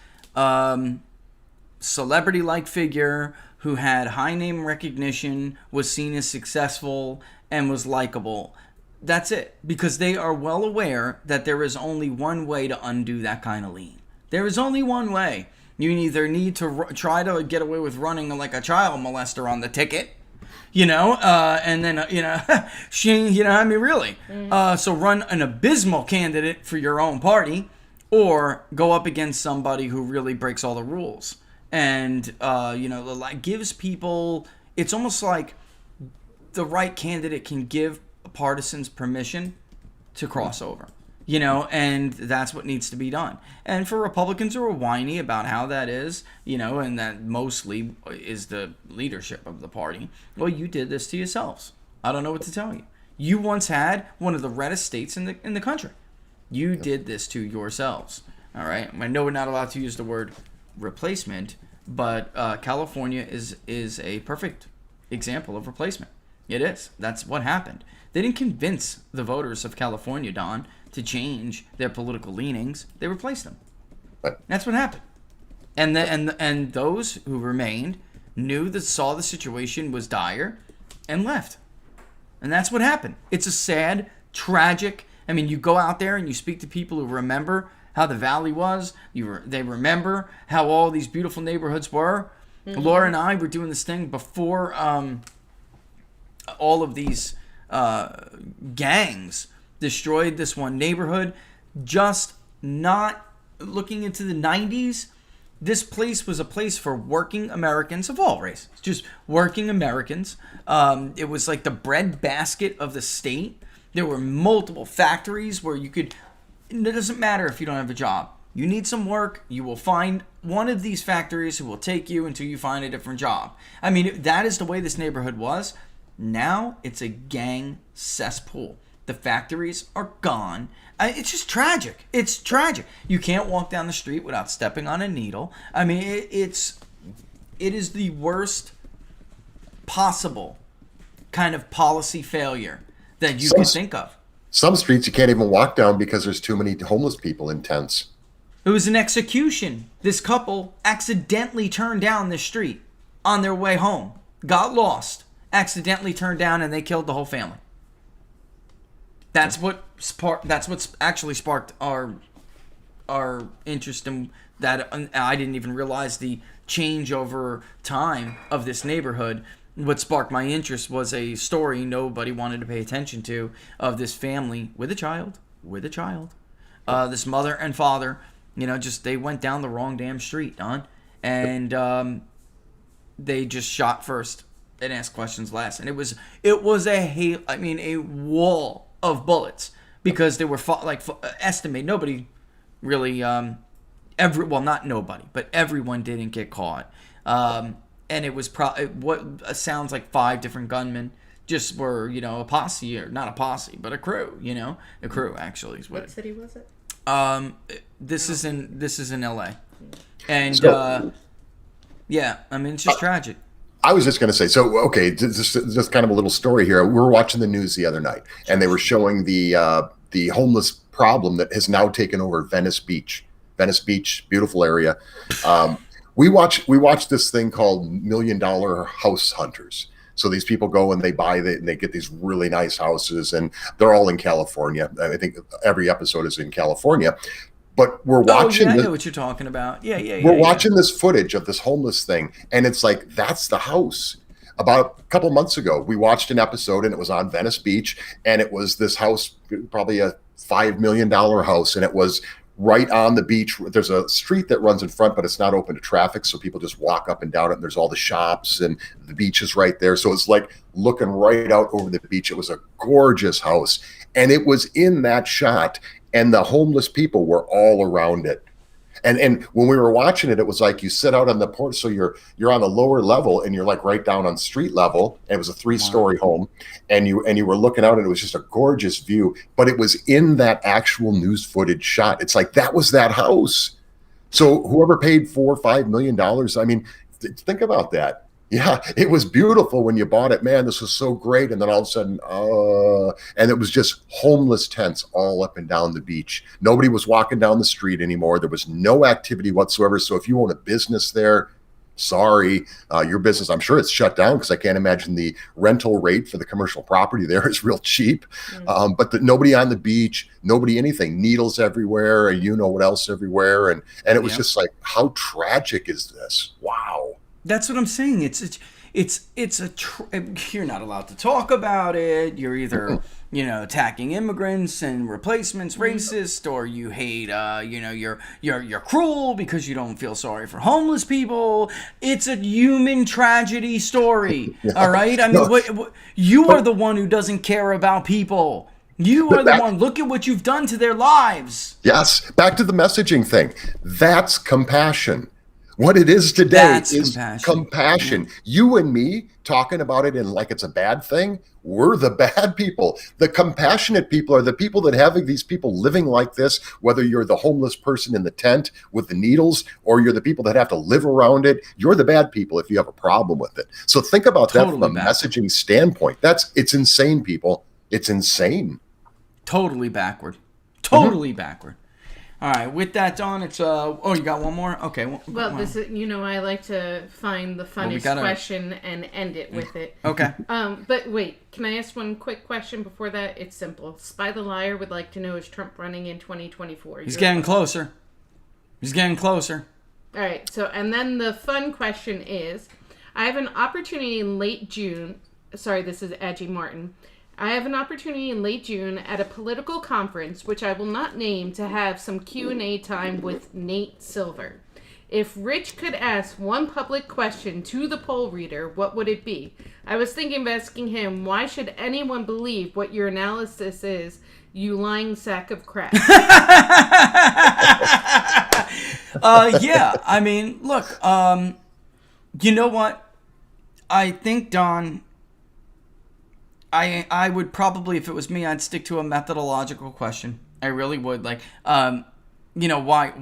celebrity-like figure who had high name recognition, was seen as successful, and was likable. That's it. Because they are well aware that there is only one way to undo that kind of lean. There is only one way. You either need to try to get away with running like a child molester on the ticket, and then, really. So run an abysmal candidate for your own party, or go up against somebody who really breaks all the rules. And, gives people, it's almost like the right candidate can give partisans permission to cross over, and that's what needs to be done. And for Republicans who are whiny about how that is, and that mostly is the leadership of the party, well, you did this to yourselves. I don't know what to tell you. You once had one of the reddest states in the country. You did this to yourselves. All right. I know we're not allowed to use the word replacement, but California is a perfect example of replacement. It is. That's what happened. They didn't convince the voters of California, Don, to change their political leanings. They replaced them. That's what happened. And those who remained saw the situation was dire and left. And that's what happened. It's a sad, tragic. I mean, you go out there and you speak to people who remember how the valley was. They remember how all these beautiful neighborhoods were. Mm-hmm. Laura and I were doing this thing before all of these gangs destroyed this one neighborhood. Just not looking into the 90s, this place was a place for working Americans of all races. Just working Americans. It was like the breadbasket of the state. There were multiple factories where it doesn't matter if you don't have a job. You need some work, you will find one of these factories who will take you until you find a different job. I mean, that is the way this neighborhood was. Now it's a gang cesspool. The factories are gone. It's just tragic. It's tragic. You can't walk down the street without stepping on a needle. I mean, it is the worst possible kind of policy failure that you can think of. Some streets you can't even walk down because there's too many homeless people in tents. It was an execution. This couple accidentally turned down the street on their way home, got lost, accidentally turned down, and they killed the whole family. That's what's actually sparked our interest in that. I didn't even realize the change over time of this neighborhood. What sparked my interest was a story nobody wanted to pay attention to of this family with a child. This mother and father, they went down the wrong damn street, Don. And they just shot first and asked questions last. And it was a wall of bullets because they were estimate nobody really not nobody, but everyone didn't get caught. And it was what sounds like 5 different gunmen just were, a posse, or not a posse, but a crew, a crew actually is what city was it? This is in LA. And it's just tragic. I was just going to say, just kind of a little story here. We were watching the news the other night, and they were showing the homeless problem that has now taken over Venice Beach. Venice Beach, beautiful area. We watch this thing called $1 Million House Hunters. So these people go and they get these really nice houses, and they're all in California. I think every episode is in California. But we're watching. I know what you're talking about. We're watching this footage of this homeless thing, and it's like, that's the house. About a couple months ago, we watched an episode, and it was on Venice Beach, and it was this house, probably a $5 million house, and it was right on the beach. There's a street that runs in front, but it's not open to traffic, so people just walk up and down it, and there's all the shops, and the beach is right there. So it's like looking right out over the beach. It was a gorgeous house, and it was in that shot, and the homeless people were all around it. And when we were watching it, it was like you sit out on the porch, so you're on the lower level, and you're like right down on street level. And it was a 3-story home, and you were looking out, and it was just a gorgeous view. But it was in that actual news footage shot. It's like that was that house. So whoever paid $4 or $5 million, I mean, think about that. Yeah, it was beautiful when you bought it. Man, this was so great. And then all of a sudden, and it was just homeless tents all up and down the beach. Nobody was walking down the street anymore. There was no activity whatsoever. So if you own a business there, sorry, your business, I'm sure it's shut down, because I can't imagine the rental rate for the commercial property there is real cheap. But nobody on the beach, nobody anything, needles everywhere, and you know what else everywhere. And it was just like, how tragic is this? Wow. That's what I'm saying. You're not allowed to talk about it. You're either, attacking immigrants and replacements, racist, or you hate, you're cruel because you don't feel sorry for homeless people. It's a human tragedy story. All right. I mean, you are the one who doesn't care about people. You are the one. Look at what you've done to their lives. Yes. Back to the messaging thing. That's compassion. What it is today is compassion. You and me talking about it in like it's a bad thing, we're the bad people. The compassionate people are the people that have these people living like this, whether you're the homeless person in the tent with the needles, or you're the people that have to live around it. You're the bad people if you have a problem with it. So think about that from a messaging standpoint. It's insane, people. It's insane. Totally backward. Backward. All right, with that, Dawn, it's you got one more? Okay. Well, this is, I like to find the funniest question and end it with it. Okay. But wait, can I ask one quick question before that? It's simple. Spy the Liar would like to know, is Trump running in 2024? He's getting closer. All right. So, and then the fun question is, I have an opportunity in late June. Sorry, this is Adji Martin. I have an opportunity in late June at a political conference, which I will not name, to have some Q&A time with Nate Silver. If Rich could ask one public question to the poll reader, what would it be? I was thinking of asking him, why should anyone believe what your analysis is, you lying sack of crap? Yeah, I mean, look, you know what? I think, Don, I would probably, if it was me, I'd stick to a methodological question. I really would. Like, you know, why,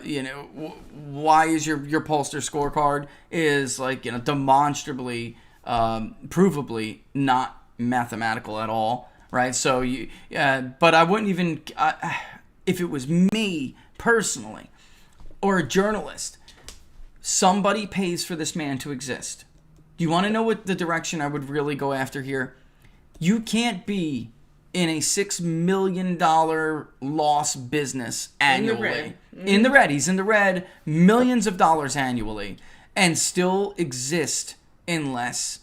you know, why is your pollster scorecard is like, you know, demonstrably, provably not mathematical at all, right? So you, but I wouldn't even, if it was me personally, or a journalist, somebody pays for this man to exist. Do you want to know what the direction I would really go after here? You can't be in a $6 million loss business annually. In the red. He's in the red, millions of dollars annually, and still exist unless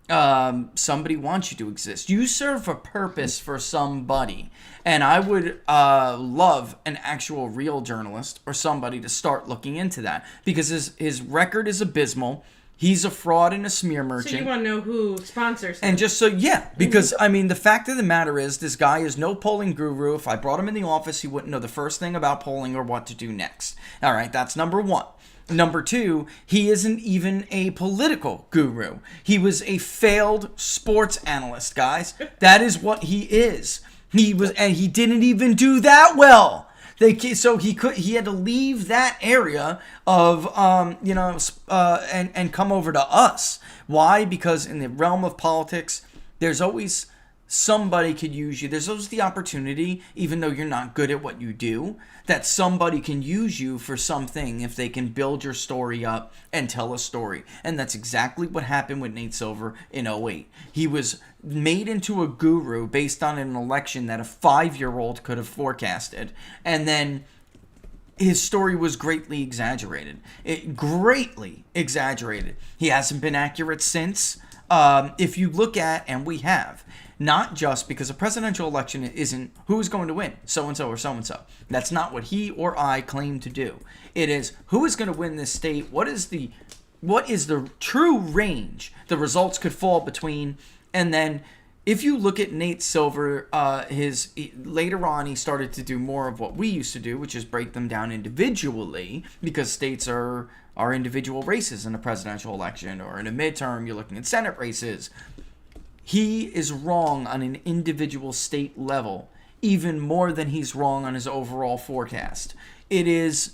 somebody wants you to exist. You serve a purpose for somebody. And I would love an actual real journalist or somebody to start looking into that, because his record is abysmal. He's a fraud and a smear merchant. So you want to know who sponsors him. And just so, yeah, because, I mean, the fact of the matter is, this guy is no polling guru. If I brought him in the office, he wouldn't know the first thing about polling or what to do next. All right, that's number one. Number two, he isn't even a political guru. He was a failed sports analyst, guys. That is what he is. He was, and he didn't even do that well. So he had to leave that area of and come over to us. Why? Because in the realm of politics, there's always somebody could use you. There's always the opportunity, even though you're not good at what you do, that somebody can use you for something if they can build your story up and tell a story. And that's exactly what happened with Nate Silver in 2008. He was made into a guru based on an election that a 5-year-old could have forecasted. And then his story was greatly exaggerated. Greatly exaggerated. He hasn't been accurate since. If you look at, and we have, not just because a presidential election isn't who's going to win, so-and-so or so-and-so. That's not what he or I claim to do. It is who is going to win this state, what is the true range the results could fall between. And then if you look at Nate Silver, later on he started to do more of what we used to do, which is break them down individually, because states are individual races in a presidential election, or in a midterm you're looking at Senate races. He is wrong on an individual state level, even more than he's wrong on his overall forecast. It's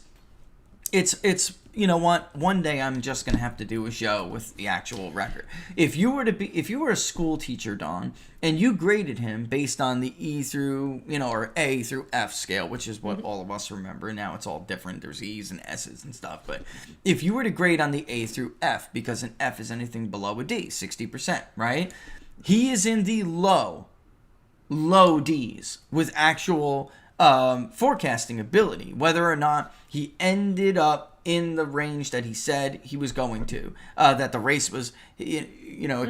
you know what? One day I'm just gonna have to do a show with the actual record. If you were a school teacher, Don, and you graded him based on the E through, or A through F scale, which is what all of us remember. Now it's all different. There's E's and S's and stuff. But if you were to grade on the A through F, because an F is anything below a D, 60%, right? He is in the low D's with actual forecasting ability, whether or not he ended up in the range that he said he was going to. That the race was, it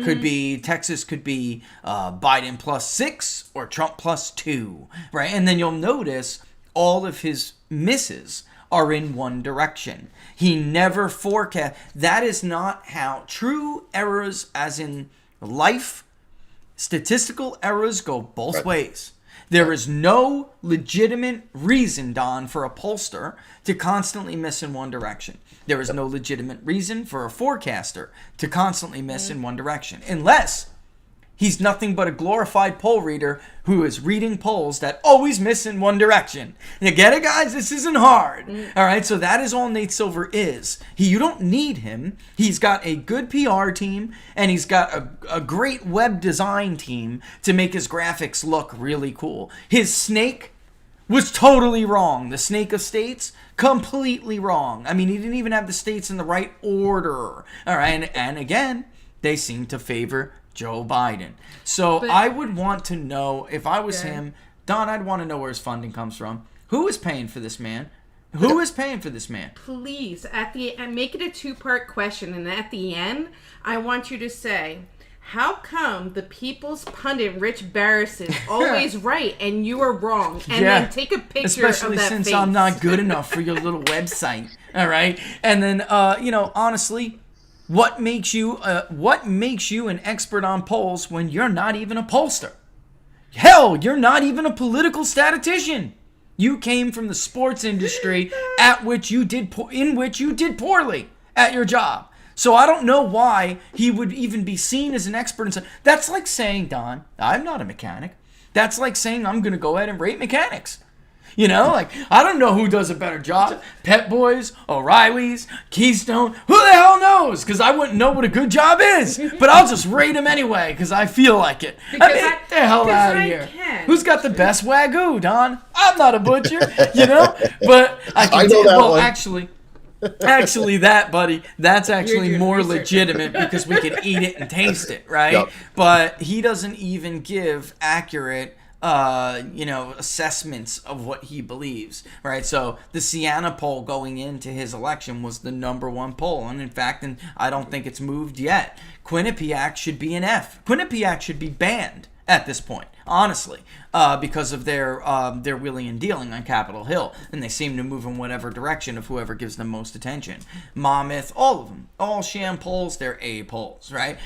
could be, Texas could be Biden +6 or Trump +2, right? And then you'll notice all of his misses are in one direction. He never forecast. That is not how true errors, as in life, statistical errors go both ways. There is no legitimate reason, Don, for a pollster to constantly miss in one direction. There is no legitimate reason for a forecaster to constantly miss in one direction, unless he's nothing but a glorified poll reader who is reading polls that always miss in one direction. You get it, guys? This isn't hard. All right, so that is all Nate Silver is. You don't need him. He's got a good PR team, and he's got a great web design team to make his graphics look really cool. His snake was totally wrong. The snake of states, completely wrong. I mean, he didn't even have the states in the right order. All right, and again, they seem to favor Joe Biden. So I would want to know, if I was him, Don, I'd want to know where his funding comes from. Who is paying for this man? Who is paying for this man? Please, make it a two-part question, and at the end, I want you to say, how come the People's Pundit, Rich Barris, is always right and you are wrong? And then take a picture especially of that since face. I'm not good enough for your little website. All right, and then honestly, what makes you an expert on polls when you're not even a pollster? Hell, you're not even a political statistician. You came from the sports industry, in which you did poorly at your job. So I don't know why he would even be seen as an expert in. That's like saying, Don, I'm not a mechanic. That's like saying I'm going to go ahead and rate mechanics. You know, like, I don't know who does a better job. Pet Boys, O'Reilly's, Keystone. Who the hell knows? Because I wouldn't know what a good job is. But I'll just rate them anyway because I feel like it. Get the hell out of here. Who's got the best Wagyu, Don? I'm not a butcher, you know? But I can know that one. Actually, buddy, that's actually more legitimate because we can eat it and taste it, right? Yep. But he doesn't even give accurate assessments of what he believes, right? So the Siena poll going into his election was the number one poll, and in fact, I don't think it's moved yet. Quinnipiac should be an F. Quinnipiac should be banned at this point, honestly, because of their wheeling and dealing on Capitol Hill, and they seem to move in whatever direction of whoever gives them most attention. Monmouth, all of them, all sham polls, they're A polls, right?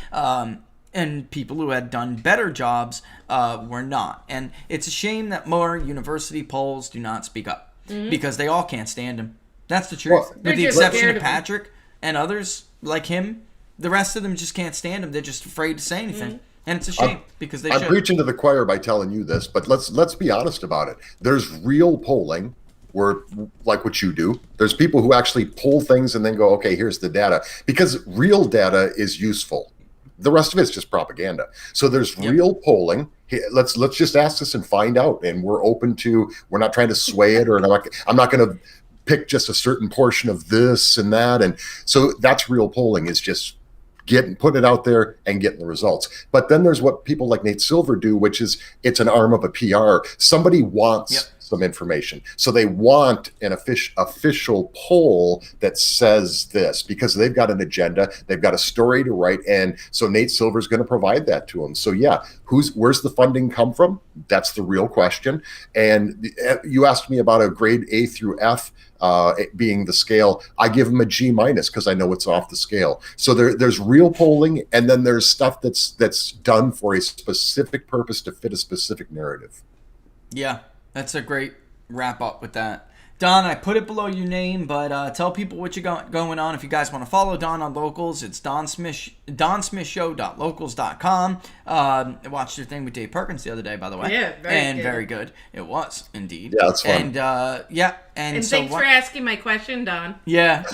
And people who had done better jobs were not. And it's a shame that more university polls do not speak up because they all can't stand him. That's the truth. Well, with the exception of Patrick and others like him, the rest of them just can't stand him. They're just afraid to say anything. And it's a shame because they should. I'm preaching to the choir by telling you this, but let's be honest about it. There's real polling where, like what you do, there's people who actually poll things and then go, okay, here's the data. Because real data is useful. The rest of it's just propaganda. So there's real polling. Let's just ask this and find out. And we're not trying to sway it, or I'm not going to pick just a certain portion of this and that. And so that's real polling, is just put it out there and getting the results. But then there's what people like Nate Silver do, which is it's an arm of a PR. Somebody wants some information. So they want an official poll that says this because they've got an agenda, they've got a story to write, and so Nate Silver's going to provide that to them. So yeah, where's the funding come from? That's the real question. And you asked me about a grade A through F being the scale. I give them a G- because I know it's off the scale. So there's real polling, and then there's stuff that's done for a specific purpose to fit a specific narrative. Yeah. That's a great wrap up with that. Don, I put it below your name, but tell people what you got going on. If you guys want to follow Don on Locals, it's donsmithshow.locals.com. I watched your thing with Dave Perkins the other day, by the way. Yeah, very good. It was, indeed. Yeah, it's fun. And so thanks for asking my question, Don. Yeah.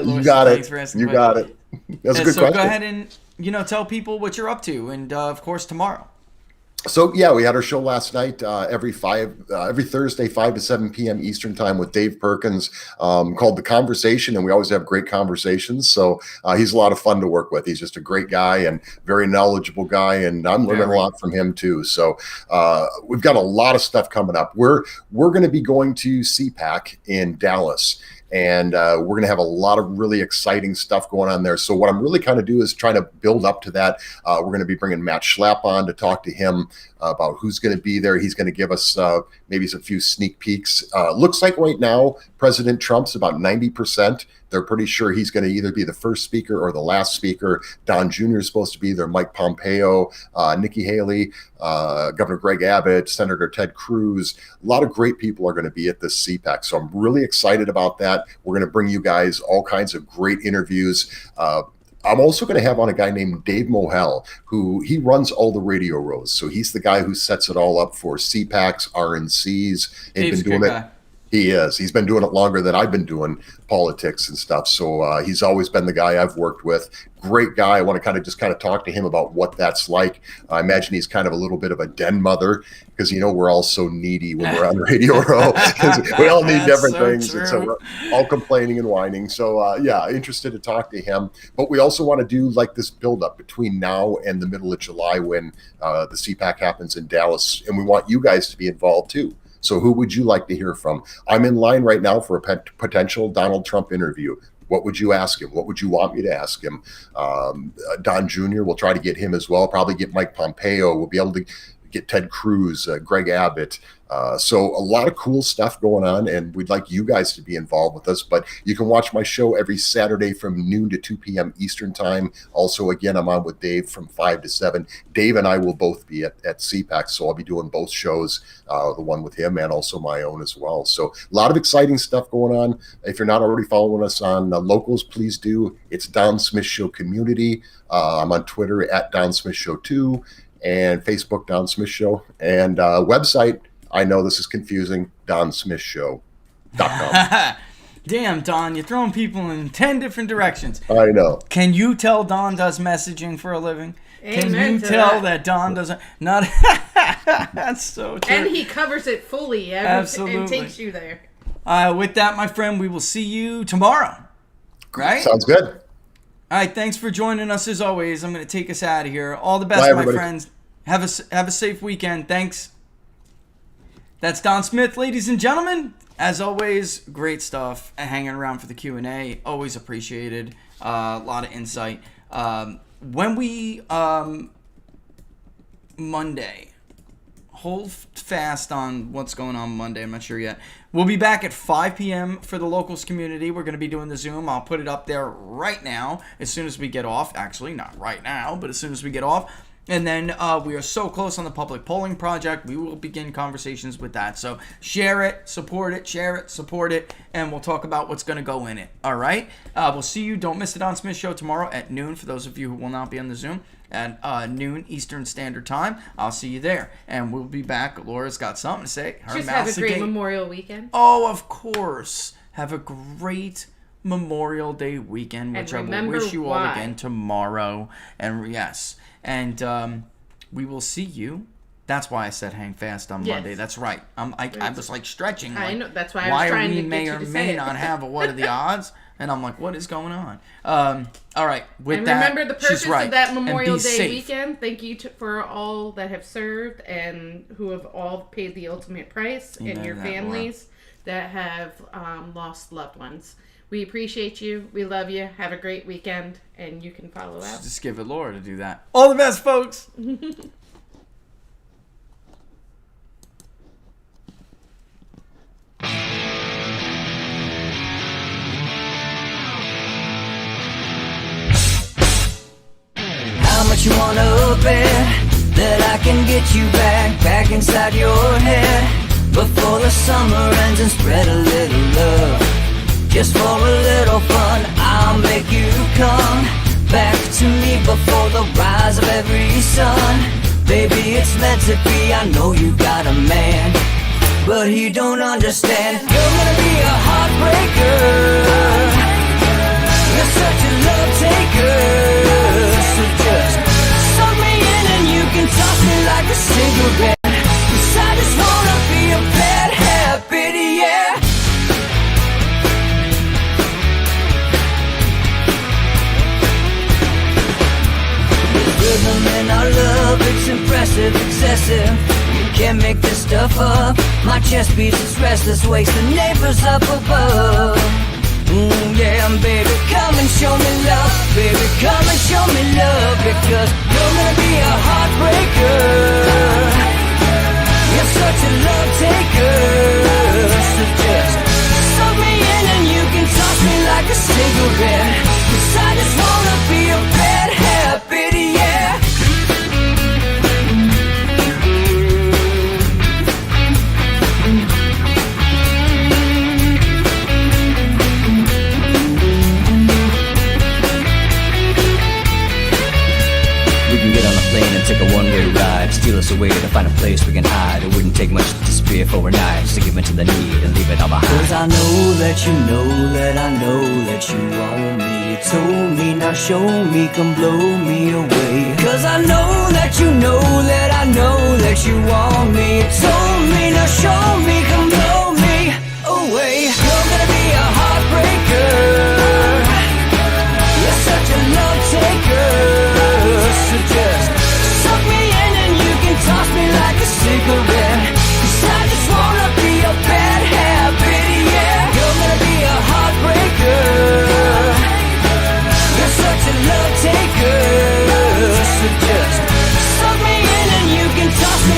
You got it. Thanks for asking you got it. That's a good question. So go ahead and tell people what you're up to, and of course tomorrow. So yeah, we had our show last night, every Thursday, 5 to 7 p.m. Eastern time with Dave Perkins, called The Conversation, and we always have great conversations. So he's a lot of fun to work with. He's just a great guy and very knowledgeable guy, and I'm learning a lot from him too. So we've got a lot of stuff coming up. We're going to be going to CPAC in Dallas. And we're going to have a lot of really exciting stuff going on there. So what I'm really kind of do is trying to build up to that. We're going to be bringing Matt Schlapp on to talk to him about who's going to be there. He's going to give us maybe a few sneak peeks. Looks like right now, President Trump's about 90%. They're pretty sure he's going to either be the first speaker or the last speaker. Don Jr. is supposed to be there, Mike Pompeo, Nikki Haley, Governor Greg Abbott, Senator Ted Cruz. A lot of great people are going to be at this CPAC. So I'm really excited about that. We're going to bring you guys all kinds of great interviews. I'm also going to have on a guy named Dave Mohel, who he runs all the radio rows. So he's the guy who sets it all up for CPACs, RNCs. Dave's been doing it. He is. He's been doing it longer than I've been doing politics and stuff. So he's always been the guy I've worked with. Great guy. I want to kind of talk to him about what that's like. I imagine he's kind of a little bit of a den mother because, we're all so needy when we're on Radio Row. We all need different things. And so we're all complaining and whining. So, interested to talk to him. But we also want to do like this buildup between now and the middle of July when the CPAC happens in Dallas. And we want you guys to be involved too. So who would you like to hear from? I'm in line right now for a potential Donald Trump interview. What would you ask him? What would you want me to ask him? Don Jr., we'll try to get him as well. Probably get Mike Pompeo. We'll be able to get Ted Cruz, Greg Abbott. So a lot of cool stuff going on, and we'd like you guys to be involved with us. But you can watch my show every Saturday from noon to 2 p.m. Eastern time. Also, again, I'm on with Dave from 5 to 7. Dave and I will both be at CPAC, so I'll be doing both shows, the one with him and also my own as well. So a lot of exciting stuff going on. If you're not already following us on Locals, please do. It's Don Smith Show Community. I'm on Twitter at Don Smith Show 2 and Facebook Don Smith Show, and website, I know this is confusing, DonSmithShow.com. Damn, Don, you're throwing people in 10 different directions. I know. Can you tell Don does messaging for a living? Can Amen you to tell that. that Don doesn't? Not. That's so true. And he covers it fully. Absolutely. And takes you there. With that, my friend, we will see you tomorrow. Right? Sounds good. All right. Thanks for joining us as always. I'm going to take us out of here. All the best, Bye, my everybody. friends. Have a safe weekend. Thanks. That's Don Smith, ladies and gentlemen. As always, great stuff. Hanging around for the Q&A, always appreciated. A lot of insight. When we Monday, hold fast on what's going on Monday. I'm not sure yet. We'll be back at 5 p.m. for the Locals community. We're going to be doing the Zoom. I'll put it up there right now as soon as we get off. Actually, not right now, but as soon as we get off. And then we are so close on the public polling project. We will begin conversations with that. So share it, support it, and we'll talk about what's going to go in it. All right? We'll see you. Don't miss the Don Smith Show tomorrow at noon for those of you who will not be on the Zoom. At noon Eastern Standard Time. I'll see you there. And we'll be back. Laura's got something to say. Just have a great Memorial weekend. Oh, of course. Have a great Memorial Day weekend, which I will wish you all again tomorrow. And yes. And we will see you. That's why I said hang fast on Monday. That's right. I was like stretching. Like, I know. That's why I was trying to get you to say it. May or may not have a what are the odds? And I'm like, what is going on? All right. With and that, remember the purpose she's right. of that Memorial Day safe. weekend. Thank you for all that have served and who have all paid the ultimate price, and your families that have lost loved ones. We appreciate you. We love you. Have a great weekend, and you can follow out. Just give it Laura to do that. All the best, folks. How much you wanna bet that I can get you back inside your head before the summer ends and spread a little love. Just for a little fun, I'll make you come back to me before the rise of every sun. Baby, it's meant to be, I know you got a man, but he don't understand. You're gonna be a heartbreaker, you're such a love taker. So just suck me in and you can toss me like a cigarette, 'cause I just wanna be a bad habit, yeah. Rhythm in our love, it's impressive, excessive. You can't make this stuff up. My chest beats, it's restless, wakes the neighbors up above. Yeah, baby, come and show me love. Baby, come and show me love, because you're gonna be a heartbreaker. You're such a love taker. So just suck me in and you can toss me like a cigarette, 'cause I just wanna be a bad habit, yeah. We can get on a plane and take a one-way ride, steal us away to find a place we can hide. It wouldn't take much to spear for overnight, to give in to the need and leave it all behind. 'Cause I know that you know that I know that you want me. You told me, now show me, come blow me away. 'Cause I know that you know that I know that you want me. You told me, now show me, come blow me away. You're gonna be a heartbreaker. You're such a love taker. So just suck me in and you can toss me like a cigarette, 'cause I just wanna be a bad habit, yeah. You're gonna be a heartbreaker. You're such a love taker. So just suck me in and you can toss me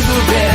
cigarette.